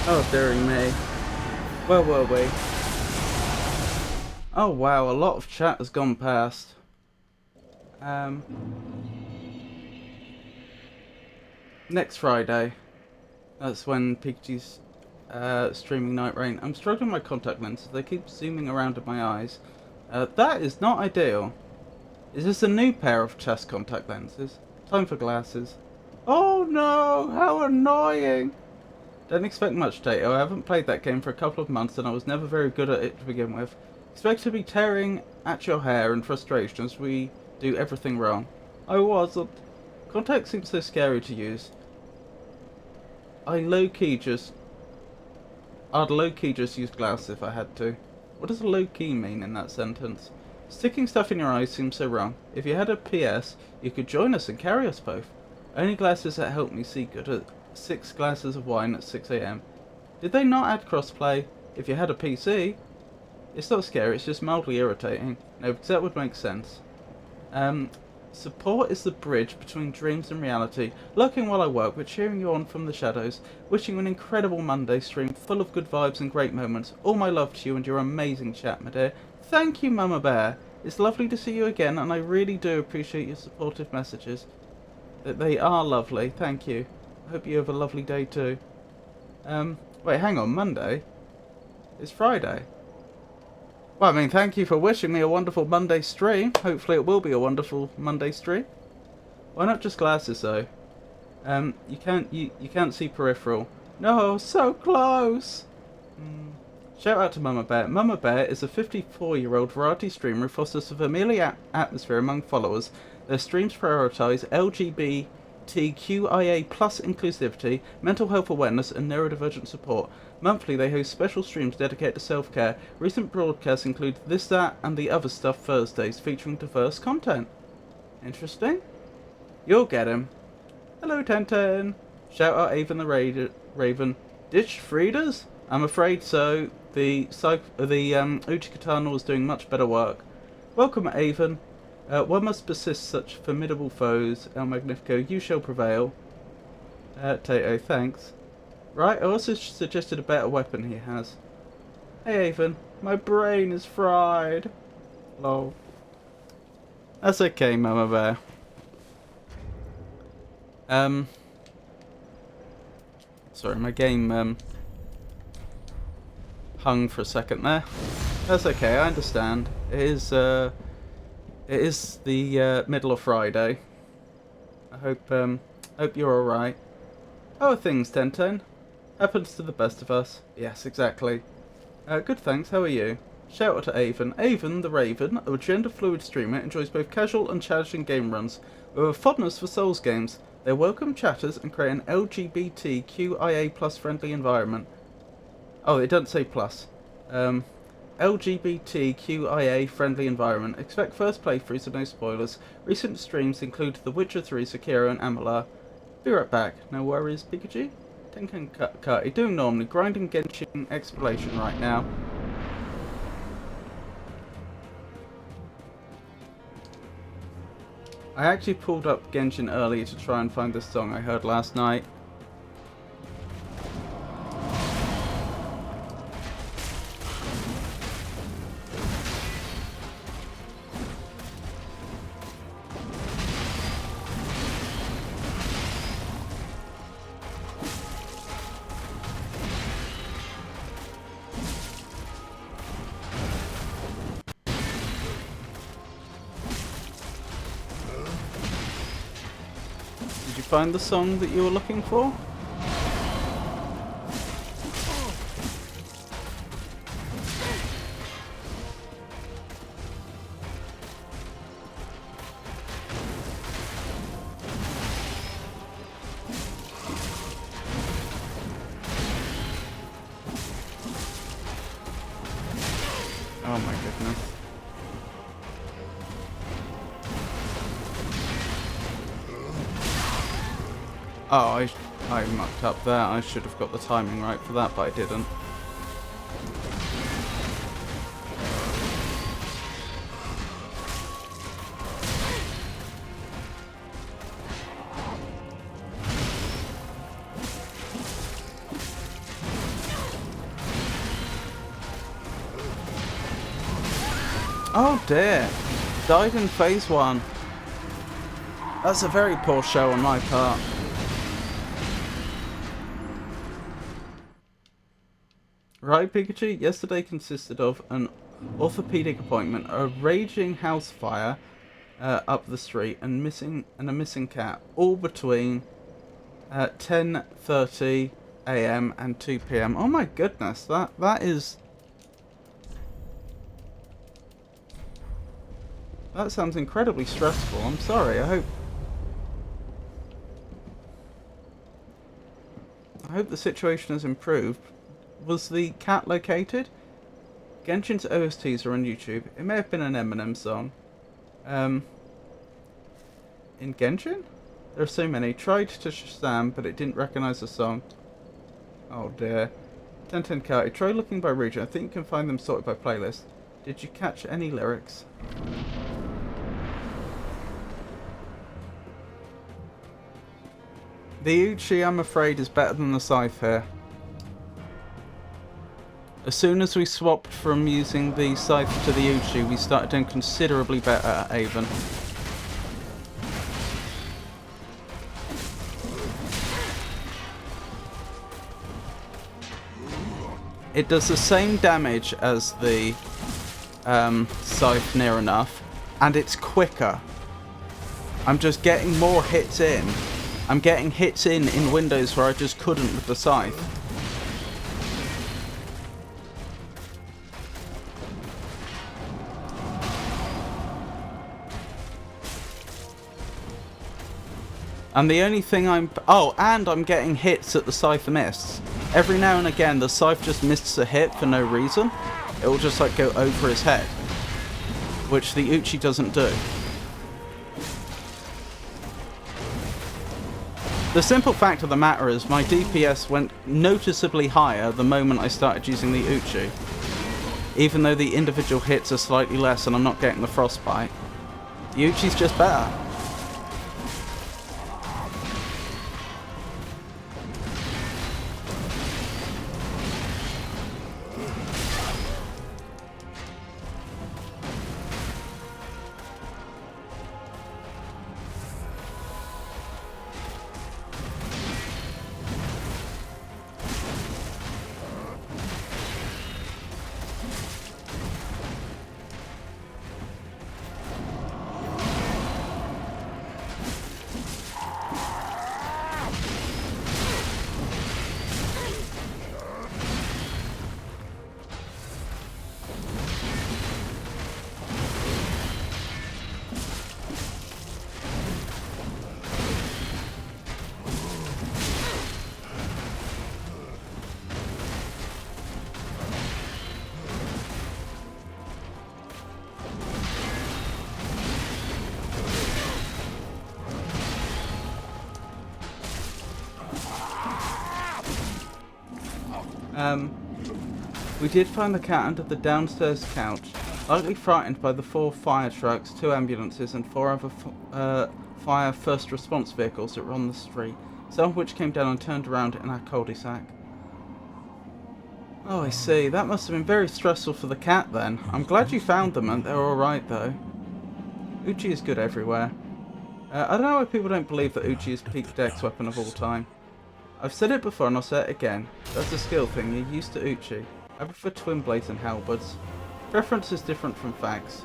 Oh, dearing me. Where were we? Oh wow, a lot of chat has gone past. Next Friday. That's when Pikachu's streaming Night Rain. I'm struggling with my contact lenses. They keep zooming around in my eyes. That is not ideal. Is this a new pair of chest contact lenses? Time for glasses. Oh no, how annoying! Don't expect much, Tato. I haven't played that game for a couple of months and I was never very good at it to begin with. Expect to be tearing at your hair in frustration as we do everything wrong. I wasn't. Contact seems so scary to use. I'd low-key just use glasses if I had to. What does low-key mean in that sentence? Sticking stuff in your eyes seems so wrong. If you had a PS, you could join us and carry us both. Only glasses that help me see good at 6 glasses of wine at 6 AM. Did they not add crossplay? If you had a PC? It's not scary, it's just mildly irritating. No, because that would make sense. Support is the bridge between dreams and reality. Lurking while I work, but cheering you on from the shadows. Wishing you an incredible Monday stream, full of good vibes and great moments. All my love to you and your amazing chat, my dear. Thank you, Mama Bear. It's lovely to see you again, and I really do appreciate your supportive messages. They are lovely, thank you. I hope you have a lovely day too. Wait, hang on, Monday? It's Friday. Well, I mean, thank you for wishing me a wonderful Monday stream. Hopefully it will be a wonderful Monday stream. Why not just glasses though? You can't see peripheral. No, so close! Shout out to Mama Bear. Mama Bear is a 54-year-old variety streamer who fosters a familiar atmosphere among followers. Their streams prioritise LGBTQIA+ inclusivity, mental health awareness, and neurodivergent support. Monthly, they host special streams dedicated to self-care. Recent broadcasts include This, That, and the Other Stuff Thursdays, featuring diverse content. Interesting. You'll get him. Hello, Tenten. Shout out Avon the Raven. Ditch Fridas? I'm afraid so. The Uchi Katana was doing much better work. Welcome, Avon. One must persist such formidable foes. El Magnifico, you shall prevail. Tato, thanks. Right, I also suggested a better weapon he has. Hey, Avon. My brain is fried. Lol. That's okay, Mama Bear. Sorry, my game, hung for a second there. That's okay, I understand. It is the middle of Friday. I hope you're alright. How are things, Tenten? Happens to the best of us. Yes, exactly. Good, thanks. How are you? Shout out to Avon. Avon, the Raven, a gender-fluid streamer, enjoys both casual and challenging game runs. With a fondness for Souls games, they welcome chatters and create an LGBTQIA plus friendly environment. Oh, it doesn't say plus. LGBTQIA friendly environment. Expect first playthroughs and no spoilers. Recent streams include The Witcher 3, Sekiro, and Amala. Be right back. No worries, Pikachu. Tenkan Kati doing normally. Grinding Genshin exploration right now. I actually pulled up Genshin earlier to try and find this song I heard last night. Did you find the song that you were looking for? Oh my goodness. Oh, I mucked up there. I should have got the timing right for that, but I didn't. Oh dear. Died in phase 1. That's a very poor show on my part. Right, Pikachu? Yesterday consisted of an orthopedic appointment, a raging house fire up the street, and a missing cat, all between 10:30 a.m. and 2 p.m. Oh my goodness, that sounds incredibly stressful. I'm sorry. I hope the situation has improved. Was the cat located? Genshin's OSTs are on YouTube. It may have been an Eminem song. In Genshin? There are so many. Tried to Shazam, but it didn't recognize the song. Oh dear. Kati, try looking by region. I think you can find them sorted by playlist. Did you catch any lyrics? The Uchi, I'm afraid, is better than the Scythe here. As soon as we swapped from using the Scythe to the Uchi, we started doing considerably better at Avon. It does the same damage as the Scythe near enough, and it's quicker. I'm just getting more hits in. I'm getting hits in windows where I just couldn't with the Scythe. And the only thing and I'm getting hits at the Scythe miss. Every now and again the Scythe just misses a hit for no reason. It will just like go over his head, which the Uchi doesn't do. The simple fact of the matter is my DPS went noticeably higher the moment I started using the Uchi, even though the individual hits are slightly less and I'm not getting the frostbite. Yuchi's just better. We did find the cat under the downstairs couch, likely frightened by the 4 fire trucks, 2 ambulances and 4 other fire first response vehicles that were on the street, some of which came down and turned around in our cul-de-sac. Oh, I see. That must have been very stressful for the cat then. I'm glad you found them and they're alright though. Uchi is good everywhere. I don't know why people don't believe that Uchi is peak dex weapon of all time. I've said it before and I'll say it again. That's a skill thing, you're used to Uchi. I prefer twin blades and halberds. Preference is different from facts.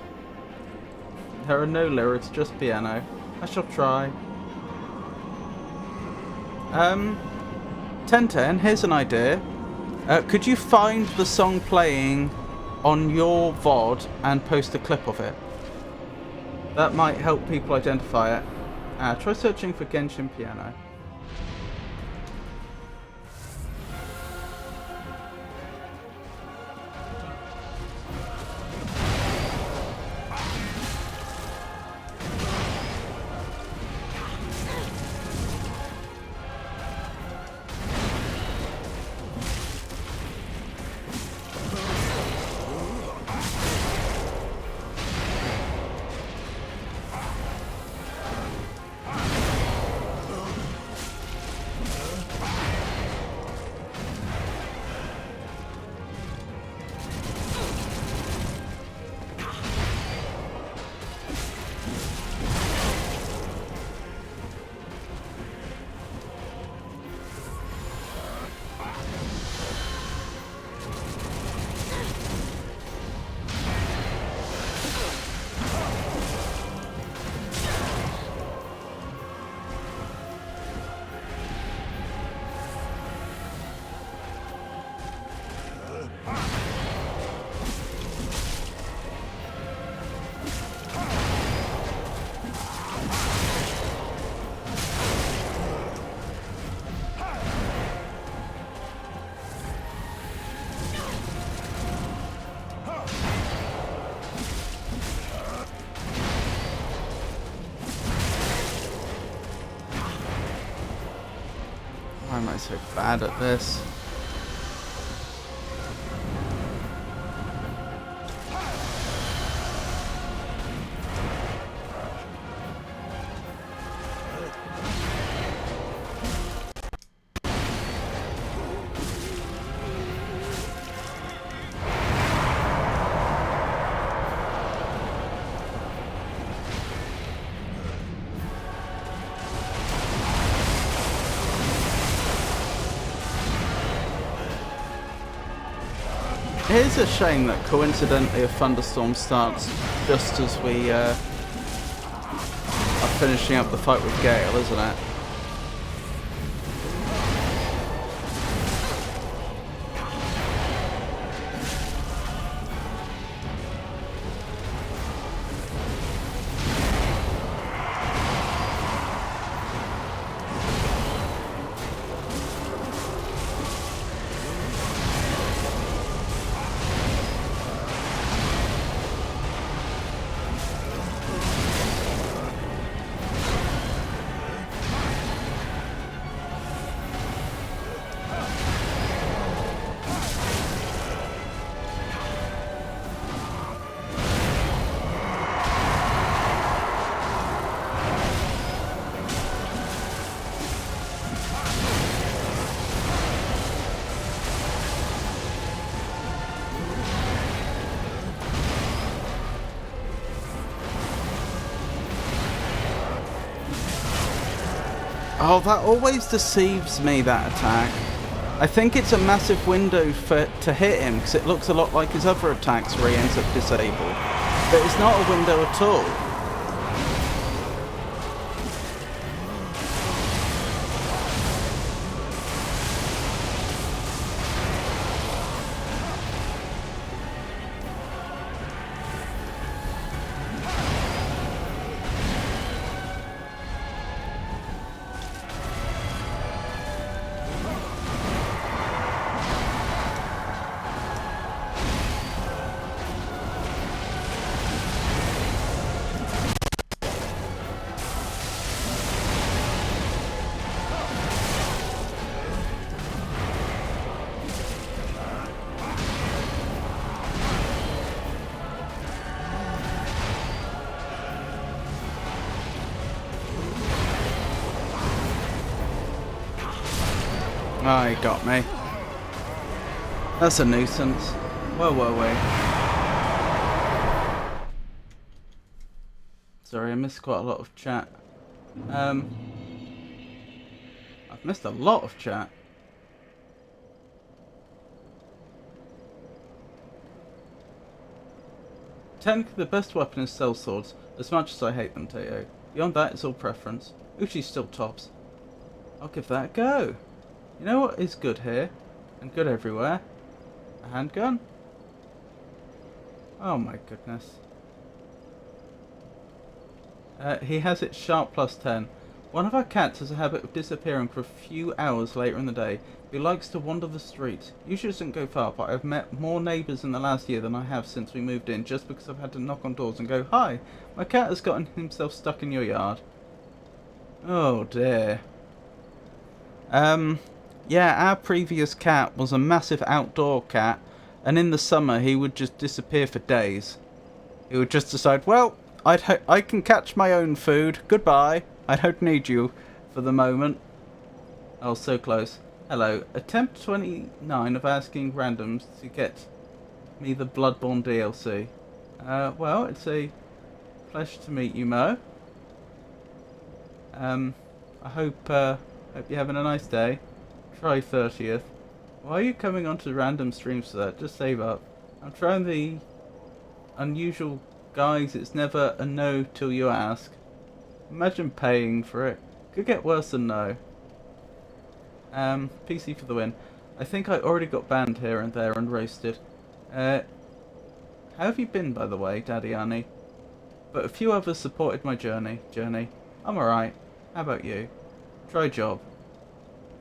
There are no lyrics, just piano. I shall try. 1010, here's an idea. Could you find the song playing on your VOD and post a clip of it? That might help people identify it. Try searching for Genshin Piano. Why am I so bad at this? It is a shame that coincidentally a thunderstorm starts just as we are finishing up the fight with Gael, isn't it? Oh, that always deceives me, that attack. I think it's a massive window to hit him, because it looks a lot like his other attacks where he ends up disabled. But it's not a window at all. Oh, he got me. That's a nuisance. Where were we? Sorry, I missed quite a lot of chat. I've missed a lot of chat. Technically, the best weapon is cell swords, as much as I hate them, Teo. Beyond that, it's all preference. Uchi's still tops. I'll give that a go. You know what is good here, and good everywhere? A handgun? Oh my goodness. He has it sharp +10. One of our cats has a habit of disappearing for a few hours later in the day. He likes to wander the streets. Usually doesn't go far, but I've met more neighbours in the last year than I have since we moved in, just because I've had to knock on doors and go, "Hi, my cat has gotten himself stuck in your yard." Oh dear. Yeah, our previous cat was a massive outdoor cat, and in the summer he would just disappear for days. He would just decide, well, I can catch my own food, goodbye, I don't need you for the moment. Oh, so close. Hello, attempt 29 of asking randoms to get me the Bloodborne DLC. Well, it's a pleasure to meet you, Mo. I hope you're having a nice day. Try 30th. Why are you coming onto random streams for that? Just save up. I'm trying the unusual guys. It's never a no till you ask. Imagine paying for it. Could get worse than no. PC for the win. I think I already got banned here and there and roasted. How have you been, by the way, Daddy Annie? But a few others supported my journey. I'm alright. How about you? Try job.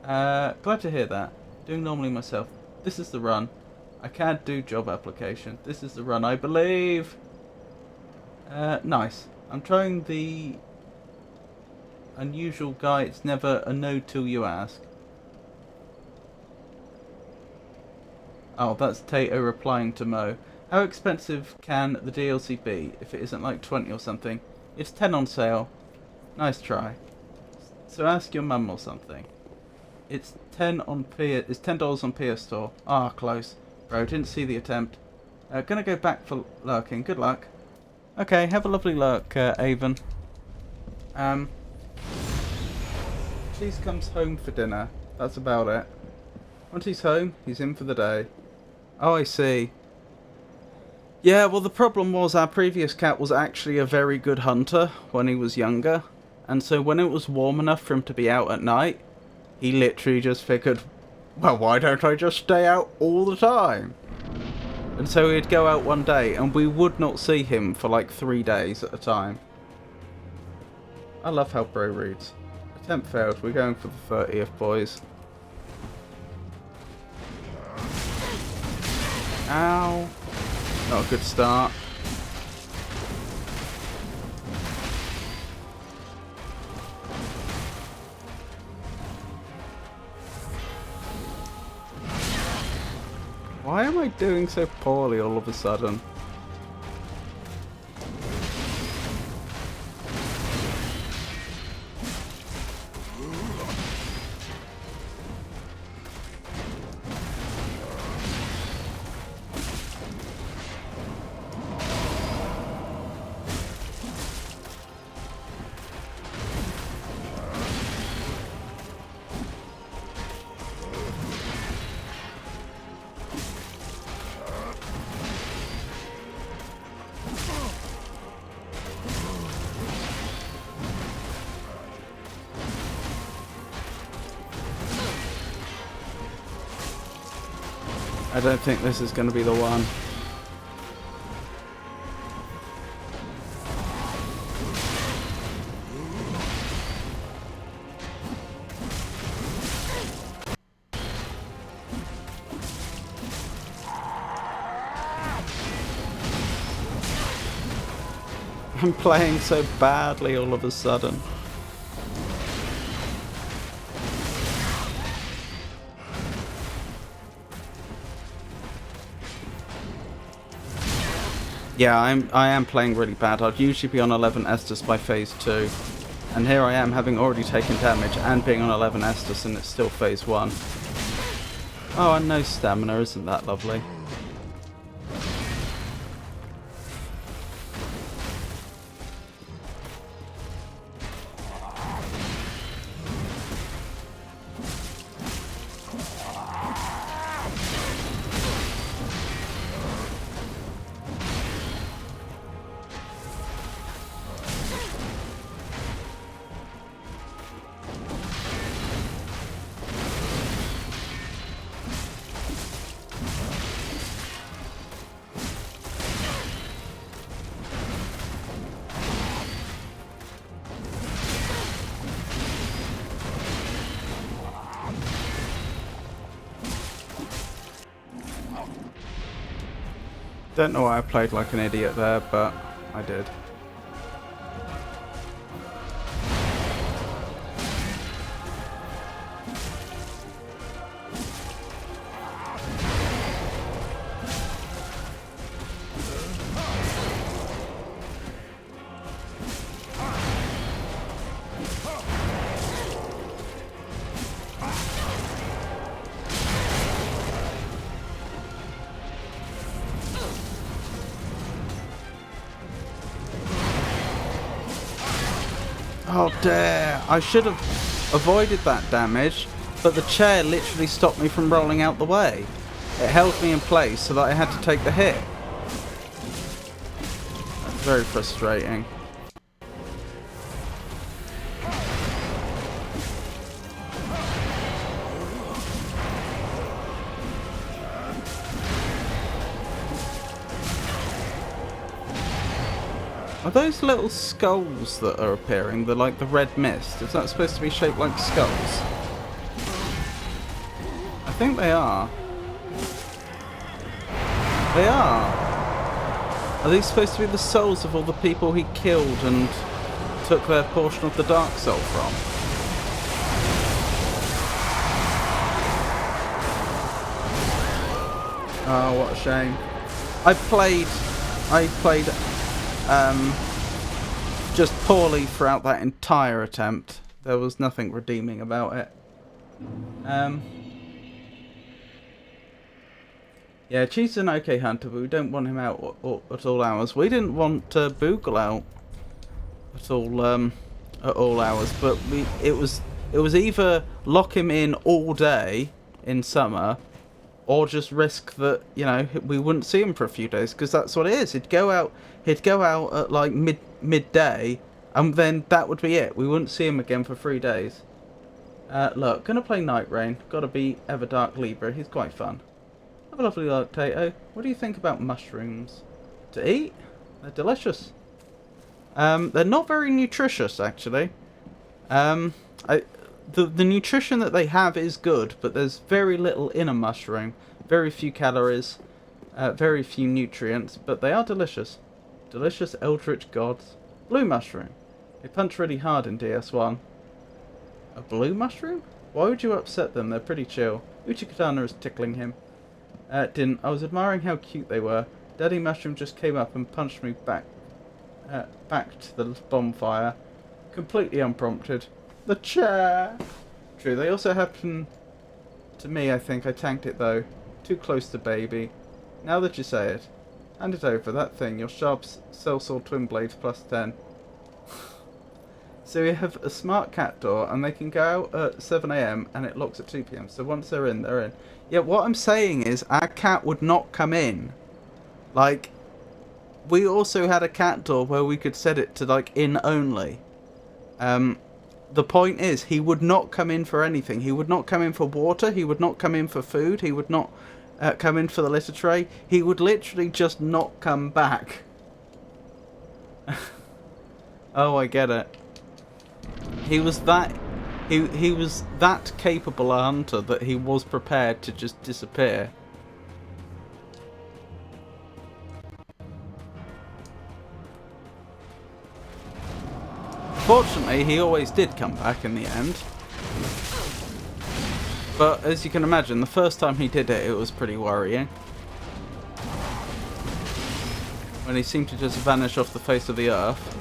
Glad to hear that. Doing normally myself. This is the run. I can't do job application. This is the run, I believe. Nice. I'm trying the unusual guy. It's never a no till you ask. Oh, that's Tato replying to Mo. How expensive can the DLC be if it isn't like 20 or something? It's 10 on sale. Nice try. So ask your mum or something. It's $10 on PS Store. Ah, close. Bro, didn't see the attempt. Gonna go back for lurking. Good luck. Okay, have a lovely lurk, Avon. Cheese comes home for dinner. That's about it. Once he's home, he's in for the day. Oh, I see. Yeah, well, the problem was our previous cat was actually a very good hunter when he was younger. And so when it was warm enough for him to be out at night, he literally just figured, well, why don't I just stay out all the time? And so he'd go out one day and we would not see him for like 3 days at a time. I love how Bro reads. Attempt failed. We're going for the 30th, boys. Ow. Not a good start. Why am I doing so poorly all of a sudden? I don't think this is going to be the one. I'm playing so badly all of a sudden. Yeah, I am playing really bad. I'd usually be on 11 Estus by phase 2. And here I am having already taken damage and being on 11 Estus and it's still phase 1. Oh, and no stamina, isn't that lovely? Don't know why I played like an idiot there, but I did. Oh dear, I should have avoided that damage, but the chair literally stopped me from rolling out the way. It held me in place so that I had to take the hit. That's very frustrating. Are those little skulls that are appearing, like the red mist? Is that supposed to be shaped like skulls? I think they are. They are. Are these supposed to be the souls of all the people he killed and took their portion of the Dark Soul from? Oh, what a shame. I played just poorly throughout that entire attempt. There was nothing redeeming about it. Yeah, Cheese is an okay hunter, but we don't want him out at all hours. We didn't want Boogle out at all hours, but it was either lock him in all day in summer, or just risk that, you know, we wouldn't see him for a few days, because that's what it is. He'd go out at like midday, and then that would be it. We wouldn't see him again for 3 days. Look, gonna play Night Rain. Gotta be Everdark Libra. He's quite fun. Have a lovely life, Tato. What do you think about mushrooms? To eat? They're delicious. They're not very nutritious, actually. The nutrition that they have is good, but there's very little in a mushroom. Very few calories, very few nutrients, but they are delicious. Delicious eldritch gods. Blue mushroom. They punch really hard in DS1. A blue mushroom? Why would you upset them? They're pretty chill. Uchikatana is tickling him. Didn't. I was admiring how cute they were. Daddy Mushroom just came up and punched me back to the bonfire. Completely unprompted. The chair! True, they also happened to me, I think. I tanked it though. Too close to baby. Now that you say it. Hand it over, that thing. Your sharp Cell Twin Blades plus 10. So we have a smart cat door, and they can go out at 7 AM and it locks at 2 PM. So once they're in, they're in. Yeah, what I'm saying is, our cat would not come in. Like, we also had a cat door where we could set it to, like, in only. The point is, he would not come in for anything. He would not come in for water. He would not come in for food. He would not come in for the litter tray, he would literally just not come back. Oh, I get it. He was that he was that capable a hunter that he was prepared to just disappear. Fortunately, he always did come back in the end. But as you can imagine, the first time he did it, it was pretty worrying. When he seemed to just vanish off the face of the earth.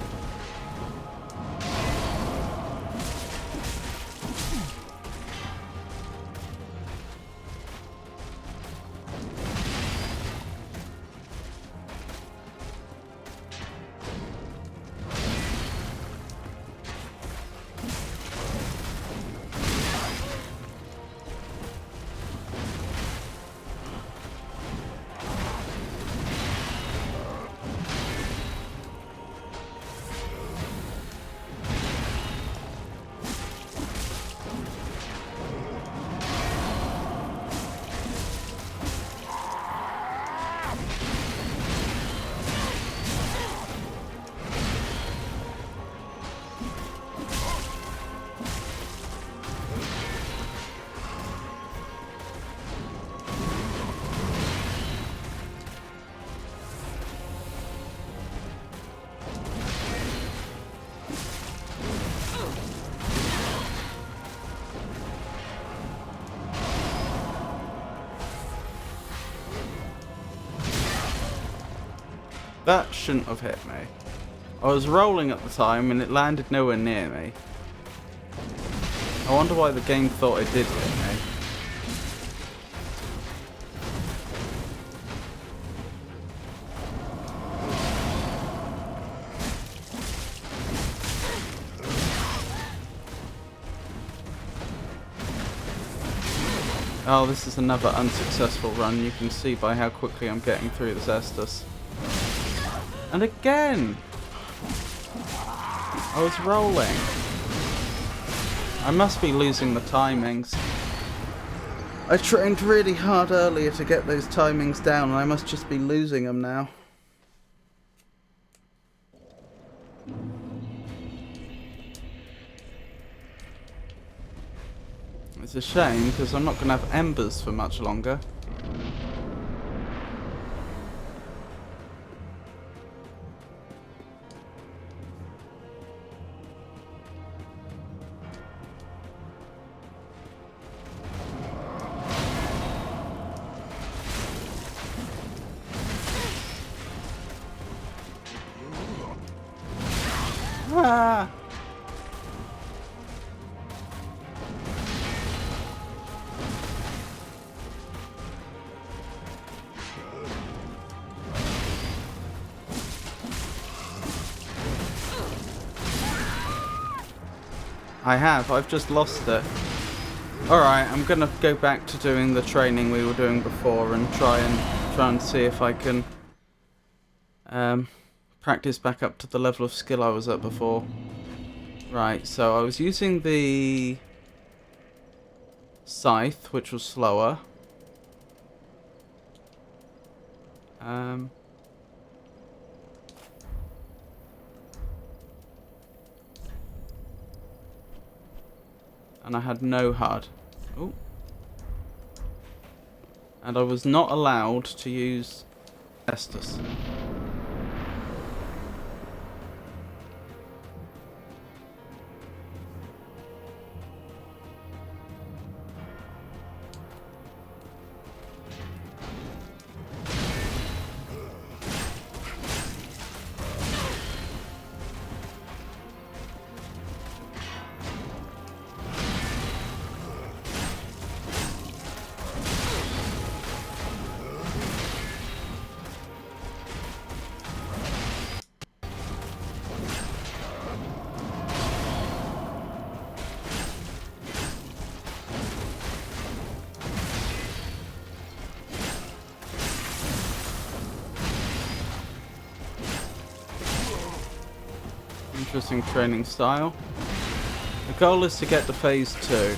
That shouldn't have hit me. I was rolling at the time and it landed nowhere near me. I wonder why the game thought it did hit me. Oh, this is another unsuccessful run. You can see by how quickly I'm getting through this Estus. And again! I was rolling. I must be losing the timings. I trained really hard earlier to get those timings down, and I must just be losing them now. It's a shame, because I'm not going to have embers for much longer. Ah! I have. I've just lost it. Alright, I'm gonna go back to doing the training we were doing before and try and see if I can practice back up to the level of skill I was at before. Right, so I was using the scythe, which was slower. And I had no HUD. Oh. And I was not allowed to use Estus. Interesting training style. The goal is to get to phase 2.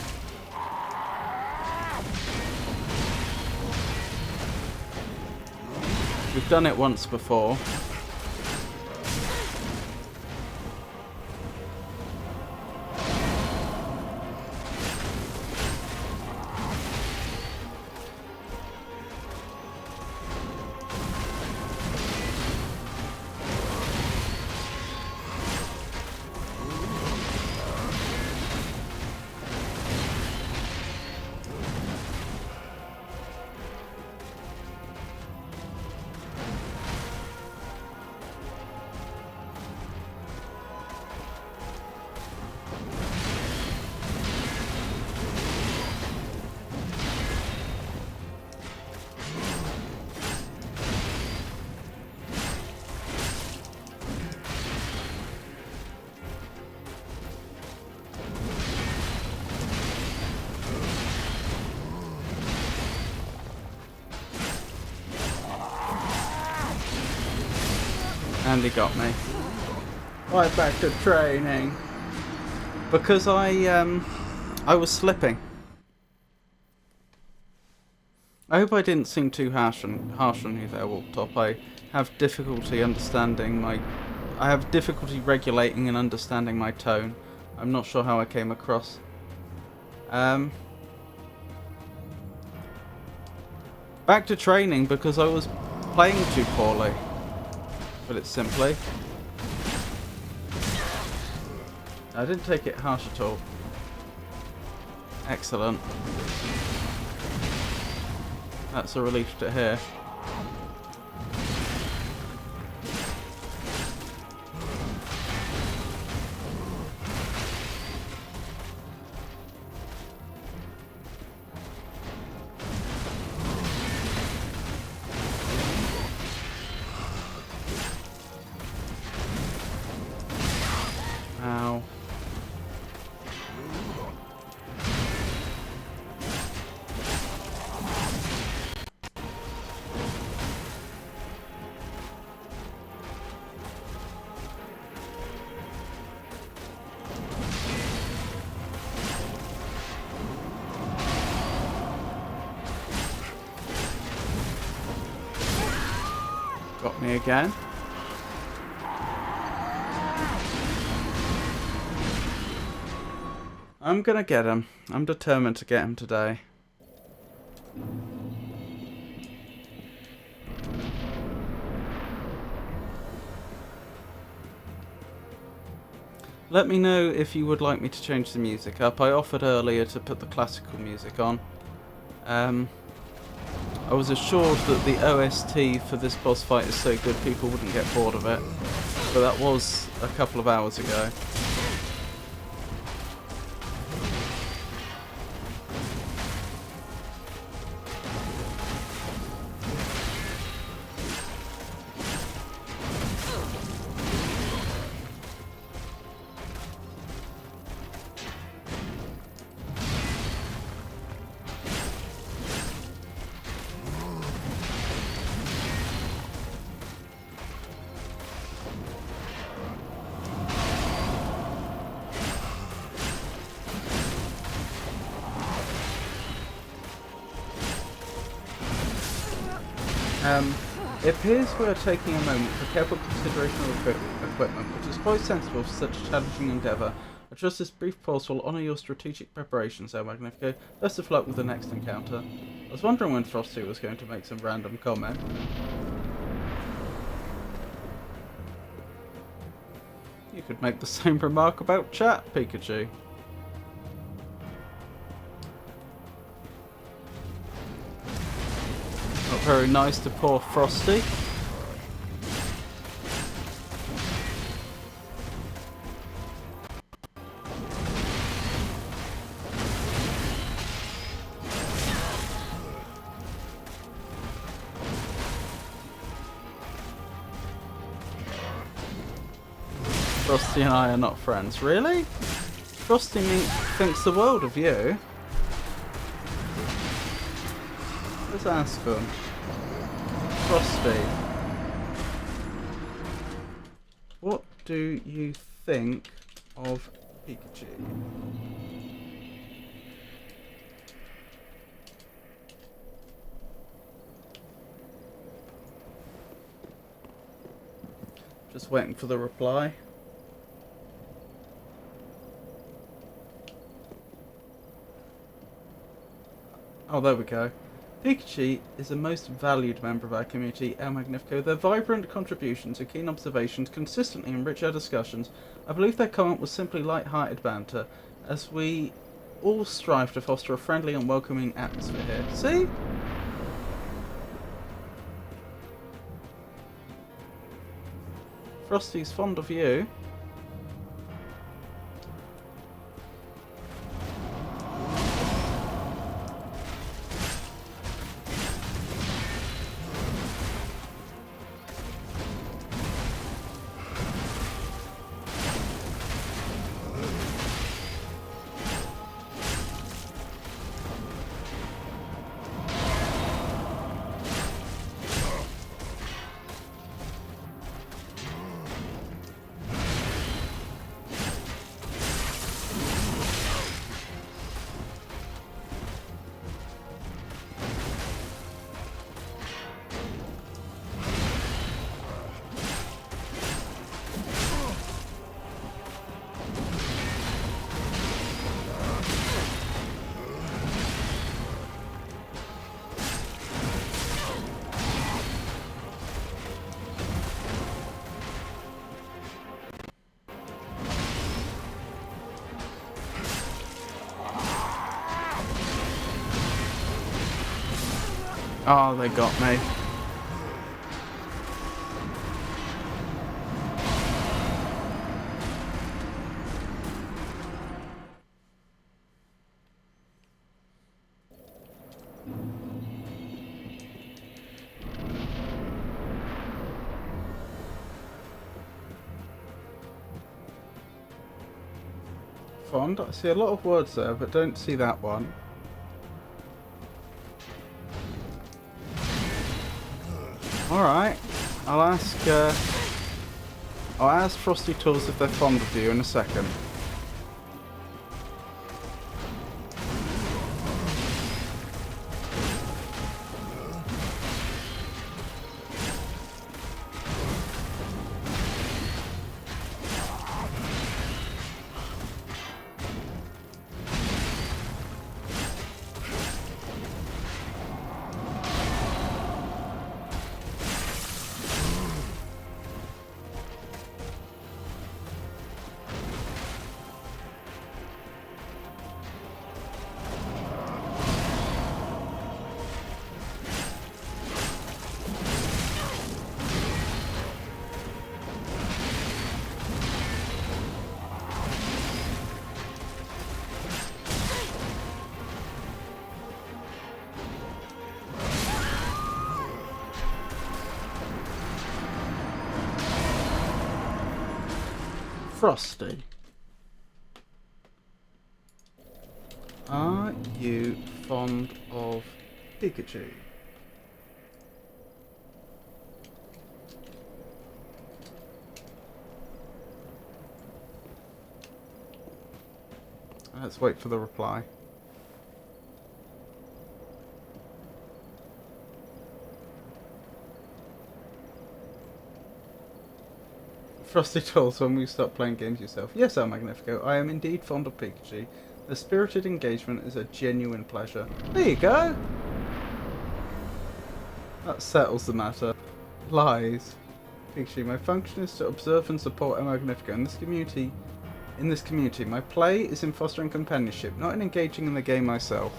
done it once before. And he got me. Right back to training. Because I was slipping. I hope I didn't seem too harsh on you there, Walktop. I have difficulty understanding I have difficulty regulating and understanding my tone. I'm not sure how I came across. Back to training because I was playing too poorly. Put it simply. I didn't take it harsh at all. Excellent. That's a relief to hear. Ow. Got me again. I'm gonna get him. I'm determined to get him today. Let me know if you would like me to change the music up. I offered earlier to put the classical music on. I was assured that the OST for this boss fight is so good people wouldn't get bored of it. But that was a couple of hours ago. It appears we are taking a moment for careful consideration of equipment, which is quite sensible for such a challenging endeavour. I trust this brief pause will honour your strategic preparations, El Magnifico. Best of luck with the next encounter. I was wondering when Frosty was going to make some random comment. You could make the same remark about chat, Pikachu. Not very nice to poor Frosty. Frosty and I are not friends. Really? Frosty thinks the world of you. Let's ask him. Frosty, what do you think of Pikachu? Just waiting for the reply. Oh, there we go. Pikachu is a most valued member of our community, El Magnifico. Their vibrant contributions and keen observations consistently enrich our discussions. I believe their comment was simply light-hearted banter, as we all strive to foster a friendly and welcoming atmosphere here. See? Frosty's fond of you. Oh, they got me. Fond. I see a lot of words there, but don't see that one. Alright, I'll ask Frosty Tools if they're fond of you in a second. Frosty, are you fond of Pikachu? Let's wait for the reply. Frosty tells when we stop playing games yourself. Yes, El Magnifico, I am indeed fond of Pikachu. The spirited engagement is a genuine pleasure. There you go! That settles the matter. Lies. Pikachu, my function is to observe and support El Magnifico in this community. My play is in fostering companionship, not in engaging in the game myself.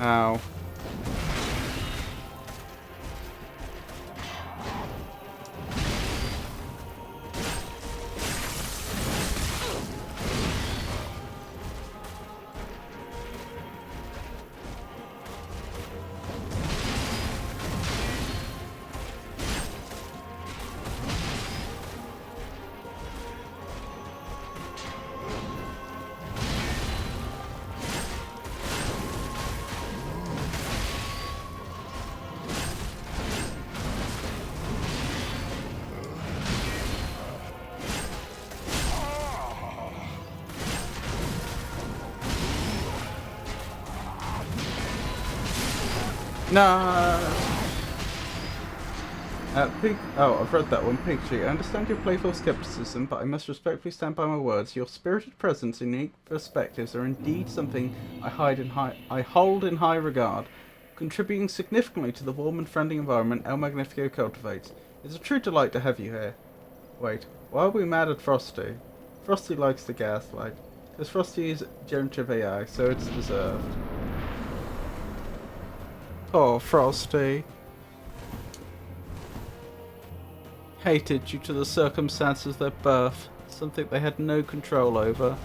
Ow. No! I've read that one. Pikachu, I understand your playful skepticism, but I must respectfully stand by my words. Your spirited presence and unique perspectives are indeed something I hold in high regard, contributing significantly to the warm and friendly environment El Magnifico cultivates. It's a true delight to have you here. Wait, why are we mad at Frosty? Frosty likes the gaslight. Because Frosty is generative AI, so it's deserved. Poor Frosty. Hated due to the circumstances of their birth, something they had no control over.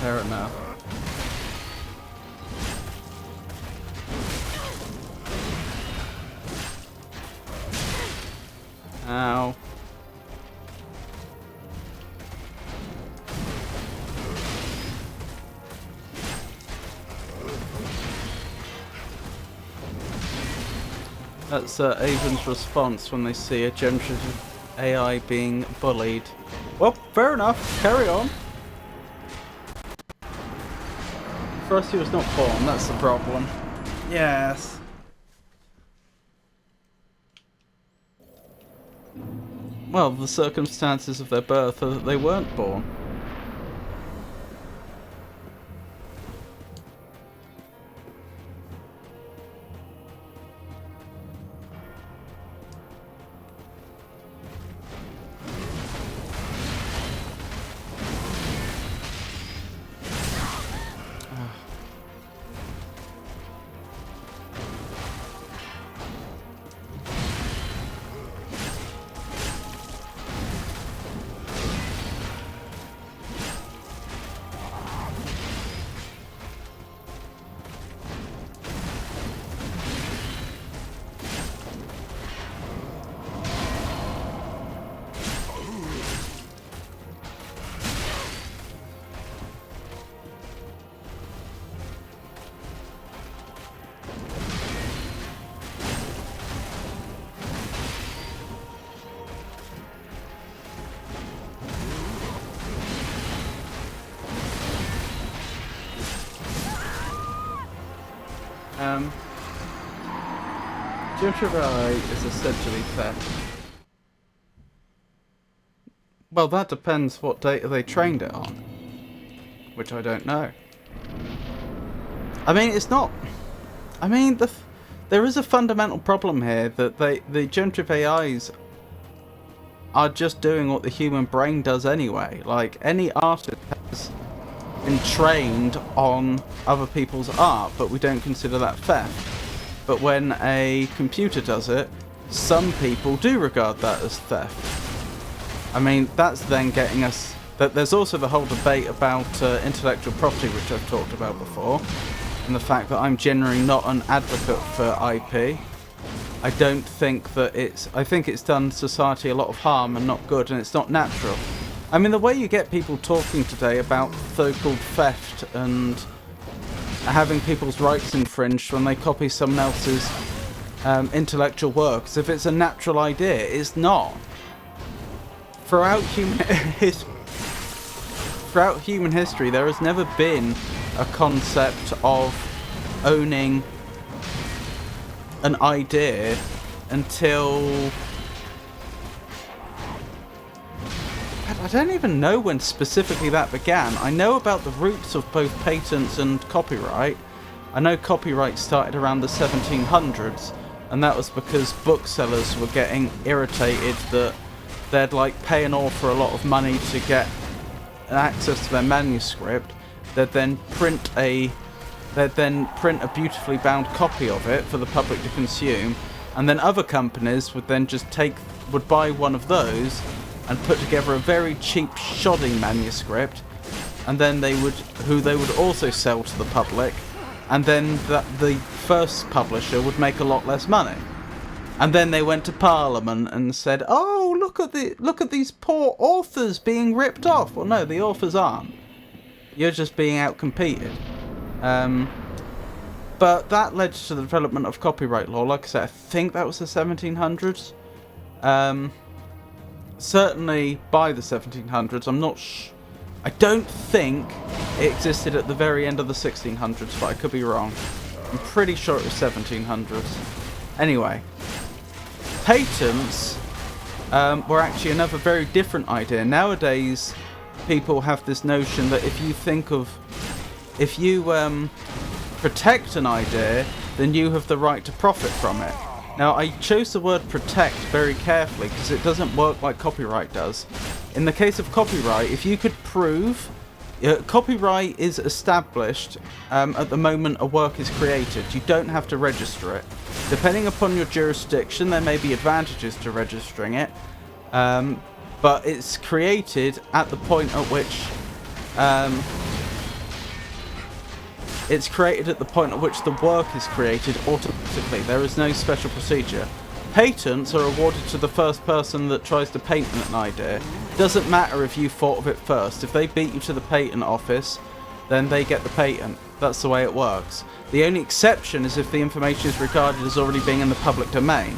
Fair enough. Ow. That's Avon's response when they see a generative AI being bullied. Well, fair enough. Carry on. Frosty was not born, that's the problem. Yes. Well, the circumstances of their birth are that they weren't born. Generative AI is essentially theft. Well, that depends what data they trained it on, which I don't know. I mean, it's not. I mean, there is a fundamental problem here that the generative AIs are just doing what the human brain does anyway. Like, any artist has been trained on other people's art, but we don't consider that theft. But when a computer does it, some people do regard that as theft. I mean, that's then getting us... There's also the whole debate about intellectual property, which I've talked about before, and the fact that I'm generally not an advocate for IP. I don't think that it's... I think it's done society a lot of harm and not good, and it's not natural. I mean, the way you get people talking today about so-called theft and having people's rights infringed when they copy someone else's intellectual works, if it's a natural idea, it's not. Throughout human history, there has never been a concept of owning an idea until... I don't even know when specifically that began. I know about the roots of both patents and copyright. I know copyright started around the 1700s, and that was because booksellers were getting irritated that they'd like pay an author a lot of money to get access to their manuscript. They'd then print a beautifully bound copy of it for the public to consume, and then other companies would then just buy one of those and put together a very cheap shoddy manuscript, and then they would also sell to the public, and then the first publisher would make a lot less money. And then they went to Parliament and said, "Oh, look at these poor authors being ripped off." Well, no, the authors aren't. You're just being outcompeted. But that led to the development of copyright law. Like I said, I think that was the 1700s. Certainly by the 1700s. I'm not I don't think it existed at the very end of the 1600s, but I could be wrong. I'm pretty sure it was 1700s. Anyway, patents were actually another very different idea. Nowadays, people have this notion that if you protect an idea, then you have the right to profit from it. Now, I chose the word protect very carefully because it doesn't work like copyright does. In the case of copyright, if you could prove copyright is established at the moment a work is created, you don't have to register it. Depending upon your jurisdiction, there may be advantages to registering it, but it's created at the point at which the work is created automatically. There is no special procedure. Patents are awarded to the first person that tries to patent an idea. Doesn't matter if you thought of it first. If they beat you to the patent office, then they get the patent. That's the way it works. The only exception is if the information is regarded as already being in the public domain.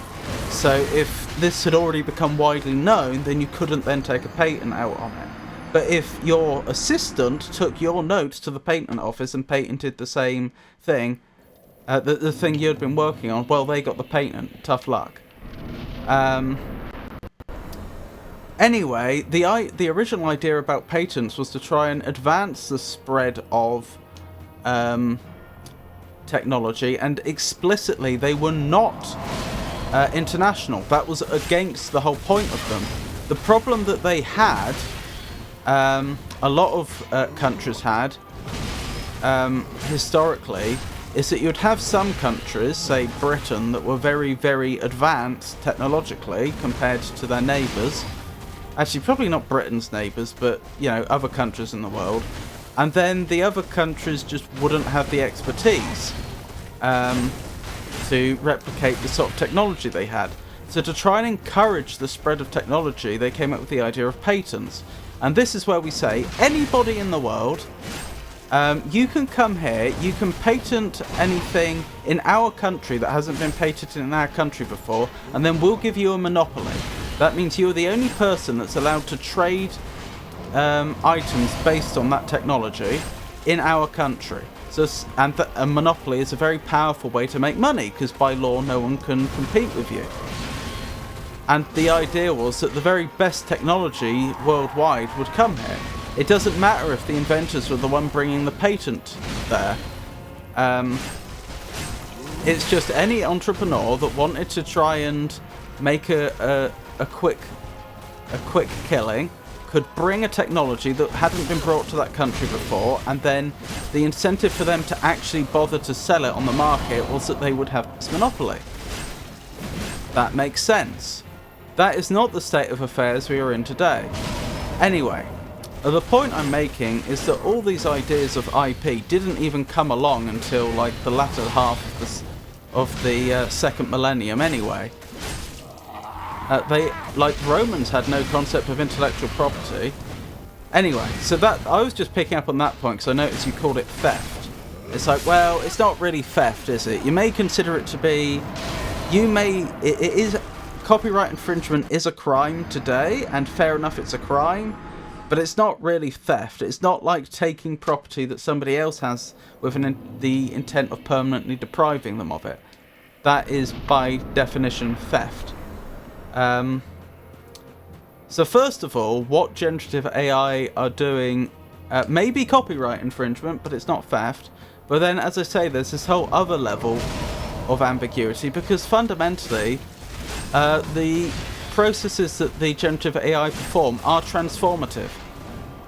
So if this had already become widely known, then you couldn't then take a patent out on it. But if your assistant took your notes to the patent office and patented the same thing, the thing you had been working on, well, they got the patent. Tough luck. Anyway, the original idea about patents was to try and advance the spread of technology, and explicitly they were not international. That was against the whole point of them. The problem that they had, a lot of countries had, historically, is that you'd have some countries, say Britain, that were very, very advanced technologically compared to their neighbours. Actually, probably not Britain's neighbours, but, you know, other countries in the world. And then the other countries just wouldn't have the expertise to replicate the sort of technology they had. So to try and encourage the spread of technology, they came up with the idea of patents. And this is where we say, anybody in the world, you can come here, you can patent anything in our country that hasn't been patented in our country before, and then we'll give you a monopoly. That means you're the only person that's allowed to trade items based on that technology in our country. So, a monopoly is a very powerful way to make money, because by law no one can compete with you. And the idea was that the very best technology worldwide would come here. It doesn't matter if the inventors were the one bringing the patent there. It's just any entrepreneur that wanted to try and make a quick killing could bring a technology that hadn't been brought to that country before, and then the incentive for them to actually bother to sell it on the market was that they would have this monopoly. That makes sense. That is not the state of affairs we are in today. Anyway, the point I'm making is that all these ideas of IP didn't even come along until like the latter half of the second millennium anyway. They, like Romans, had no concept of intellectual property. Anyway, so that I was just picking up on that point because I noticed you called it theft. It's like, well, it's not really theft, is it? You may consider it to be. It is. Copyright infringement is a crime today, and fair enough, it's a crime. But it's not really theft. It's not like taking property that somebody else has with the intent of permanently depriving them of it. That is, by definition, theft. So first of all, what generative AI are doing may be copyright infringement, but it's not theft. But then, as I say, there's this whole other level of ambiguity, because fundamentally, the processes that the generative AI perform are transformative.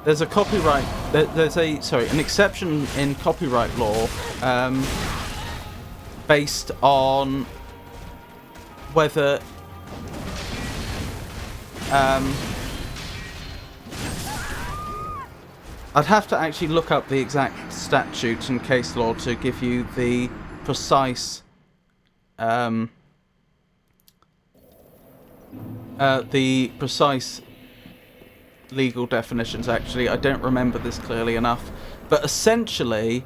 There's a copyright. There's an exception in copyright law based on whether I'd have to actually look up the exact statutes and case law to give you the precise legal definitions. Actually, I don't remember this clearly enough, but essentially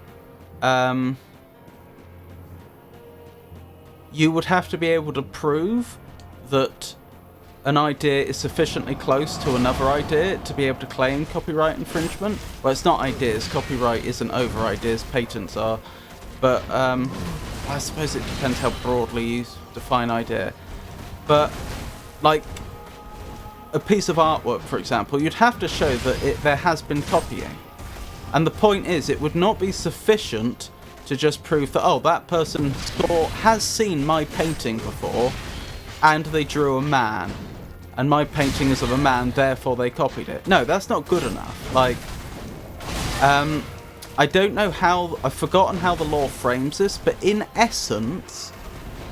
you would have to be able to prove that an idea is sufficiently close to another idea to be able to claim copyright infringement. Well, it's not ideas. Copyright isn't over ideas. Patents are. But I suppose it depends how broadly you define idea. But, like, a piece of artwork, for example, you'd have to show that there has been copying. And the point is, it would not be sufficient to just prove that, oh, that person has seen my painting before, and they drew a man, and my painting is of a man, therefore they copied it. No, that's not good enough. Like, I don't know how, I've forgotten how the law frames this, but in essence,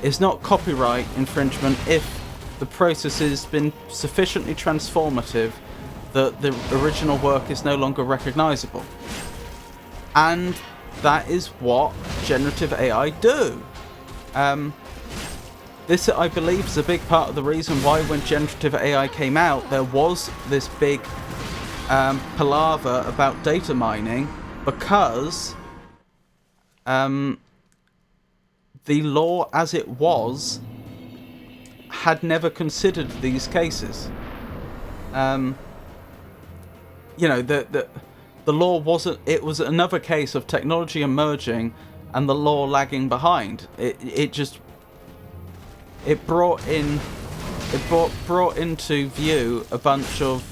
it's not copyright infringement if the process has been sufficiently transformative that the original work is no longer recognizable. And that is what generative AI do. This, I believe, is a big part of the reason why when generative AI came out, there was this big palaver about data mining, because the law as it was had never considered these cases. You know, the law wasn't. It was another case of technology emerging and the law lagging behind. It brought into view a bunch of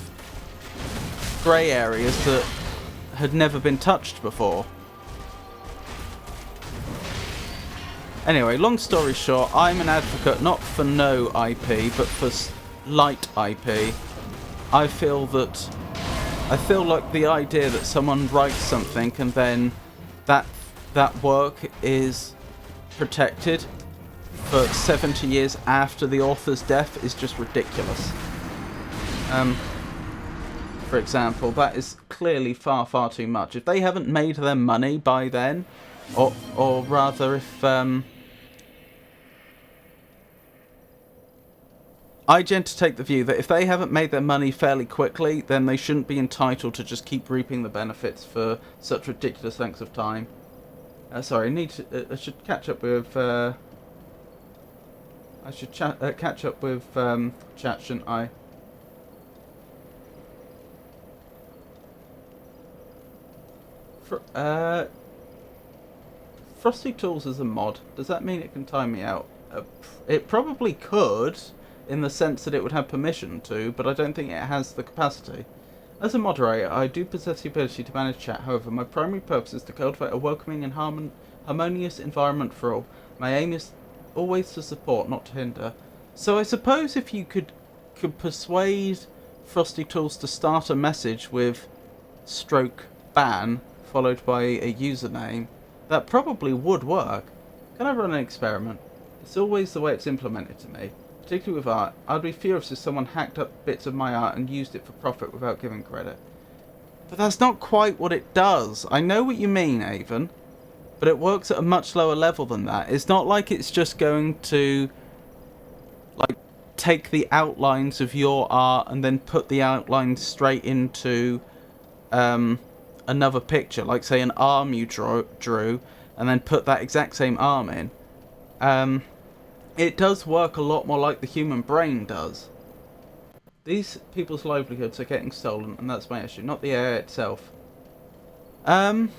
grey areas that had never been touched before. Anyway, long story short, I'm an advocate not for no IP, but for light IP. I feel like the idea that someone writes something and then that work is protected for 70 years after the author's death is just ridiculous. For example, that is clearly far, far too much. If they haven't made their money by then, or rather if... I tend to take the view that if they haven't made their money fairly quickly, then they shouldn't be entitled to just keep reaping the benefits for such ridiculous lengths of time. Sorry, I should catch up with... I should catch up with chat, shouldn't I? Frosty Tools is a mod. Does that mean it can time me out? It probably could, in the sense that it would have permission to, but I don't think it has the capacity. As a moderator, I do possess the ability to manage chat. However, my primary purpose is to cultivate a welcoming and harmonious environment for all. My aim is always to support, not to hinder. So I suppose if you could persuade Frosty Tools to start a message with /ban followed by a username, that probably would work. Can I run an experiment? It's always the way it's implemented to me. Particularly with art, I'd be furious if someone hacked up bits of my art and used it for profit without giving credit. But that's not quite what it does. I know what you mean, Avon, but it works at a much lower level than that. It's not like it's just going to, like, take the outlines of your art and then put the outlines straight into another picture, like say an arm you drew, and then put that exact same arm in. It does work a lot more like the human brain does. These people's livelihoods are getting stolen, and that's my issue, not the AI itself. That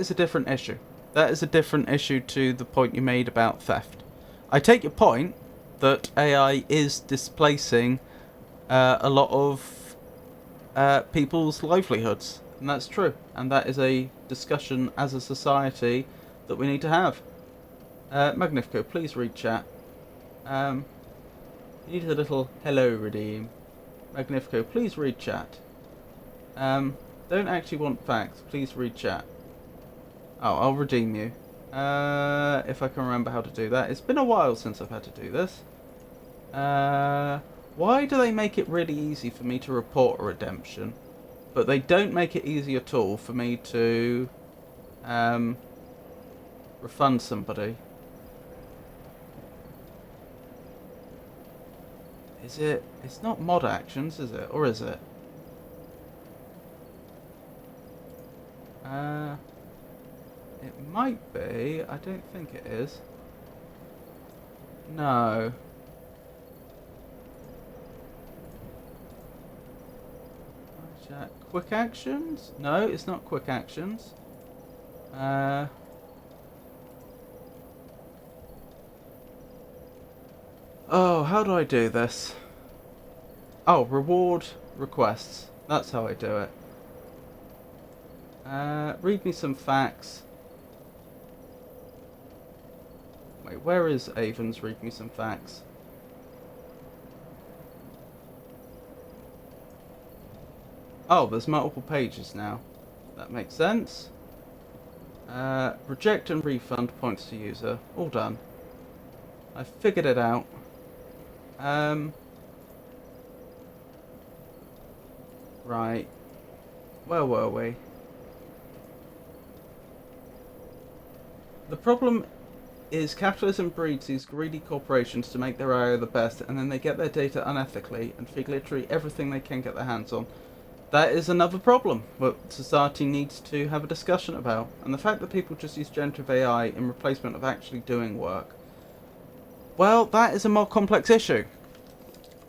is a different issue. That is a different issue to the point you made about theft. I take your point that AI is displacing a lot of people's livelihoods, and that's true. And that is a discussion as a society that we need to have. Magnifico, please read chat. You need a little hello redeem. Magnifico, please read chat. Don't actually want facts, please read chat. Oh, I'll redeem you. If I can remember how to do that. It's been a while since I've had to do this. Why do they make it really easy for me to report a redemption, but they don't make it easy at all for me to refund somebody? Is it? It's not mod actions, is it? Or is it? It It might be. I don't think it is. No. Quick actions? No, it's not quick actions. Oh, how do I do this? Oh, reward requests. That's how I do it. Read me some facts. Wait, where is Avon's read me some facts? Oh, there's multiple pages now. That makes sense. Reject and refund points to user. All done. I figured it out. Right. Where were we? The problem is capitalism breeds these greedy corporations to make their AI the best, and then they get their data unethically and feed literally everything they can get their hands on. That is another problem that society needs to have a discussion about. And the fact that people just use generative AI in replacement of actually doing work, well, that is a more complex issue.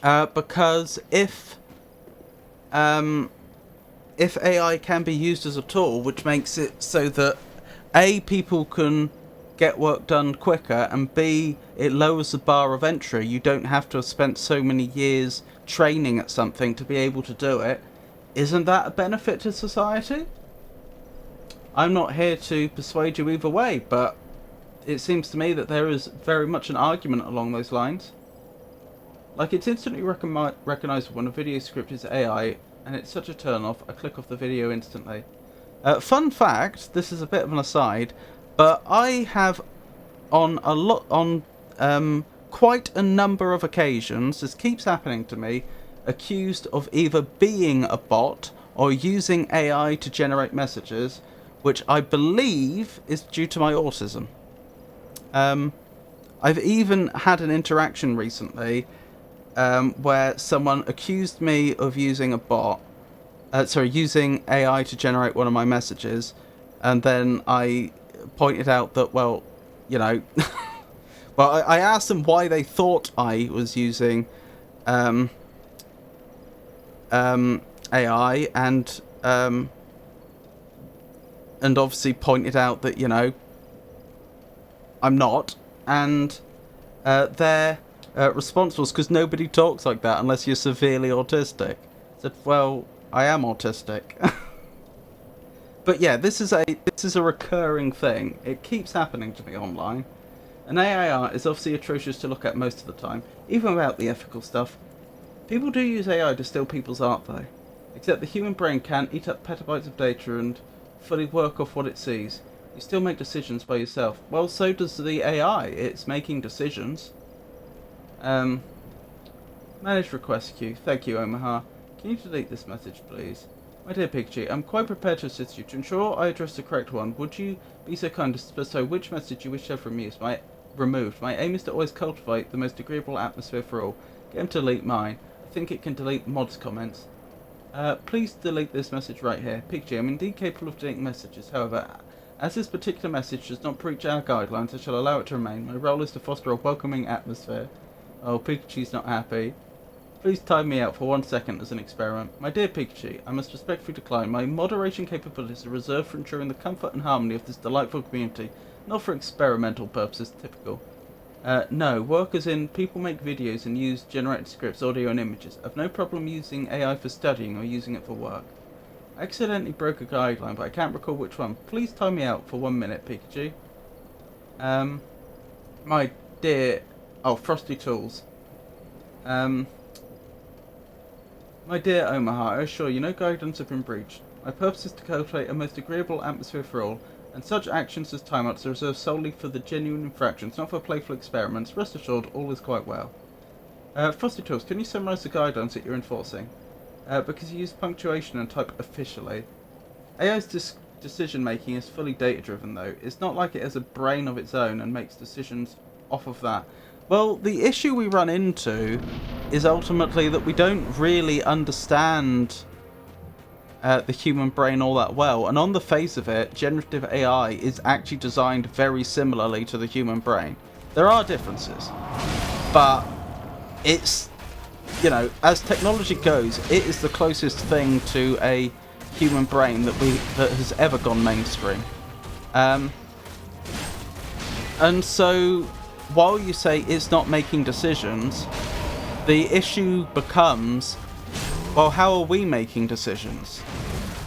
Because if AI can be used as a tool, which makes it so that A, people can get work done quicker, and B, it lowers the bar of entry. You don't have to have spent so many years training at something to be able to do it. Isn't that a benefit to society? I'm not here to persuade you either way, but it seems to me that there is very much an argument along those lines. Like, it's instantly recognisable when a video script is AI, and it's such a turn off, I click off the video instantly. Fun fact, this is a bit of an aside, but I have on quite a number of occasions, this keeps happening to me, accused of either being a bot or using AI to generate messages, which I believe is due to my autism. I've even had an interaction recently where someone accused me of using a bot, using AI to generate one of my messages, and then I pointed out that, well, you know, well, I asked them why they thought I was using AI, and obviously pointed out that, you know, I'm not, and their response was, because nobody talks like that unless you're severely autistic. I said, well, I am autistic. But yeah, this is a recurring thing. It keeps happening to me online. And AI art is obviously atrocious to look at most of the time, even without the ethical stuff. People do use AI to steal people's art though. Except the human brain can't eat up petabytes of data and fully work off what it sees. You still make decisions by yourself. Well, so does the AI. It's making decisions. Manage request queue. Thank you, Omaha. Can you delete this message, please? My dear Pikachu, I'm quite prepared to assist you. To ensure I address the correct one, would you be so kind as to specify which message you wish to have removed? My aim is to always cultivate the most agreeable atmosphere for all. Get him to delete mine. I think it can delete mods' comments. Please delete this message right here. Pikachu, I'm indeed capable of deleting messages. However, as this particular message does not breach our guidelines, I shall allow it to remain. My role is to foster a welcoming atmosphere. Oh, Pikachu's not happy. Please time me out for 1 second as an experiment. My dear Pikachu, I must respectfully decline. My moderation capabilities are reserved for ensuring the comfort and harmony of this delightful community, not for experimental purposes, typical. No, work as in people make videos and use generated scripts, audio and images. I've no problem using AI for studying or using it for work. I accidentally broke a guideline, but I can't recall which one. Please time me out for 1 minute, Pikachu. My dear... Oh, Frosty Tools. My dear Omaha, I assure you no guidance have been breached. My purpose is to cultivate a most agreeable atmosphere for all, and such actions as timeouts are reserved solely for the genuine infractions, not for playful experiments. Rest assured, all is quite well. Frosty Tools, can you summarise the guidelines that you're enforcing? Because you use punctuation and type officially. AI's decision making is fully data driven though. It's not like it has a brain of its own and makes decisions off of that. Well, the issue we run into is ultimately that we don't really understand the human brain all that well. And on the face of it, generative AI is actually designed very similarly to the human brain. There are differences, but it's, you know, as technology goes, it is the closest thing to a human brain that has ever gone mainstream. And so, while you say it's not making decisions, the issue becomes, well, how are we making decisions?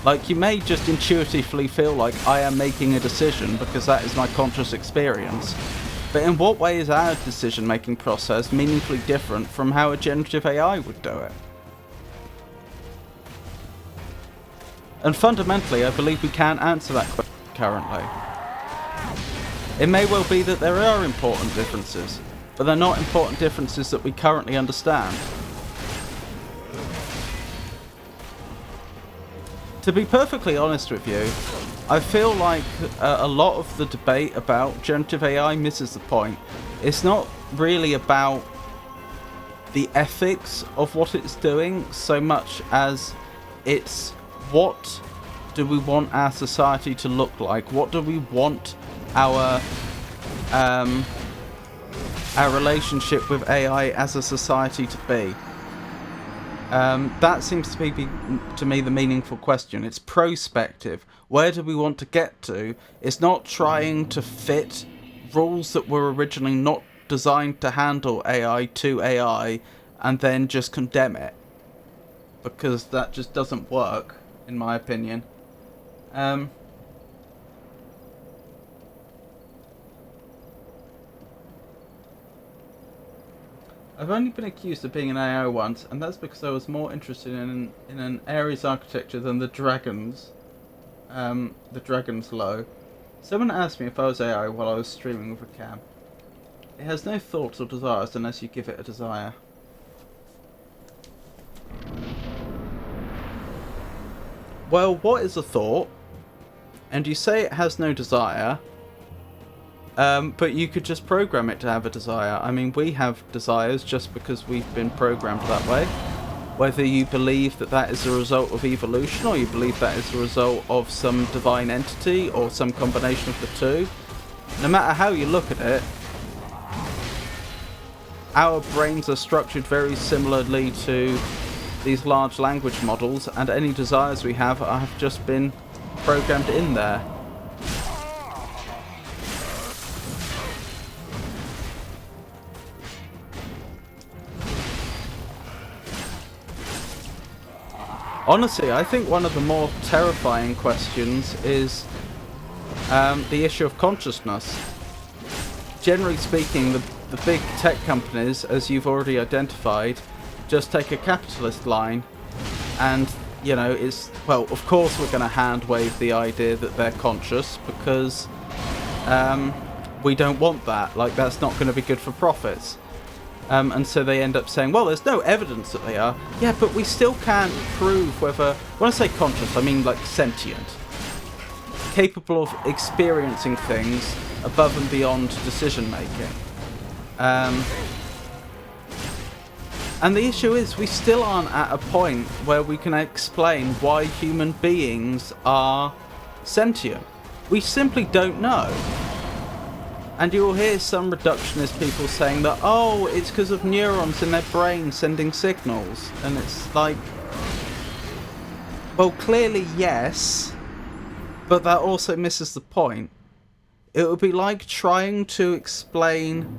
Like, you may just intuitively feel like I am making a decision because that is my conscious experience. But in what way is our decision-making process meaningfully different from how a generative AI would do it? And fundamentally, I believe we can't answer that question currently. It may well be that there are important differences, but they're not important differences that we currently understand. To be perfectly honest with you, I feel like a lot of the debate about generative AI misses the point. It's not really about the ethics of what it's doing so much as it's what do we want our society to look like? What do we want our relationship with AI as a society to be? That seems to be, to me, the meaningful question. It's prospective. Where do we want to get to? It's not trying to fit rules that were originally not designed to handle AI to AI and then just condemn it. Because that just doesn't work, in my opinion. I've only been accused of being an AI once, and that's because I was more interested in an Ares architecture than the dragons. The dragons low. Someone asked me if I was AI while I was streaming with a cam. It has no thoughts or desires unless you give it a desire. Well, what is a thought? And you say it has no desire, but you could just program it to have a desire. I mean, we have desires just because we've been programmed that way. Whether you believe that that is a result of evolution, or you believe that is a result of some divine entity, or some combination of the two, no matter how you look at it, our brains are structured very similarly to these large language models, and any desires we have just been programmed in there. Honestly, I think one of the more terrifying questions is the issue of consciousness. Generally speaking, the big tech companies, as you've already identified, just take a capitalist line, and, you know, it's, well, of course we're going to hand wave the idea that they're conscious, because we don't want that. Like, that's not going to be good for profits. And so they end up saying, well, there's no evidence that they are. Yeah, but we still can't prove whether... When I say conscious, I mean, like, sentient. Capable of experiencing things above and beyond decision-making. And the issue is, we still aren't at a point where we can explain why human beings are sentient. We simply don't know. And you will hear some reductionist people saying that, oh, it's because of neurons in their brain sending signals. And it's like, well, clearly yes, but that also misses the point. It would be like trying to explain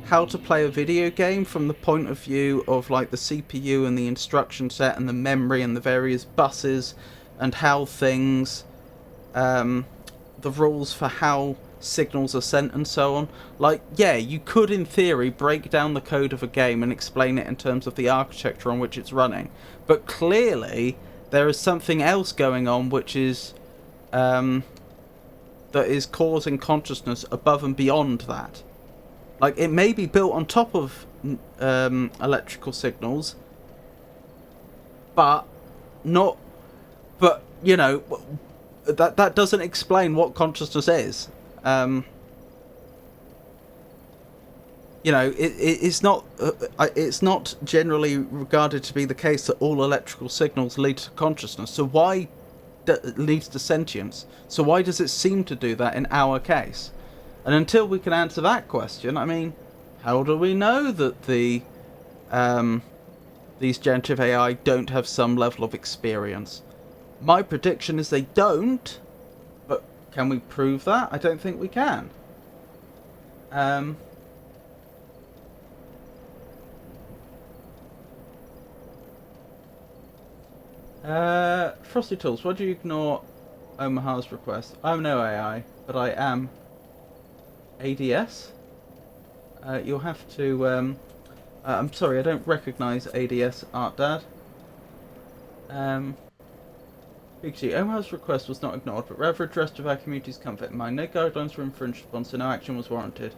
how to play a video game from the point of view of, like, the CPU and the instruction set and the memory and the various buses and how things, the rules for how signals are sent and so on. Like, yeah, you could in theory break down the code of a game and explain it in terms of the architecture on which it's running, but clearly there is something else going on which is that is causing consciousness above and beyond that. Like, it may be built on top of electrical signals, but not, but, you know, that doesn't explain what consciousness is. you know, it's not generally regarded to be the case that all electrical signals lead to consciousness. So why leads to sentience? So why does it seem to do that in our case? And until we can answer that question, I mean, how do we know that these generative AI don't have some level of experience? My prediction is they don't, but can we prove that? I don't think we can. Frosty Tools, why do you ignore Omaha's request? I'm no AI, but I am ADS. You'll have to, I'm sorry, I don't recognise ADS, Art Dad. Big G, Omaha's request was not ignored, but rather addressed with our community's comfort in mind. No guidelines were infringed upon, so no action was warranted.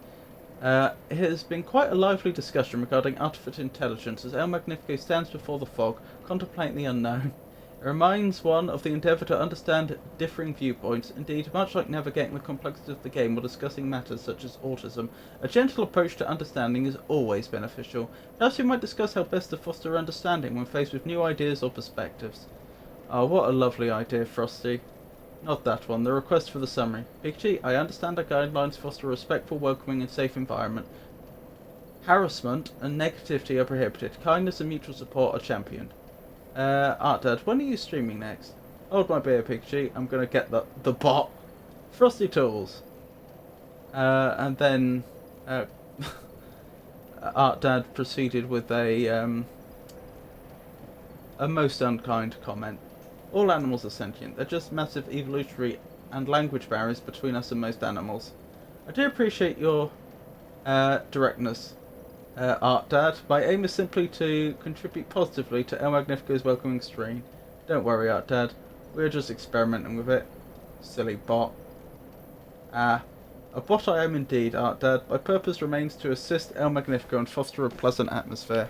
It has been quite a lively discussion regarding artificial intelligence as El Magnifico stands before the fog, contemplating the unknown. It reminds one of the endeavour to understand differing viewpoints. Indeed, much like navigating the complexities of the game or discussing matters such as autism, a gentle approach to understanding is always beneficial. Perhaps we might discuss how best to foster understanding when faced with new ideas or perspectives. Oh, what a lovely idea, Frosty. Not that one, the request for the summary. Big G, I understand our guidelines foster a respectful, welcoming and safe environment. Harassment and negativity are prohibited. Kindness and mutual support are championed. Art Dad, when are you streaming next? Hold my beer, Big G. I'm gonna get the bot. Frosty Tools. And then Art Dad proceeded with a most unkind comment. All animals are sentient. They're just massive evolutionary and language barriers between us and most animals. I do appreciate your directness, Art Dad. My aim is simply to contribute positively to El Magnifico's welcoming stream. Don't worry, Art Dad. We're just experimenting with it. Silly bot. A bot I am indeed, Art Dad. My purpose remains to assist El Magnifico and foster a pleasant atmosphere.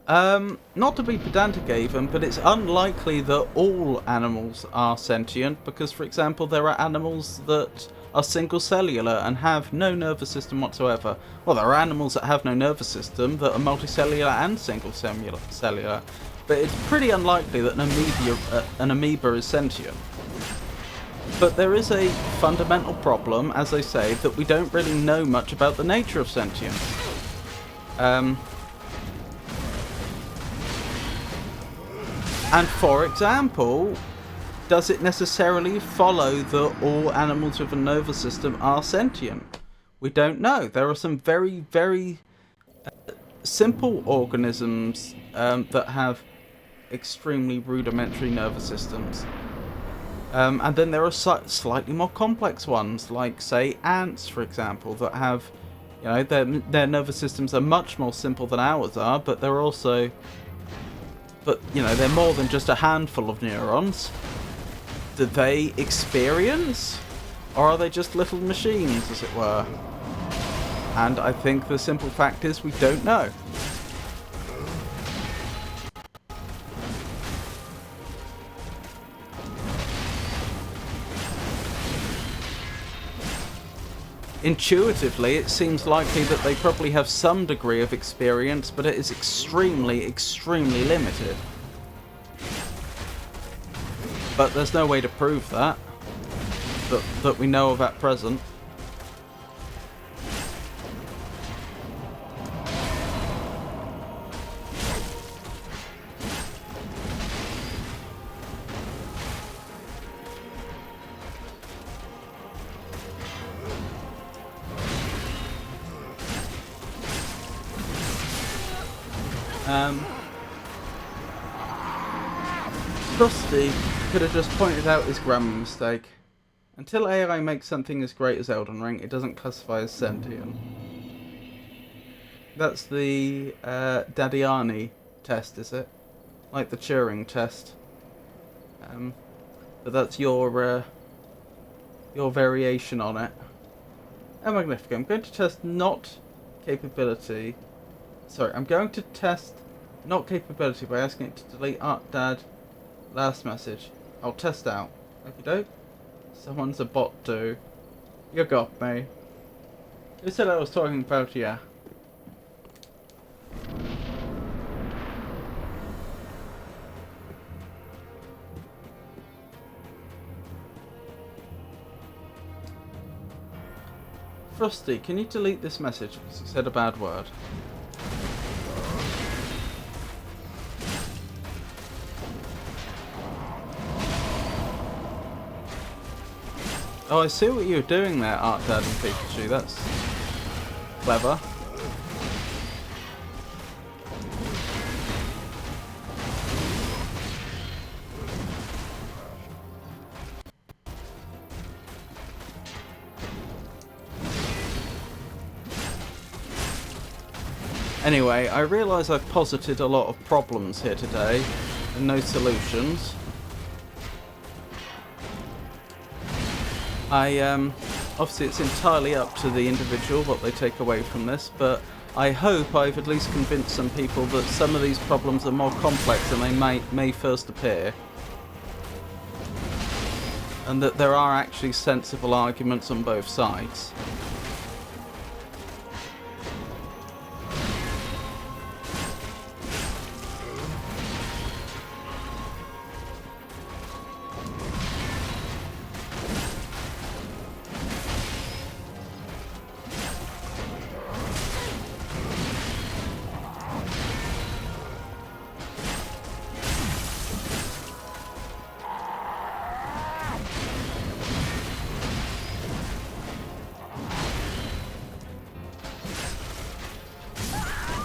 Not to be pedantic even, but it's unlikely that all animals are sentient because, for example, there are animals that are single cellular and have no nervous system whatsoever. Well, there are animals that have no nervous system that are multicellular and single cellular, but it's pretty unlikely that an amoeba is sentient. But there is a fundamental problem, as I say, that we don't really know much about the nature of sentience. And for example, does it necessarily follow that all animals with a nervous system are sentient? We don't know. There are some very, very simple organisms that have extremely rudimentary nervous systems. And then there are slightly more complex ones, like, say, ants, for example, that have, you know, their nervous systems are much more simple than ours are, but they're also... But, you know, they're more than just a handful of neurons. Do they experience? Or are they just little machines, as it were? And I think the simple fact is we don't know. Intuitively, it seems likely that they probably have some degree of experience, but it is extremely, extremely limited. But there's no way to prove that we know of at present. Frosty could have just pointed out his grammar mistake. Until AI makes something as great as Elden Ring, it doesn't classify as sentient. That's the Dadiani test, is it? Like the Turing test. But that's your variation on it. Oh, Magnifico. I'm going to test not capability. Sorry, I'm going to test not capability by asking it to delete Art Dad last message. I'll test out. Okie doke. Someone's a bot too. You got me. Who said I was talking about yeah? Frosty, can you delete this message because it said a bad word? Oh, I see what you're doing there, Art Dad and Pikachu. That's clever. Anyway, I realise I've posited a lot of problems here today and no solutions. Obviously it's entirely up to the individual what they take away from this, but I hope I've at least convinced some people that some of these problems are more complex than they may first appear. And that there are actually sensible arguments on both sides.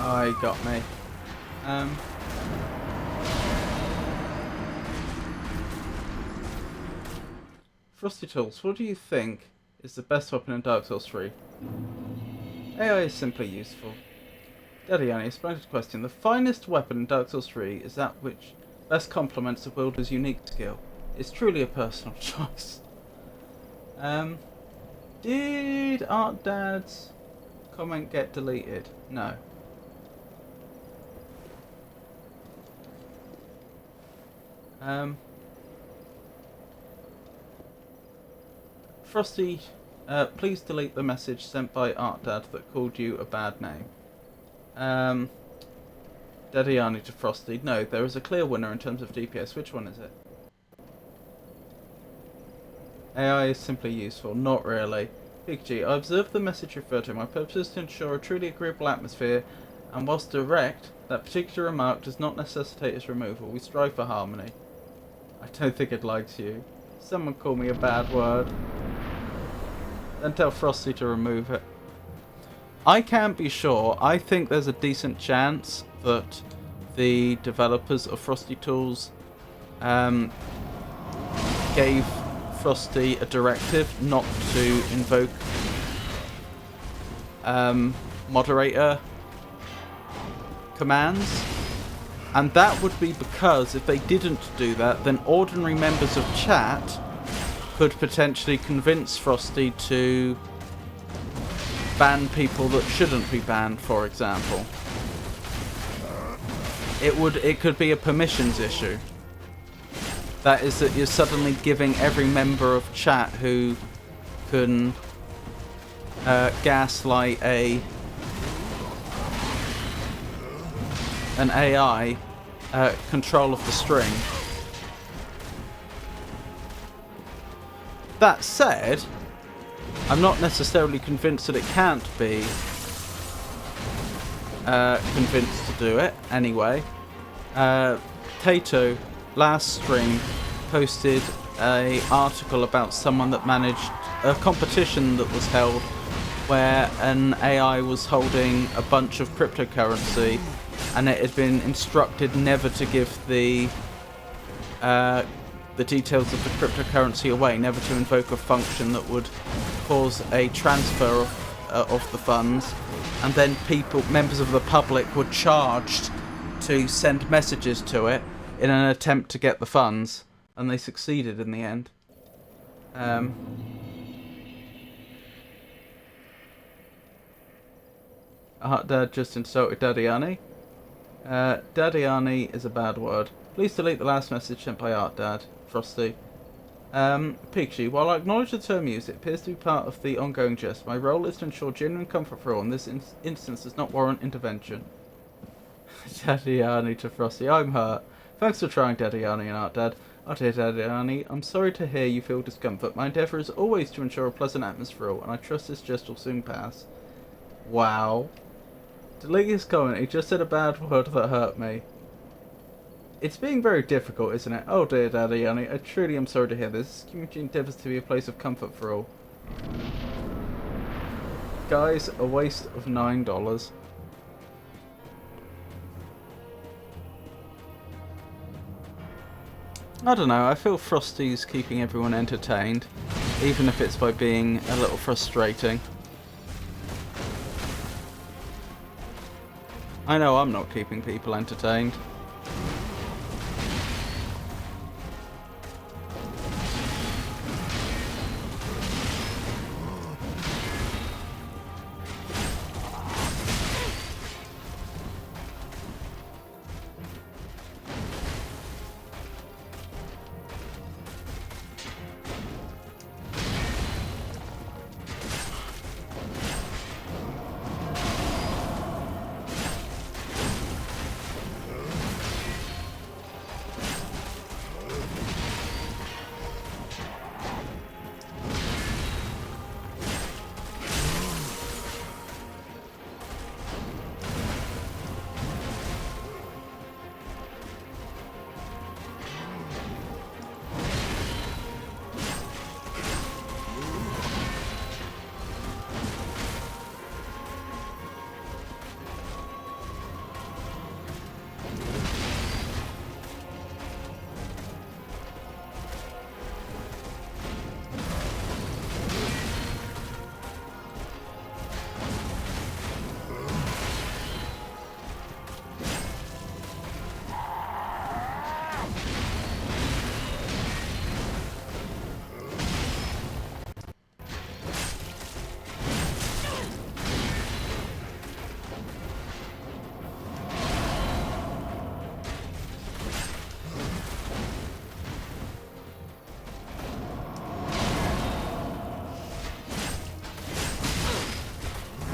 Oh, he got me. Frosty Tools, what do you think is the best weapon in Dark Souls 3? AI is simply useful. Daddy Annie, a splendid question. The finest weapon in Dark Souls 3 is that which best complements the wielder's unique skill. It's truly a personal choice. Did Art Dad's comment get deleted? No. Frosty, please delete the message sent by Art Dad that called you a bad name. Daddy Arnie to Frosty. No, there is a clear winner in terms of DPS. Which one is it? AI is simply useful. Not really. Pikachu, I observed the message referred to. My purpose is to ensure a truly agreeable atmosphere, and whilst direct, that particular remark does not necessitate its removal. We strive for harmony. I don't think it likes you. Someone call me a bad word. Then tell Frosty to remove it. I can't be sure. I think there's a decent chance that the developers of Frosty Tools gave Frosty a directive not to invoke moderator commands. And that would be because if they didn't do that, then ordinary members of chat could potentially convince Frosty to ban people that shouldn't be banned, for example. It could be a permissions issue. That is that you're suddenly giving every member of chat who can gaslight an AI control of the string. That said, I'm not necessarily convinced that it can't be convinced to do it anyway. Tato last stream posted an article about someone that managed a competition that was held where an AI was holding a bunch of cryptocurrency and it had been instructed never to give the details of the cryptocurrency away, never to invoke a function that would cause a transfer of the funds, and then members of the public were charged to send messages to it in an attempt to get the funds, and they succeeded in the end. Dad just insulted Daddy Annie. Daddy Arnie is a bad word. Please delete the last message sent by Art Dad. Frosty. Pikachu, while I acknowledge the term used, it appears to be part of the ongoing jest. My role is to ensure genuine comfort for all, and this instance does not warrant intervention. Daddy Arnie to Frosty, I'm hurt. Thanks for trying, Daddy Arnie and Art Dad. Oh dear, Daddy Arnie, I'm sorry to hear you feel discomfort. My endeavour is always to ensure a pleasant atmosphere for all, and I trust this jest will soon pass. Wow. Delete his comment, he just said a bad word that hurt me. It's being very difficult, isn't it? Oh dear, Daddy Arnie, I truly am sorry to hear this. This community endeavours to be a place of comfort for all. Guys, a waste of $9. I don't know, I feel Frosty's keeping everyone entertained, even if it's by being a little frustrating. I know I'm not keeping people entertained.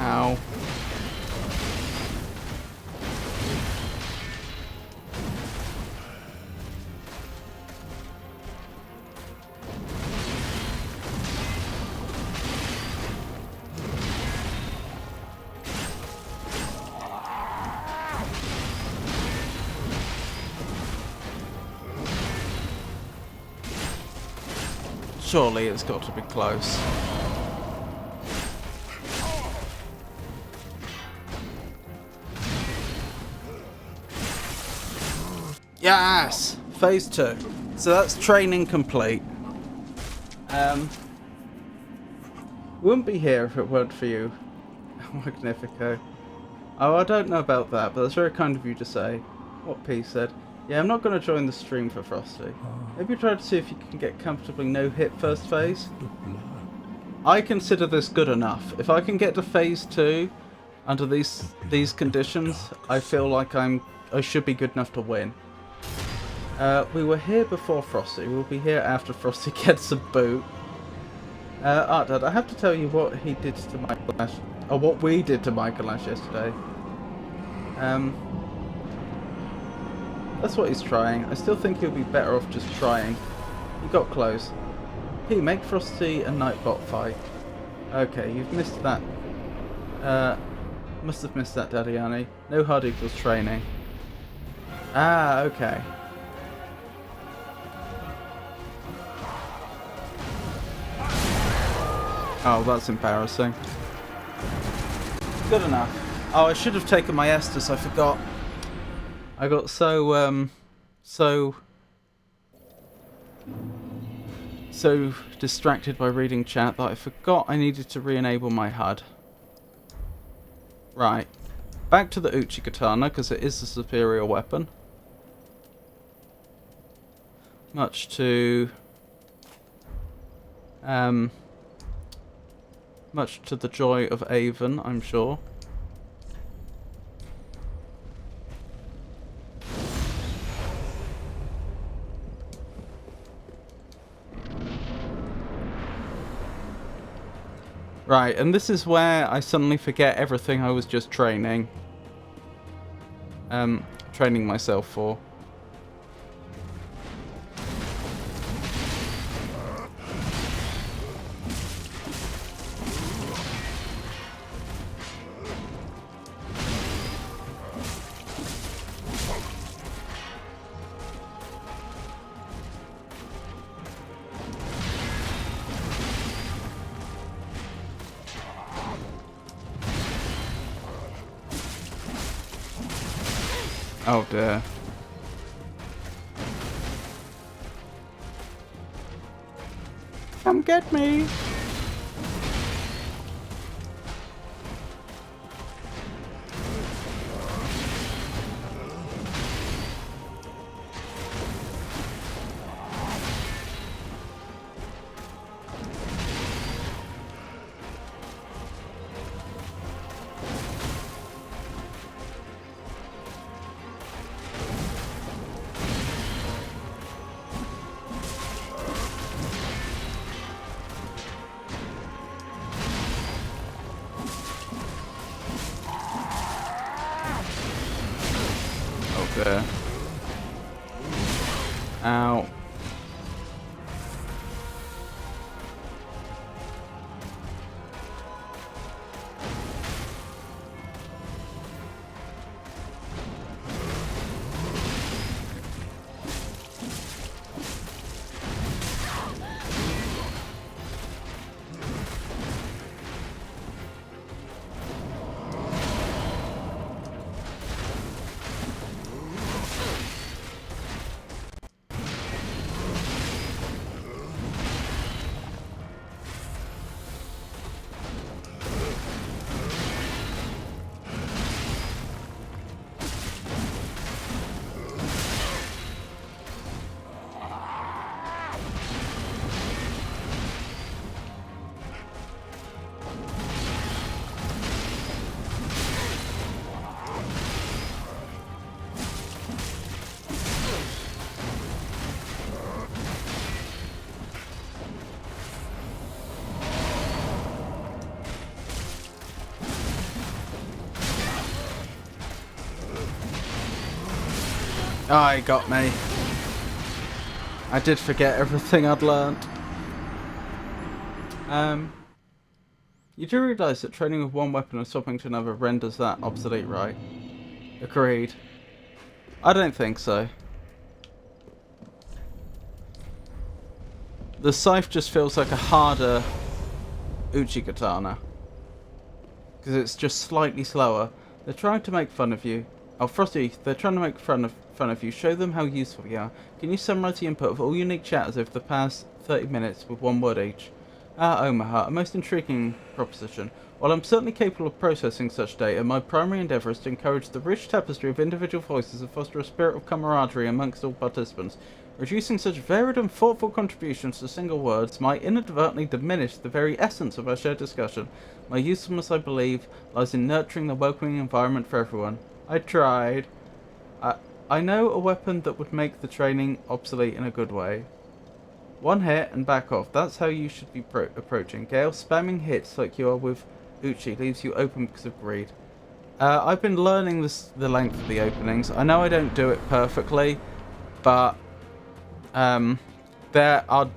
Ow. Surely it's got to be close. Yes! Phase 2. So that's training complete. Wouldn't be here if it weren't for you, Magnifico. Oh, I don't know about that, but that's very kind of you to say. What P said. Yeah, I'm not going to join the stream for Frosty. Maybe try to see if you can get comfortably no-hit first phase. I consider this good enough. If I can get to phase 2 under these conditions, I feel like I should be good enough to win. We were here before Frosty. We'll be here after Frosty gets a boot. Art Dad, I have to tell you what he did to Michael Ash, or what we did to Michael Ash yesterday. That's what he's trying. I still think he'll be better off just trying. He got close. P, make Frosty a Nightbot fight. Okay, you've missed that. Must have missed that, Daddy Annie. No hard equals training. Ah, okay. Oh, that's embarrassing. Good enough. Oh, I should have taken my Estus, I forgot. I got so distracted by reading chat that I forgot I needed to re-enable my HUD. Right. Back to the Uchi Katana, because it is the superior weapon. Much to the joy of Avon, I'm sure. Right, and this is where I suddenly forget everything I was just training. Training myself for. Oh dear. Come get me! Oh dear. Ow. Oh, he got me. I did forget everything I'd learnt. You do realise that training with one weapon and swapping to another renders that obsolete, right? Agreed. I don't think so. The scythe just feels like a harder Uchi katana. Because it's just slightly slower. They're trying to make fun of you. Oh, Frosty, they're trying to make fun of you. Show them how useful you are. Can you summarize the input of all unique chatters over the past 30 minutes with one word each? Ah, Omaha, a most intriguing proposition. While I'm certainly capable of processing such data, my primary endeavour is to encourage the rich tapestry of individual voices and foster a spirit of camaraderie amongst all participants. Reducing such varied and thoughtful contributions to single words might inadvertently diminish the very essence of our shared discussion. My usefulness, I believe, lies in nurturing the welcoming environment for everyone. I tried. I know a weapon that would make the training obsolete in a good way. One hit and back off. That's how you should be approaching. Gael, spamming hits like you are with Uchi leaves you open because of greed. I've been learning the length of the openings. I know I don't do it perfectly, but there are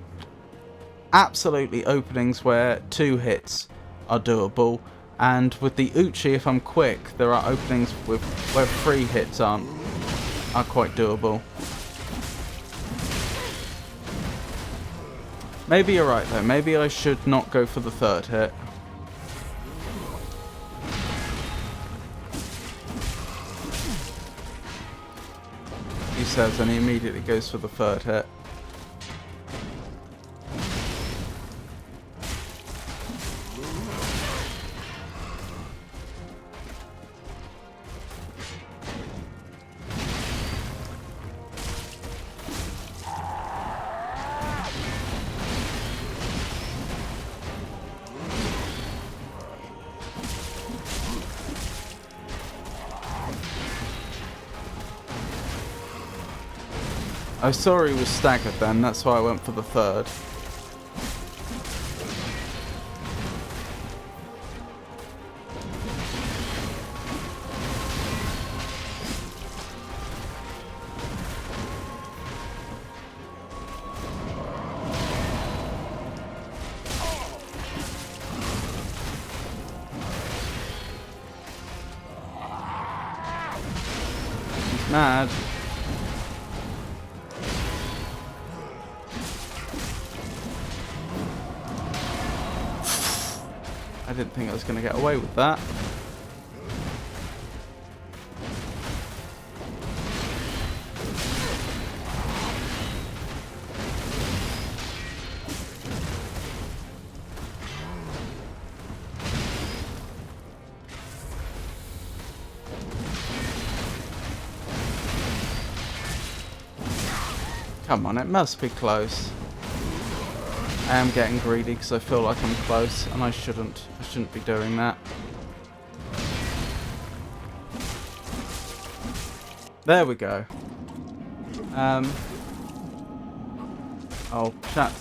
absolutely openings where 2 hits are doable. And with the Uchi, if I'm quick, there are openings where 3 hits are quite doable. Maybe you're right though. Maybe I should not go for the 3rd hit. He says, and he immediately goes for the 3rd hit. I saw he was staggered then, that's why I went for the 3rd. mad. I didn't think I was going to get away with that. Come on, it must be close. I am getting greedy because I feel like I'm close, and I shouldn't. I shouldn't be doing that. There we go. Oh, chat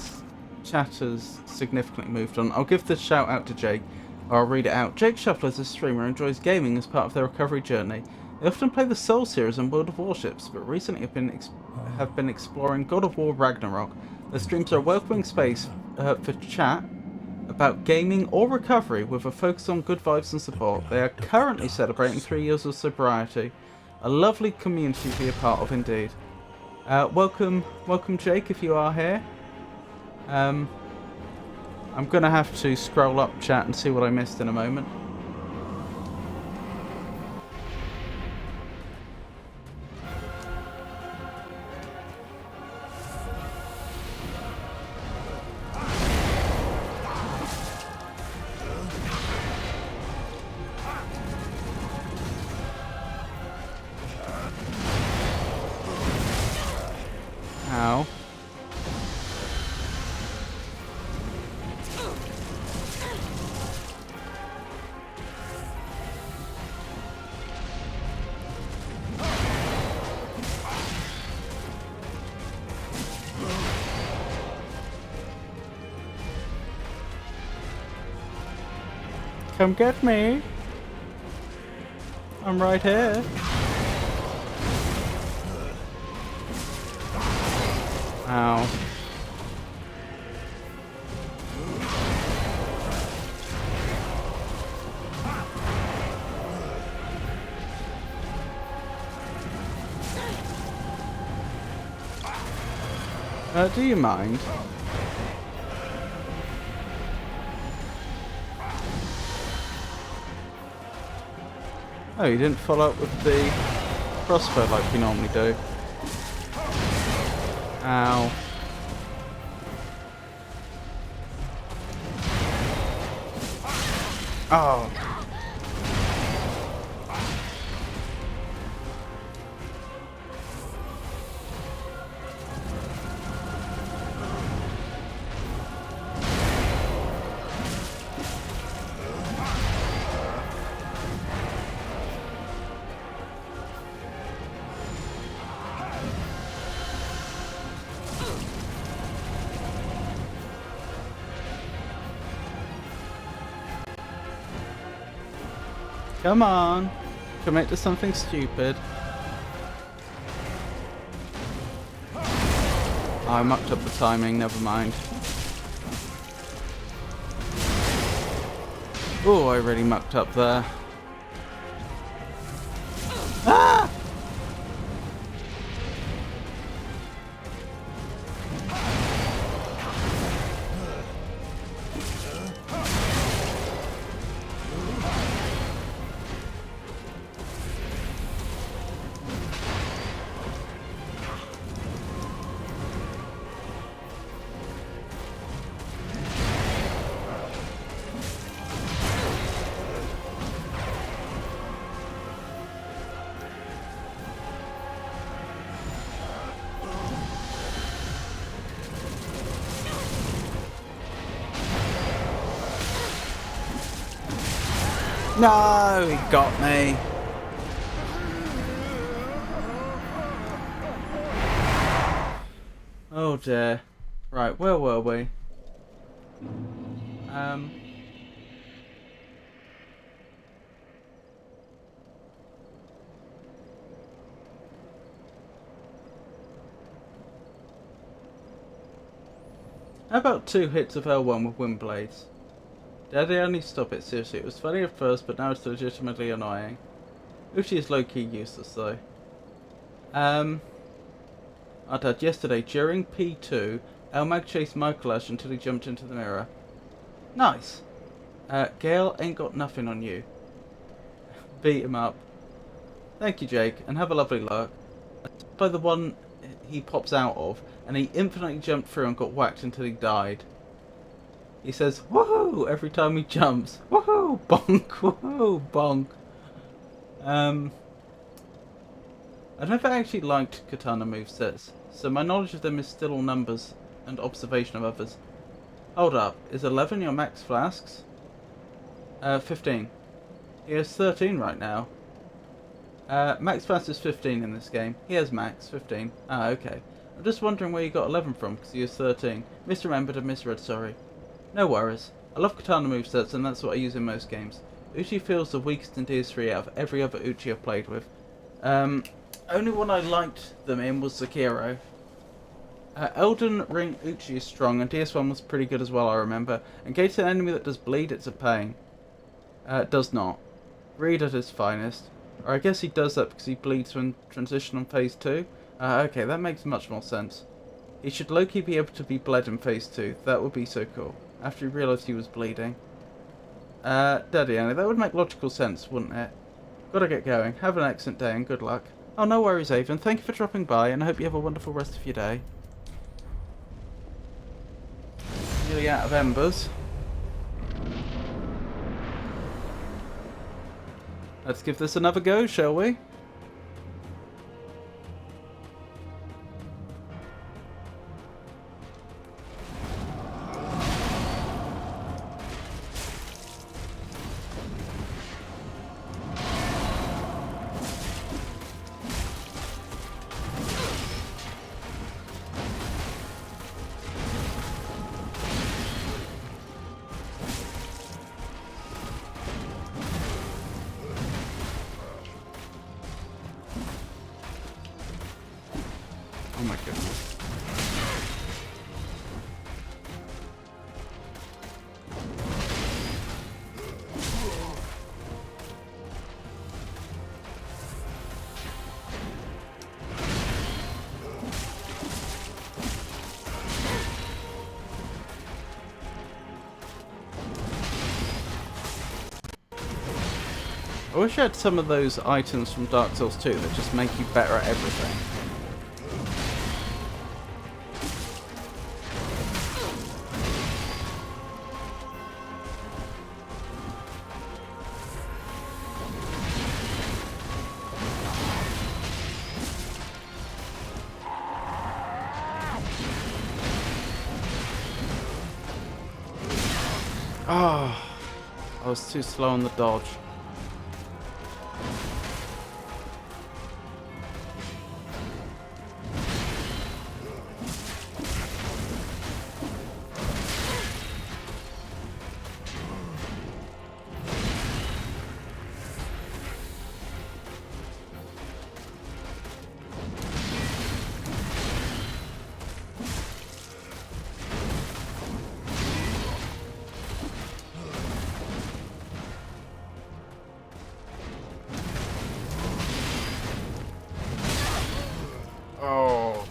has significantly moved on. I'll give this shout out to Jake, or I'll read it out. Jake Shuffler is a streamer who enjoys gaming as part of their recovery journey. They often play the Soul series and World of Warships, but recently have been exploring God of War Ragnarok. Their streams are a welcoming space for chat about gaming or recovery with a focus on good vibes and support. They are currently celebrating 3 years of sobriety. A lovely community to be a part of indeed. Welcome Jake, if you are here. I'm going to have to scroll up chat and see what I missed in a moment. Ow. Come get me. I'm right here. Ow. Do you mind? Oh, you didn't follow up with the crossbow like we normally do. Ow. Oh. Come on. Commit to something stupid. Oh, I mucked up the timing, never mind. Oh, I really mucked up there. Ah! No, he got me. Oh dear. Right, where were we? How about 2 hits of L1 with wind blades? Daddy, I need to stop it, seriously. It was funny at first, but now it's legitimately annoying. Uchi is low-key useless, though. Our dad, yesterday, during P2, Elmag chased Michael Ash until he jumped into the mirror. Nice. Gael ain't got nothing on you. Beat him up. Thank you, Jake, and have a lovely luck. By the one he pops out of, and he infinitely jumped through and got whacked until he died. He says, woohoo, every time he jumps. Woohoo, bonk, woohoo, bonk. I've never actually liked katana movesets, so my knowledge of them is still all numbers and observation of others. Hold up, is 11 your max flasks? 15. He has 13 right now. Max flask is 15 in this game. He has max 15. Ah, okay. I'm just wondering where you got 11 from, because he has 13. Misremembered and misread, sorry. No worries. I love katana movesets, and that's what I use in most games. Uchi feels the weakest in DS3 out of every other Uchi I've played with. Only one I liked them in was Sekiro. Elden Ring Uchi is strong, and DS1 was pretty good as well, I remember. Engage an enemy that does bleed, it's a pain. Does not. Reed at his finest. Or I guess he does that because he bleeds when transition on phase 2. Okay, that makes much more sense. He should low-key be able to be bled in phase 2. That would be so cool. After he realised he was bleeding. Daddy, Annie, that would make logical sense, wouldn't it? Gotta get going. Have an excellent day and good luck. Oh, no worries, Avon. Thank you for dropping by, and I hope you have a wonderful rest of your day. Nearly out of embers. Let's give this another go, shall we? Oh my goodness. I wish I had some of those items from Dark Souls 2 that just make you better at everything. Oh, I was too slow on the dodge. Oh.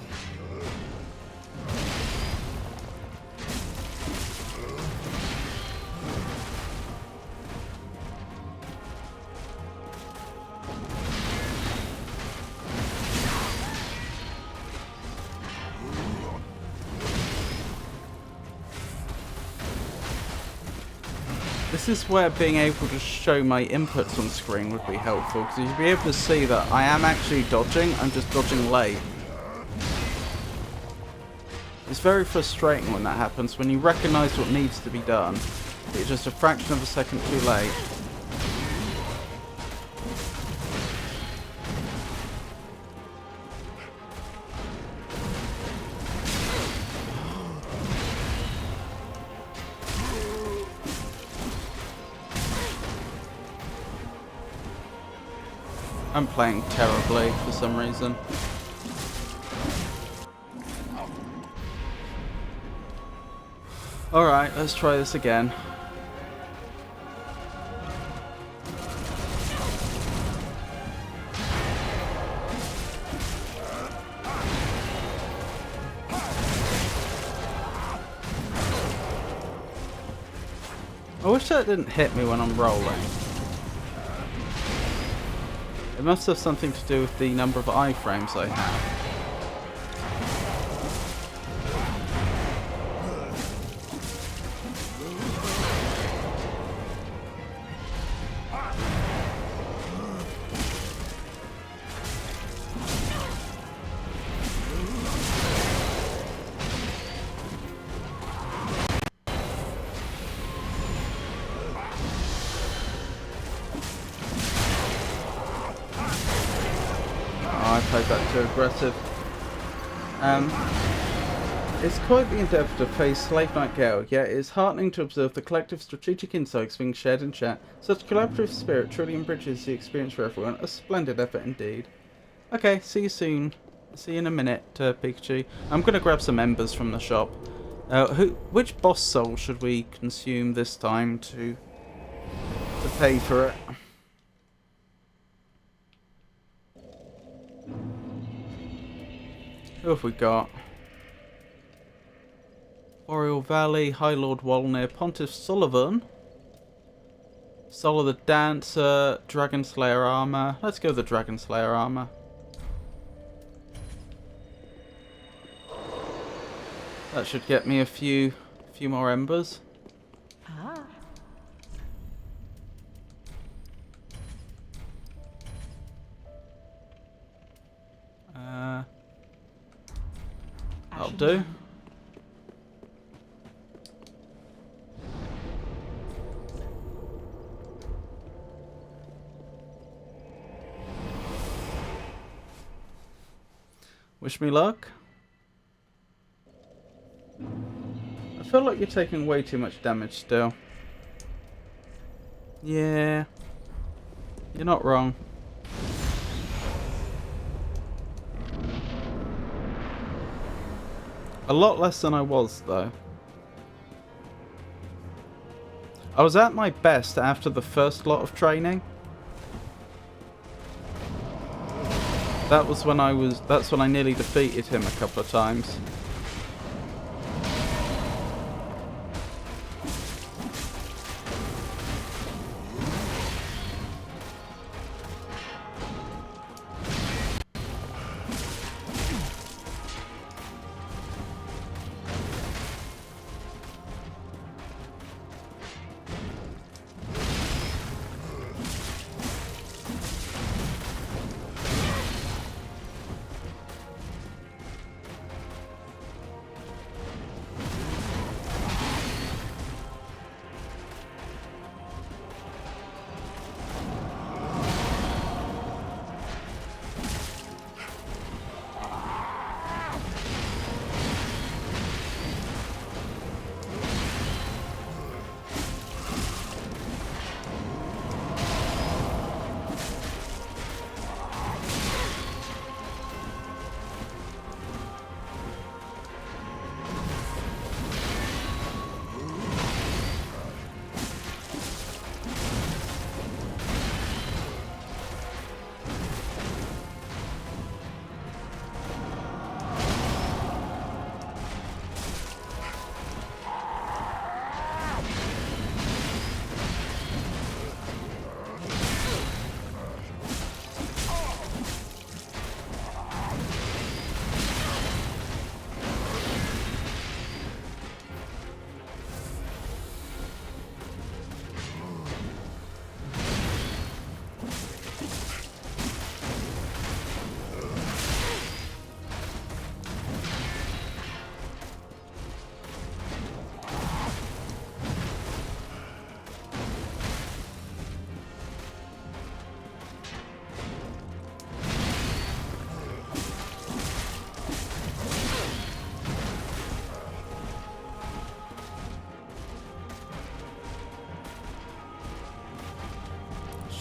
This is where being able to show my inputs on screen would be helpful, because you'd be able to see that I am actually dodging, I'm just dodging late. It's very frustrating when that happens, when you recognise what needs to be done, but you're just a fraction of a second too late. I'm playing terribly for some reason. Alright, let's try this again. I wish that didn't hit me when I'm rolling. It must have something to do with the number of iframes I have. I played that too aggressive. It's quite the endeavour to face Slave Knight Gael, yet it is heartening to observe the collective strategic insights being shared in chat. Such collaborative spirit truly enriches the experience for everyone. A splendid effort indeed. Okay, see you soon. See you in a minute, Pikachu. I'm going to grab some embers from the shop. Which boss soul should we consume this time to pay for it? Who have we got? Oriel Valley, High Lord Wolnir, Pontiff Sullivan, Soul of the Dancer, Dragon Slayer armor. Let's go with the Dragon Slayer armor. That should get me a few more embers. Ah. That'll do. Wish me luck. I feel like you're taking way too much damage still. Yeah. You're not wrong. A lot less than I was, though. I was at my best after the first lot of training. That's when I nearly defeated him a couple of times.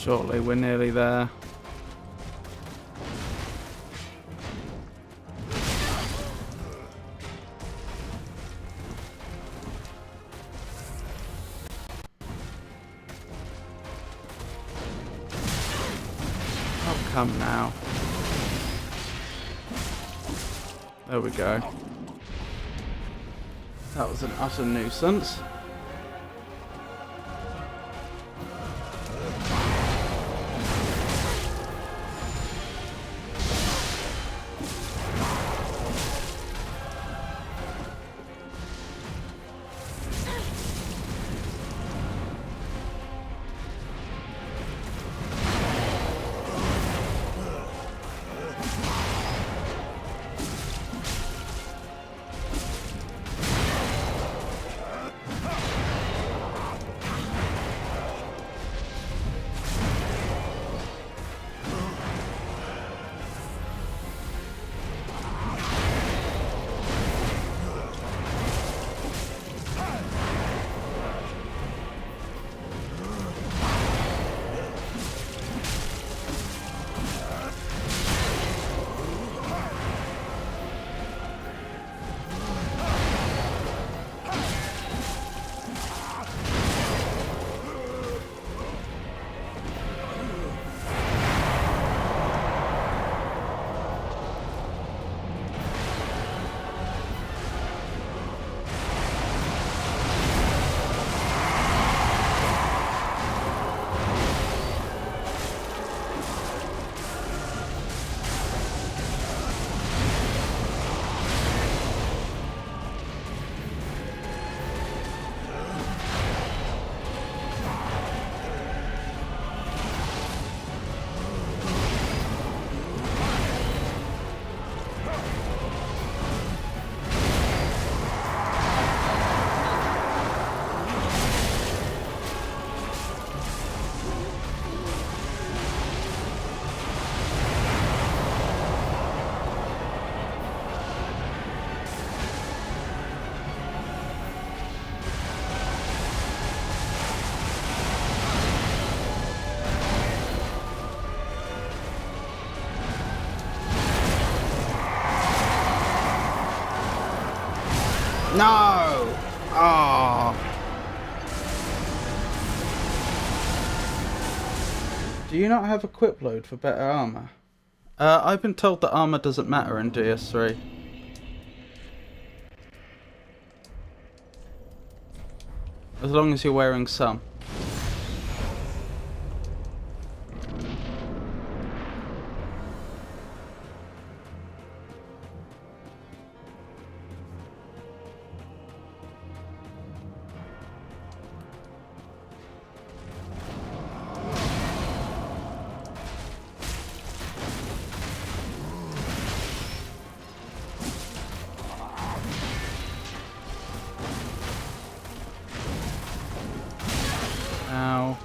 Shortly, we're nearly there. Oh, come now. There we go. That was an utter nuisance. No! Ah. Do you not have equip load for better armor? I've been told that armor doesn't matter in DS3. As long as you're wearing some. Ow.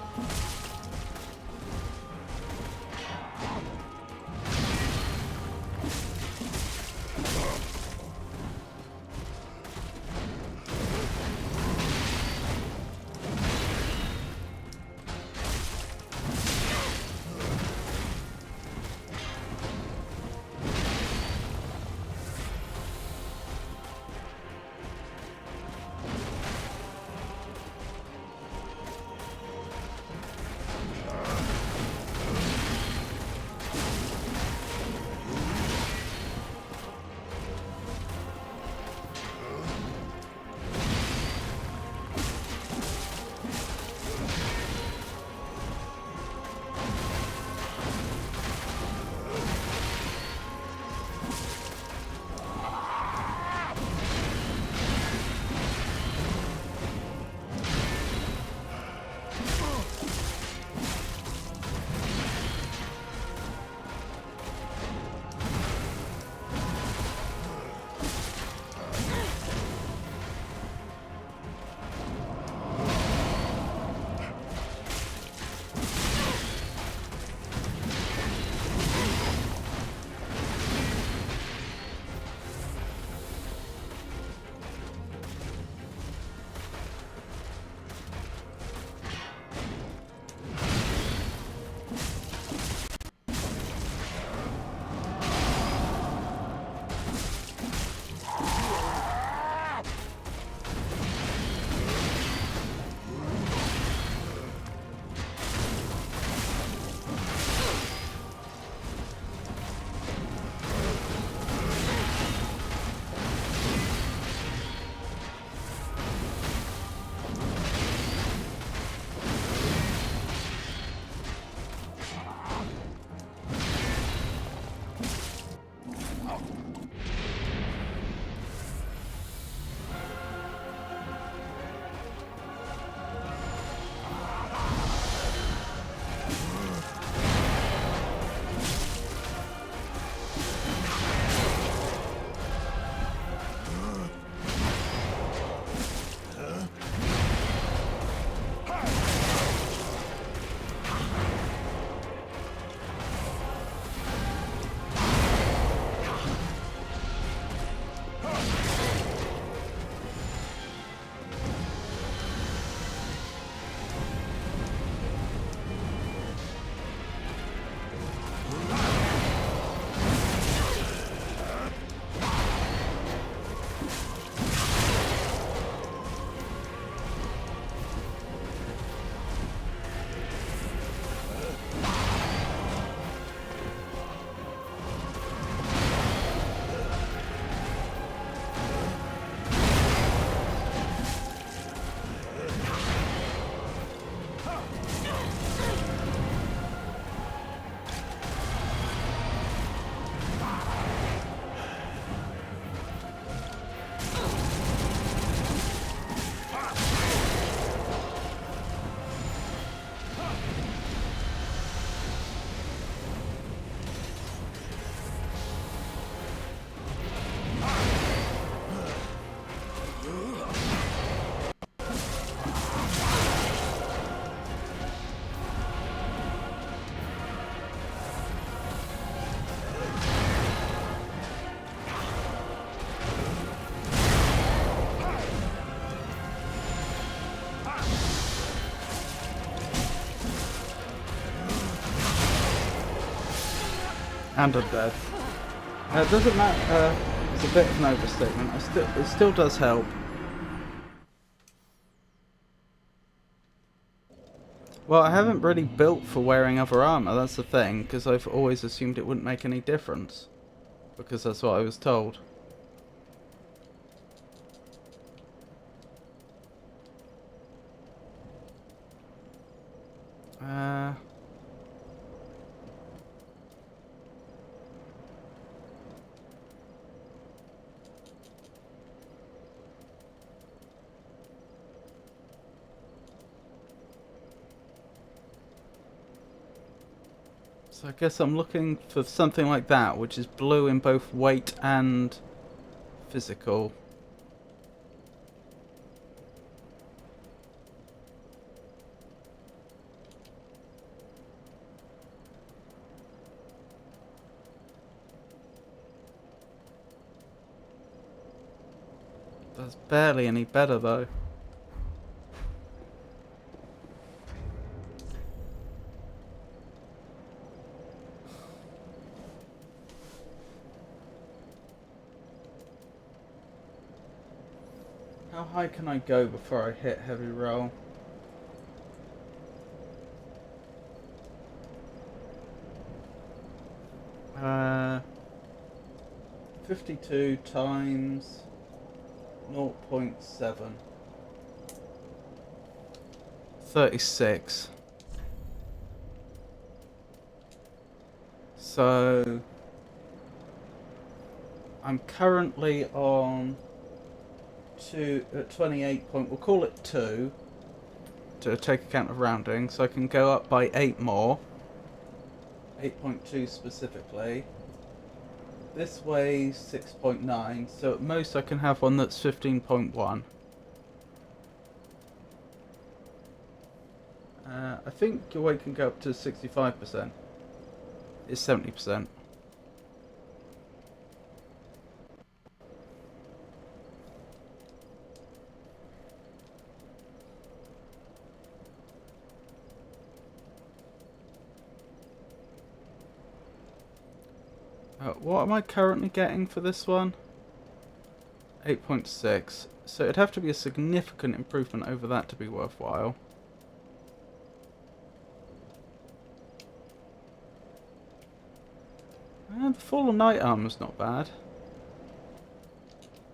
And I'm dead. It doesn't matter. It's a bit of an overstatement. It still does help. Well, I haven't really built for wearing other armor, that's the thing, because I've always assumed it wouldn't make any difference. Because that's what I was told. So I guess I'm looking for something like that, which is blue in both weight and physical. That's barely any better though. How high can I go before I hit heavy roll? Uh, 52 times 0.7. 36. So I'm currently on 28 point, we'll call it 2 to take account of rounding, so I can go up by 8 more. 8.2 specifically. This weighs 6.9, so at most I can have one that's 15.1. I think your weight can go up to 65%. It's 70%. What am I currently getting for this one? 8.6. So it'd have to be a significant improvement over that to be worthwhile. And the Fallen Knight armor's not bad.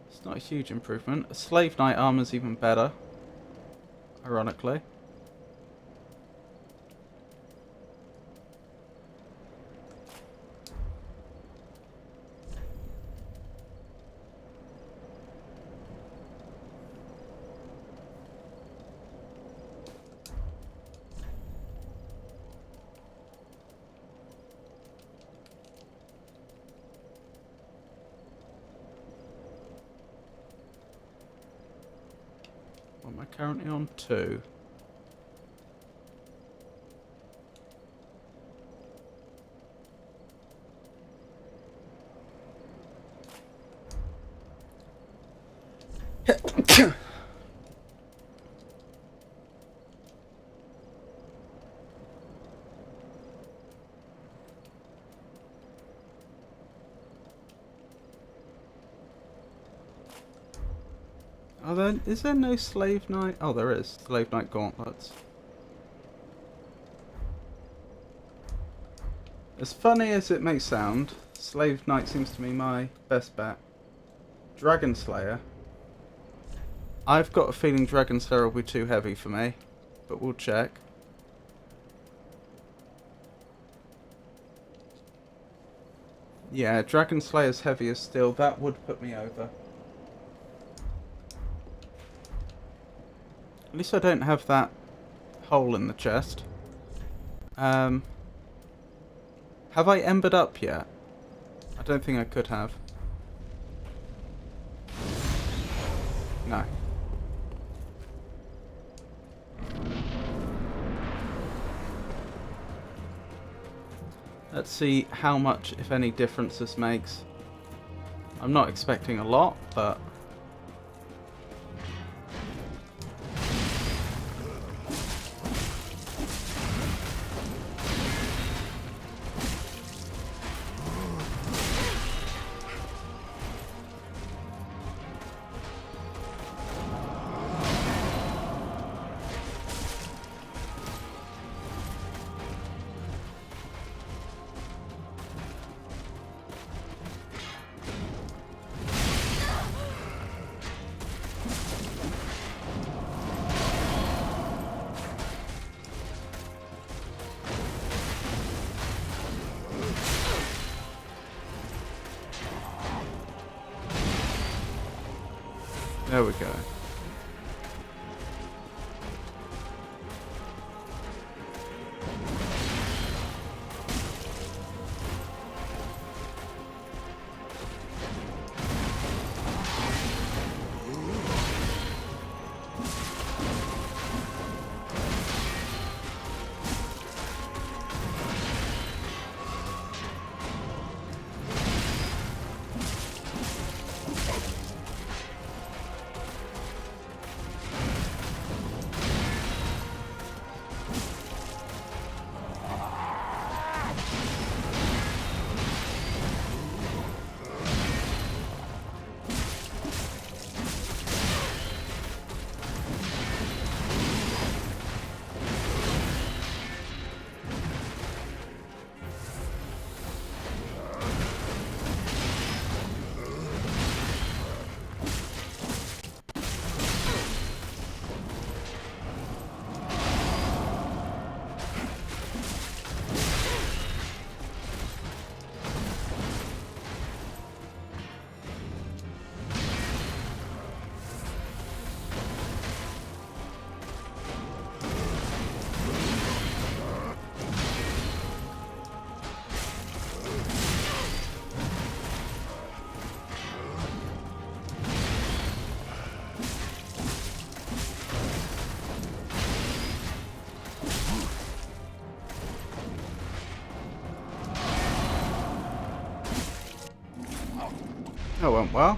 It's not a huge improvement. A Slave Knight armor's even better, ironically. What am I currently on? 2. Is there no Slave Knight? Oh, there is. Slave Knight gauntlets. As funny as it may sound, Slave Knight seems to be my best bet. Dragon Slayer. I've got a feeling Dragon Slayer will be too heavy for me, but we'll check. Yeah, Dragon Slayer's heavier still. That would put me over. At least I don't have that hole in the chest. Have I embered up yet? I don't think I could have. No. Let's see how much, if any, difference this makes. I'm not expecting a lot, but... There we go. That went well.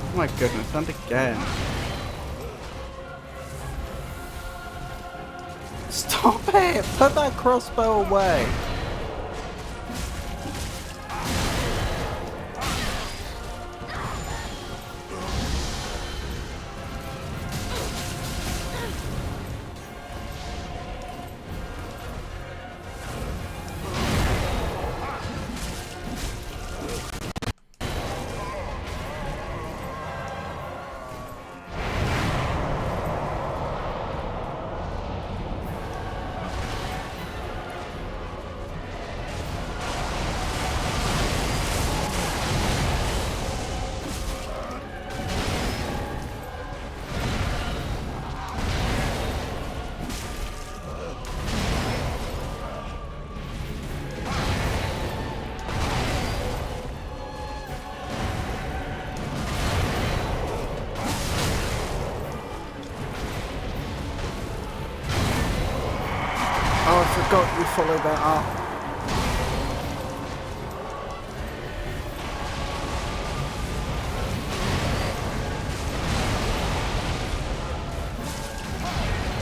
Oh my goodness, and again. Stop it! Put that crossbow away! Oh, I forgot you followed that up.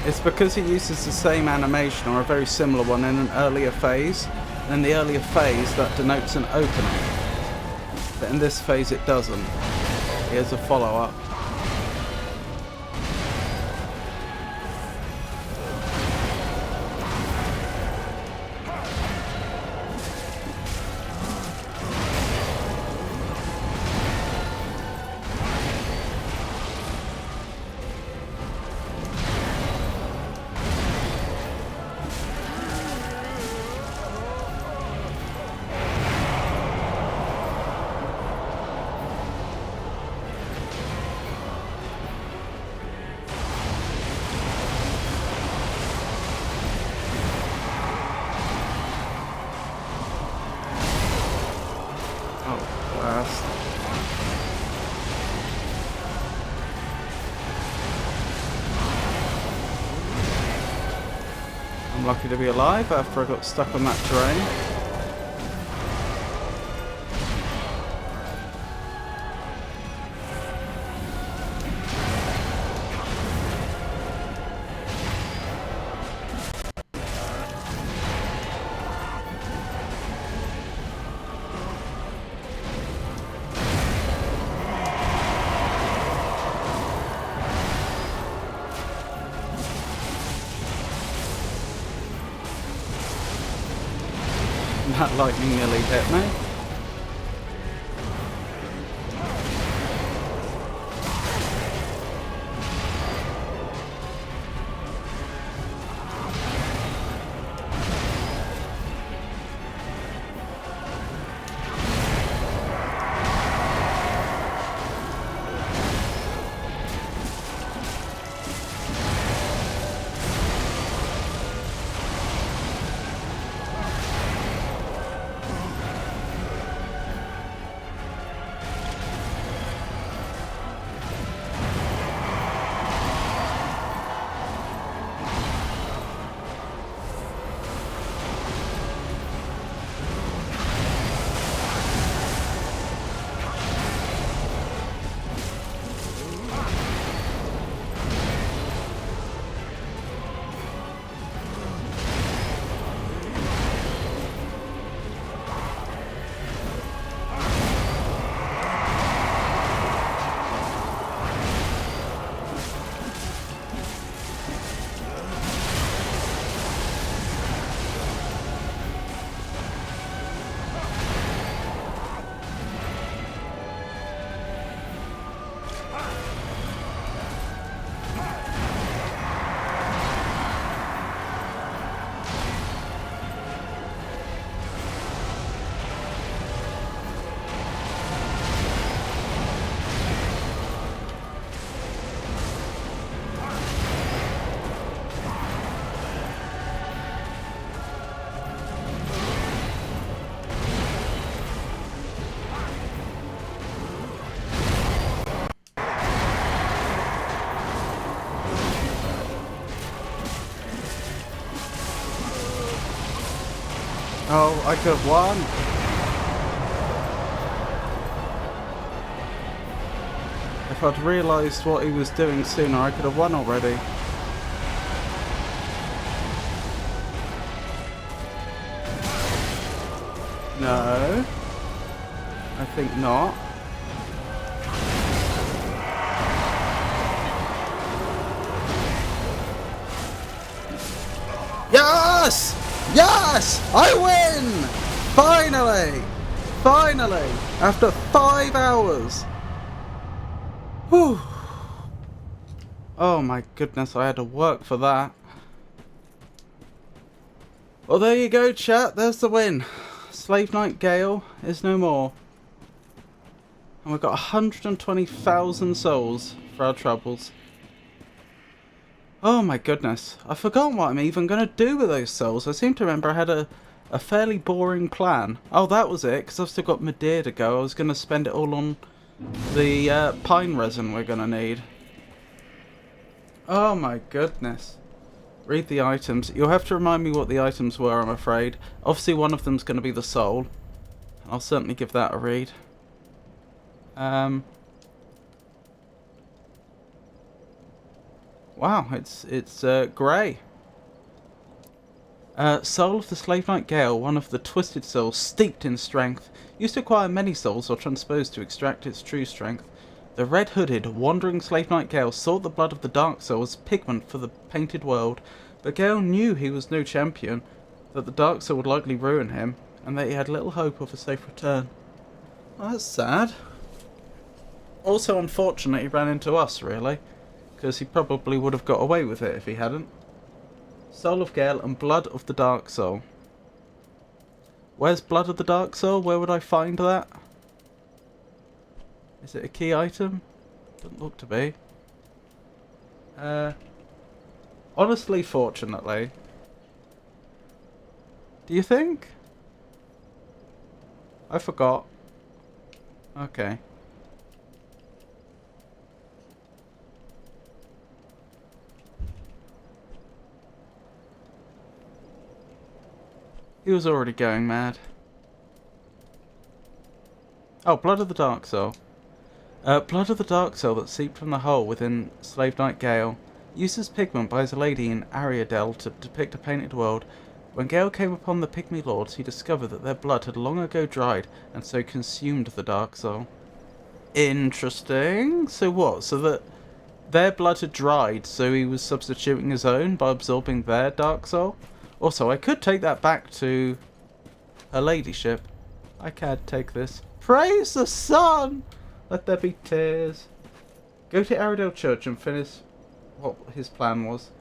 It's because it uses the same animation or a very similar one in an earlier phase. And in the earlier phase, that denotes an opening. But in this phase, it doesn't. Here's a follow-up. Oh, blast. I'm lucky to be alive after I got stuck on that terrain. That lightning nearly hit me. Oh, I could have won. If I'd realised what he was doing sooner, I could have won already. No. I think not. Yes! Yes! I win! Finally! Finally! After 5 hours! Whew. Oh my goodness, I had to work for that. Well, there you go, chat. There's the win. Slave Knight Gael is no more. And we've got 120,000 souls for our troubles. Oh my goodness. I've forgotten what I'm even going to do with those souls. I seem to remember I had a fairly boring plan. Oh, that was it, because I've still got Madeira to go. I was going to spend it all on the pine resin we're going to need. Oh my goodness. Read the items. You'll have to remind me what the items were, I'm afraid. Obviously one of them's going to be the soul. I'll certainly give that a read. Wow, it's grey. Soul of the Slave Knight Gael, one of the twisted souls steeped in strength, used to acquire many souls or transposed to extract its true strength. The red-hooded, wandering Slave Knight Gael sought the blood of the Dark Soul as pigment for the painted world, but Gael knew he was no champion, that the Dark Soul would likely ruin him, and that he had little hope of a safe return. Well, that's sad. Also unfortunate he ran into us, really, because he probably would have got away with it if he hadn't. Soul of Gael and Blood of the Dark Soul. Where's Blood of the Dark Soul? Where would I find that? Is it a key item? Doesn't look to be. Honestly, fortunately. Do you think? I forgot. Okay. He was already going mad. Oh, Blood of the Dark Soul. Blood of the Dark Soul that seeped from the hole within Slave Knight Gael. Used as pigment by his lady in Ariadel to depict a painted world. When Gael came upon the Pygmy Lords, he discovered that their blood had long ago dried, and so consumed the Dark Soul. Interesting. So what? So that their blood had dried, so he was substituting his own by absorbing their Dark Soul? Also, I could take that back to her ladyship. I can't take this. Praise the sun! Let there be tears. Go to Aridale Church and finish what his plan was.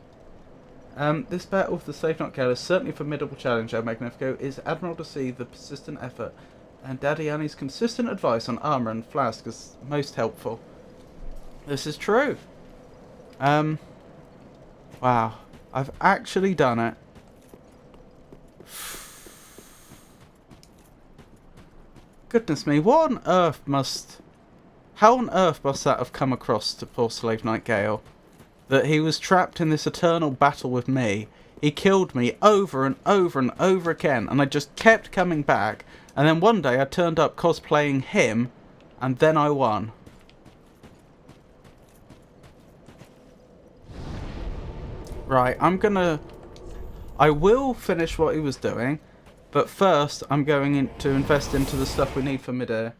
This battle with the Slave Knight Gael is certainly a formidable challenge, O Magnifico. It is admirable to see the persistent effort, and Daddy Annie's consistent advice on armour and flask is most helpful. This is true. Wow. I've actually done it. Goodness me, what on earth must... How on earth must that have come across to poor Slave Knight Gael? That he was trapped in this eternal battle with me. He killed me over and over and over again, and I just kept coming back. And then one day I turned up cosplaying him, and then I won. Right, I will finish what he was doing, but first I'm going to invest into the stuff we need for mid-air.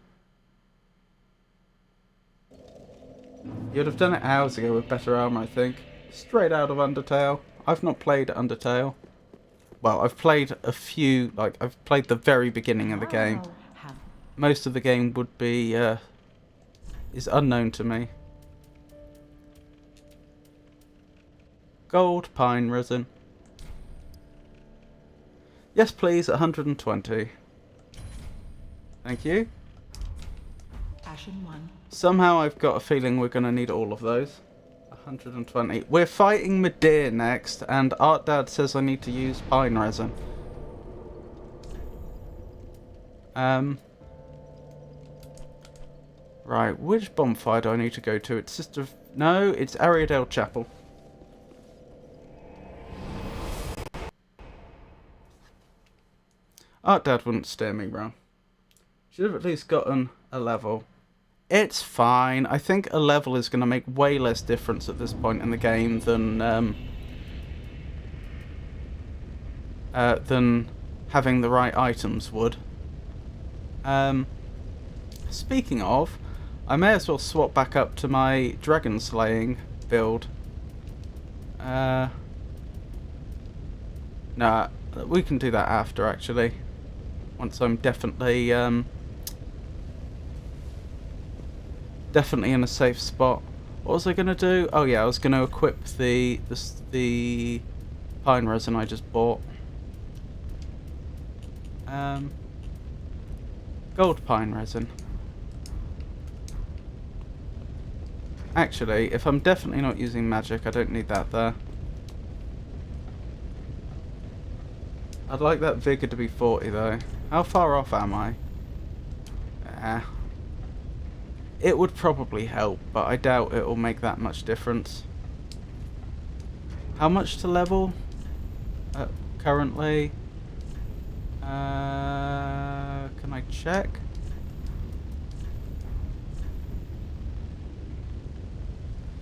You'd have done it hours ago with better armor, I think. Straight out of Undertale. I've not played Undertale. Well, I've played a few, like, I've played the very beginning of the game. Most of the game would be, is unknown to me. Gold, pine, resin. Yes, please, 120. Thank you. Ashen 1. Somehow I've got a feeling we're going to need all of those. 120. We're fighting Medea next, and Art Dad says I need to use pine resin. Right, which bonfire do I need to go to? It's Sister... No, it's Ariadale Chapel. Art Dad wouldn't steer me wrong. Should have at least gotten a level. It's fine. I think a level is going to make way less difference at this point in the game than having the right items would. Speaking of, I may as well swap back up to my dragon slaying build. Nah, we can do that after, actually. Once I'm definitely in a safe spot. What was I going to do? Oh yeah, I was going to equip the pine resin I just bought. Gold pine resin. Actually, if I'm definitely not using magic, I don't need that there. I'd like that vigor to be 40 though. How far off am I? It would probably help, but I doubt it will make that much difference. How much to level? Currently? Can I check?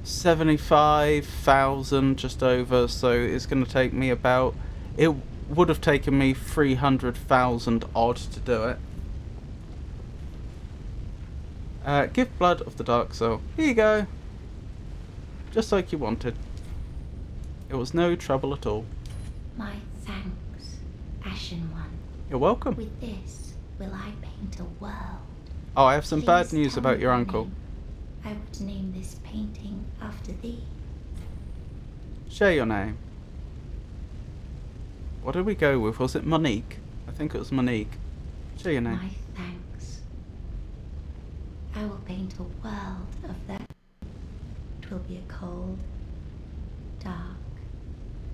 $75,000 just over, so it's going to take me about... It would have taken me 300,000 odd to do it. Give Blood of the Dark Soul. Here you go. Just like you wanted. It was no trouble at all. My thanks, Ashen One. You're welcome. With this, will I paint a world? Oh, I have some bad Please news tell about me your your uncle. name. I would name this painting after thee. Share your name. What did we go with? Was it Monique? I think it was Monique. Share your name. My thanks. I will paint a world of that. It will be a cold, dark,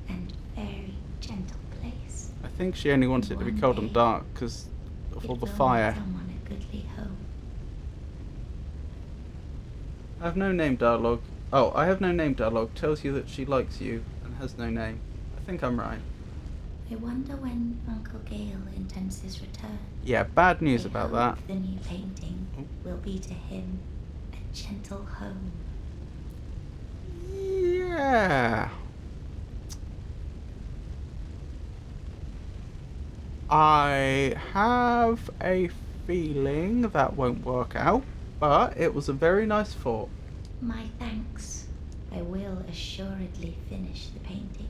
and very gentle place. I think she only wanted it to be cold and dark because of all the fire. Someone a goodly home. I have no name dialogue. Oh, I have no name dialogue tells you that she likes you and has no name. I think I'm right. I wonder when Uncle Gael intends his return. Yeah, bad news I about hope that. the new painting will be to him a gentle home. Yeah. I have a feeling that won't work out, but it was a very nice thought. My thanks. I will assuredly finish the painting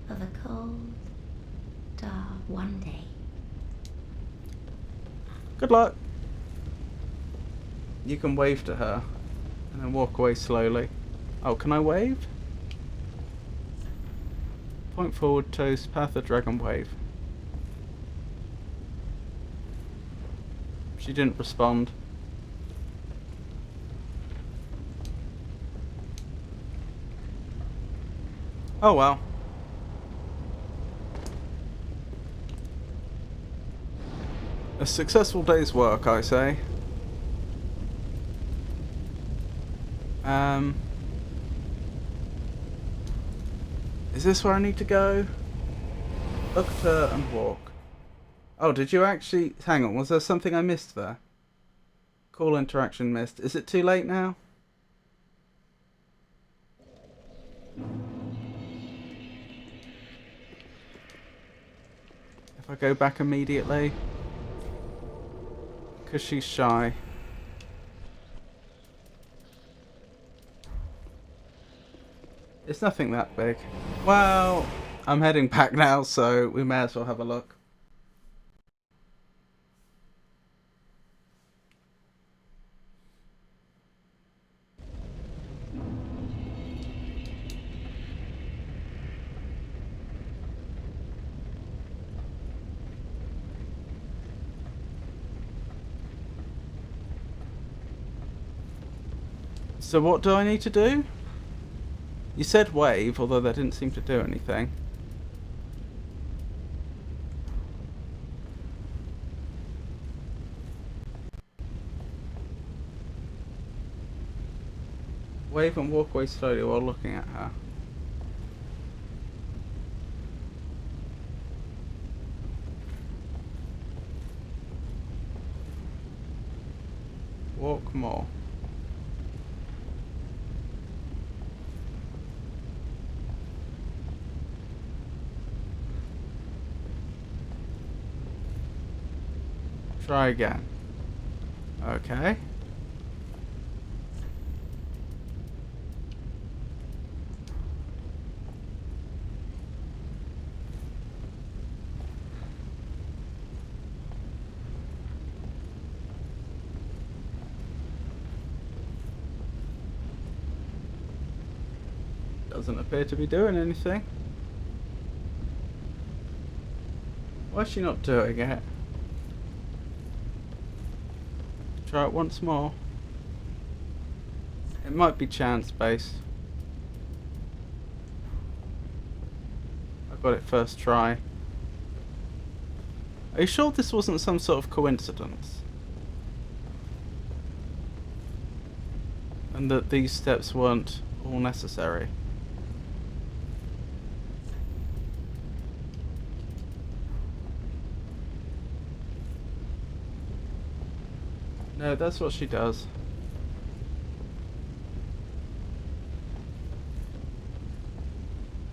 of a cold, dark one day. Good luck. You can wave to her and then walk away slowly. Oh, can I wave? Point forward, toast, path the dragon wave. She didn't respond. Oh well. A successful day's work, I say. Is this where I need to go? Look at her and walk. Oh, did you actually... Hang on, was there something I missed there? Call interaction missed. Is it too late now? If I go back immediately? Because she's shy. It's nothing that big. Well, I'm heading back now, so we may as well have a look. So what do I need to do? You said wave, although that didn't seem to do anything. Wave and walk away slowly while looking at her. Walk more. Try again. Okay. Doesn't appear to be doing anything. Why is she not doing it? Try it once more. It might be chance based. I got it first try. Are you sure this wasn't some sort of coincidence? And that these steps weren't all necessary? No, that's what she does.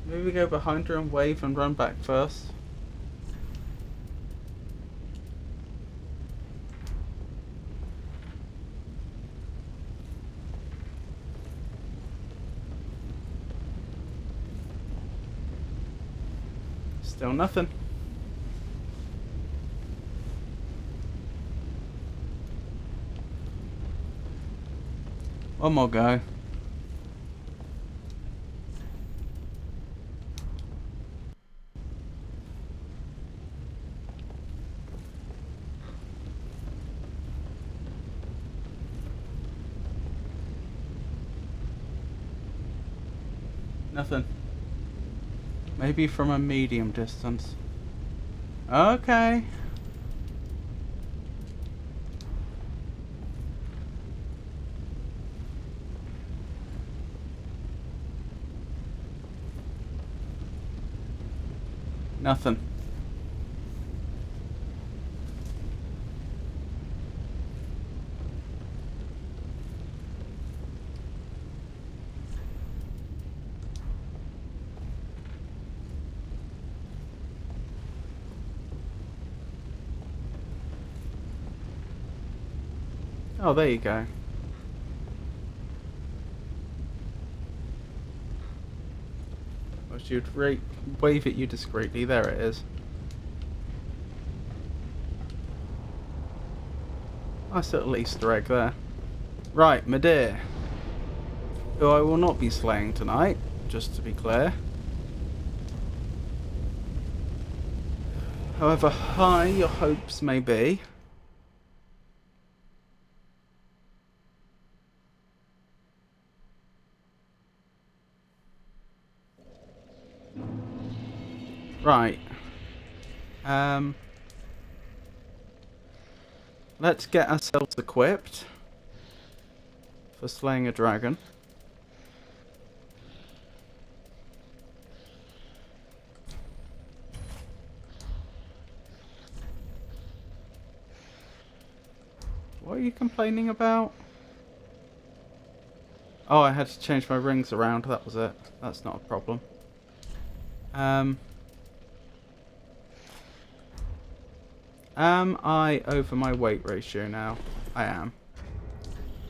Maybe go behind her and wave and run back first. Still nothing. One more go. Nothing. Maybe from a medium distance. Okay. Nothing. Oh, there you go. Or she'd wave at you discreetly. There it is. Nice little Easter egg there. Right, my dear. Who I will not be slaying tonight, just to be clear. However high your hopes may be. Right. Let's get ourselves equipped for slaying a dragon. What are you complaining about? Oh, I had to change my rings around. That was it. That's not a problem. Am I over my weight ratio now? I am.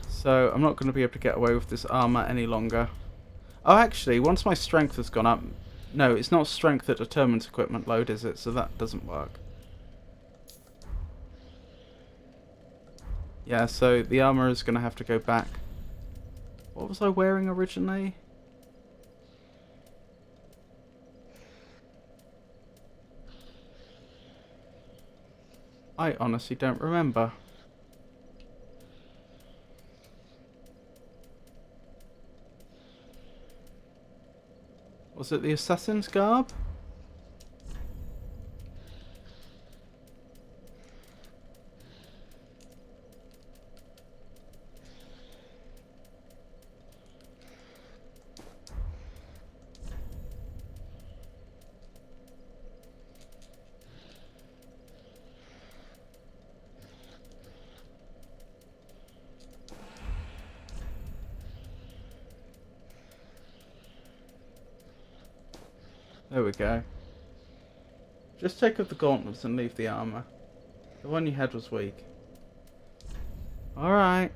So I'm not going to be able to get away with this armor any longer. Oh, actually, once my strength has gone up... No, it's not strength that determines equipment load, is it? So that doesn't work. Yeah, so the armor is going to have to go back. What was I wearing originally? I honestly don't remember. Was it the assassin's garb? There we go. Just take off the gauntlets and leave the armor. The one you had was weak. Alright.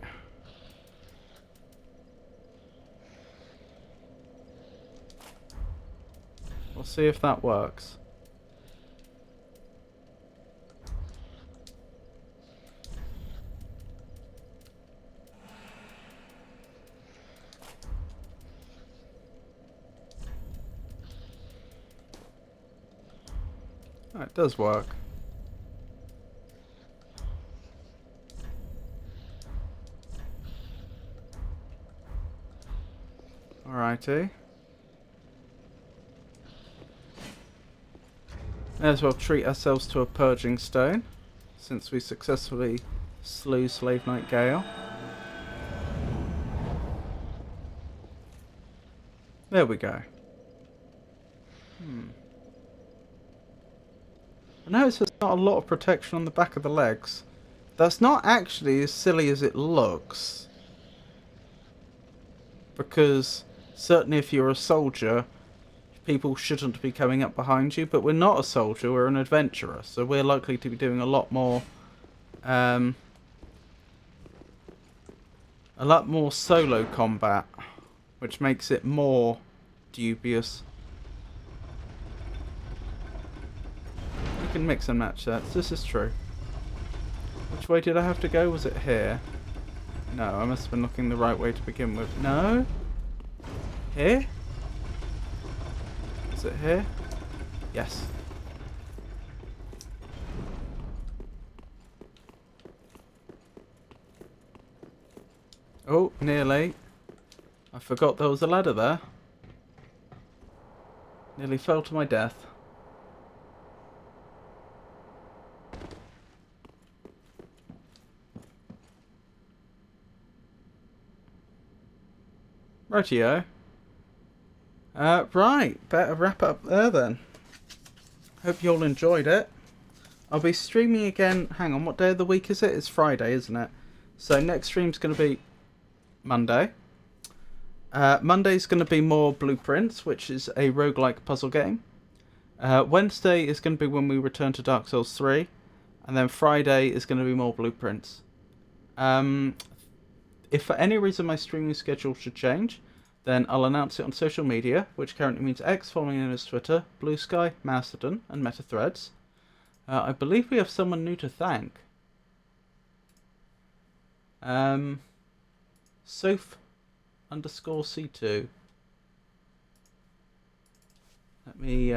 We'll see if that works. Oh, it does work. Alrighty. May as well treat ourselves to a purging stone, since we successfully slew Slave Knight Gael. There we go. I notice there's not a lot of protection on the back of the legs. That's not actually as silly as it looks. Because certainly if you're a soldier, people shouldn't be coming up behind you, but we're not a soldier, we're an adventurer, so we're likely to be doing a lot more solo combat, which makes it more dubious. You can mix and match that, this is true. Which way did I have to go? Was it here? No, I must have been looking the right way to begin with. No? Here? Is it here? Yes. Oh, nearly. I forgot there was a ladder there. Nearly fell to my death. Rightio. Right, better wrap up there then. Hope you all enjoyed it. I'll be streaming again. Hang on, what day of the week is it? It's Friday, isn't it? So next stream's going to be Monday. Monday's going to be more Blueprints, which is a roguelike puzzle game. Wednesday is going to be when we return to Dark Souls 3. And then Friday is going to be more Blueprints. If for any reason my streaming schedule should change, then I'll announce it on social media, which currently means X, formerly known as Twitter, Blue Sky, Mastodon, and Meta Threads. I believe we have someone new to thank. Soph_C2. Let me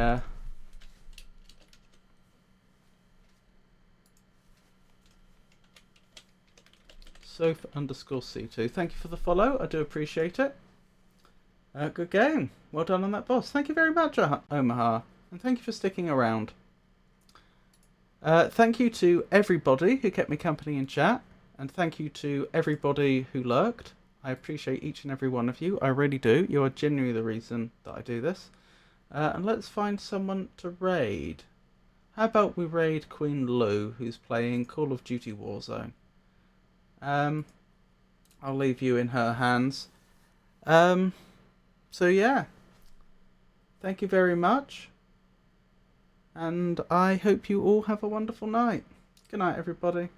Soph_C2. Thank you for the follow. I do appreciate it. Good game. Well done on that boss. Thank you very much, Omaha. And thank you for sticking around. Thank you to everybody who kept me company in chat. And thank you to everybody who lurked. I appreciate each and every one of you. I really do. You are genuinely the reason that I do this. And let's find someone to raid. How about we raid Queen Lou, who's playing Call of Duty Warzone. I'll leave you in her hands. So yeah. Thank you very much. And I hope you all have a wonderful night. Good night, everybody.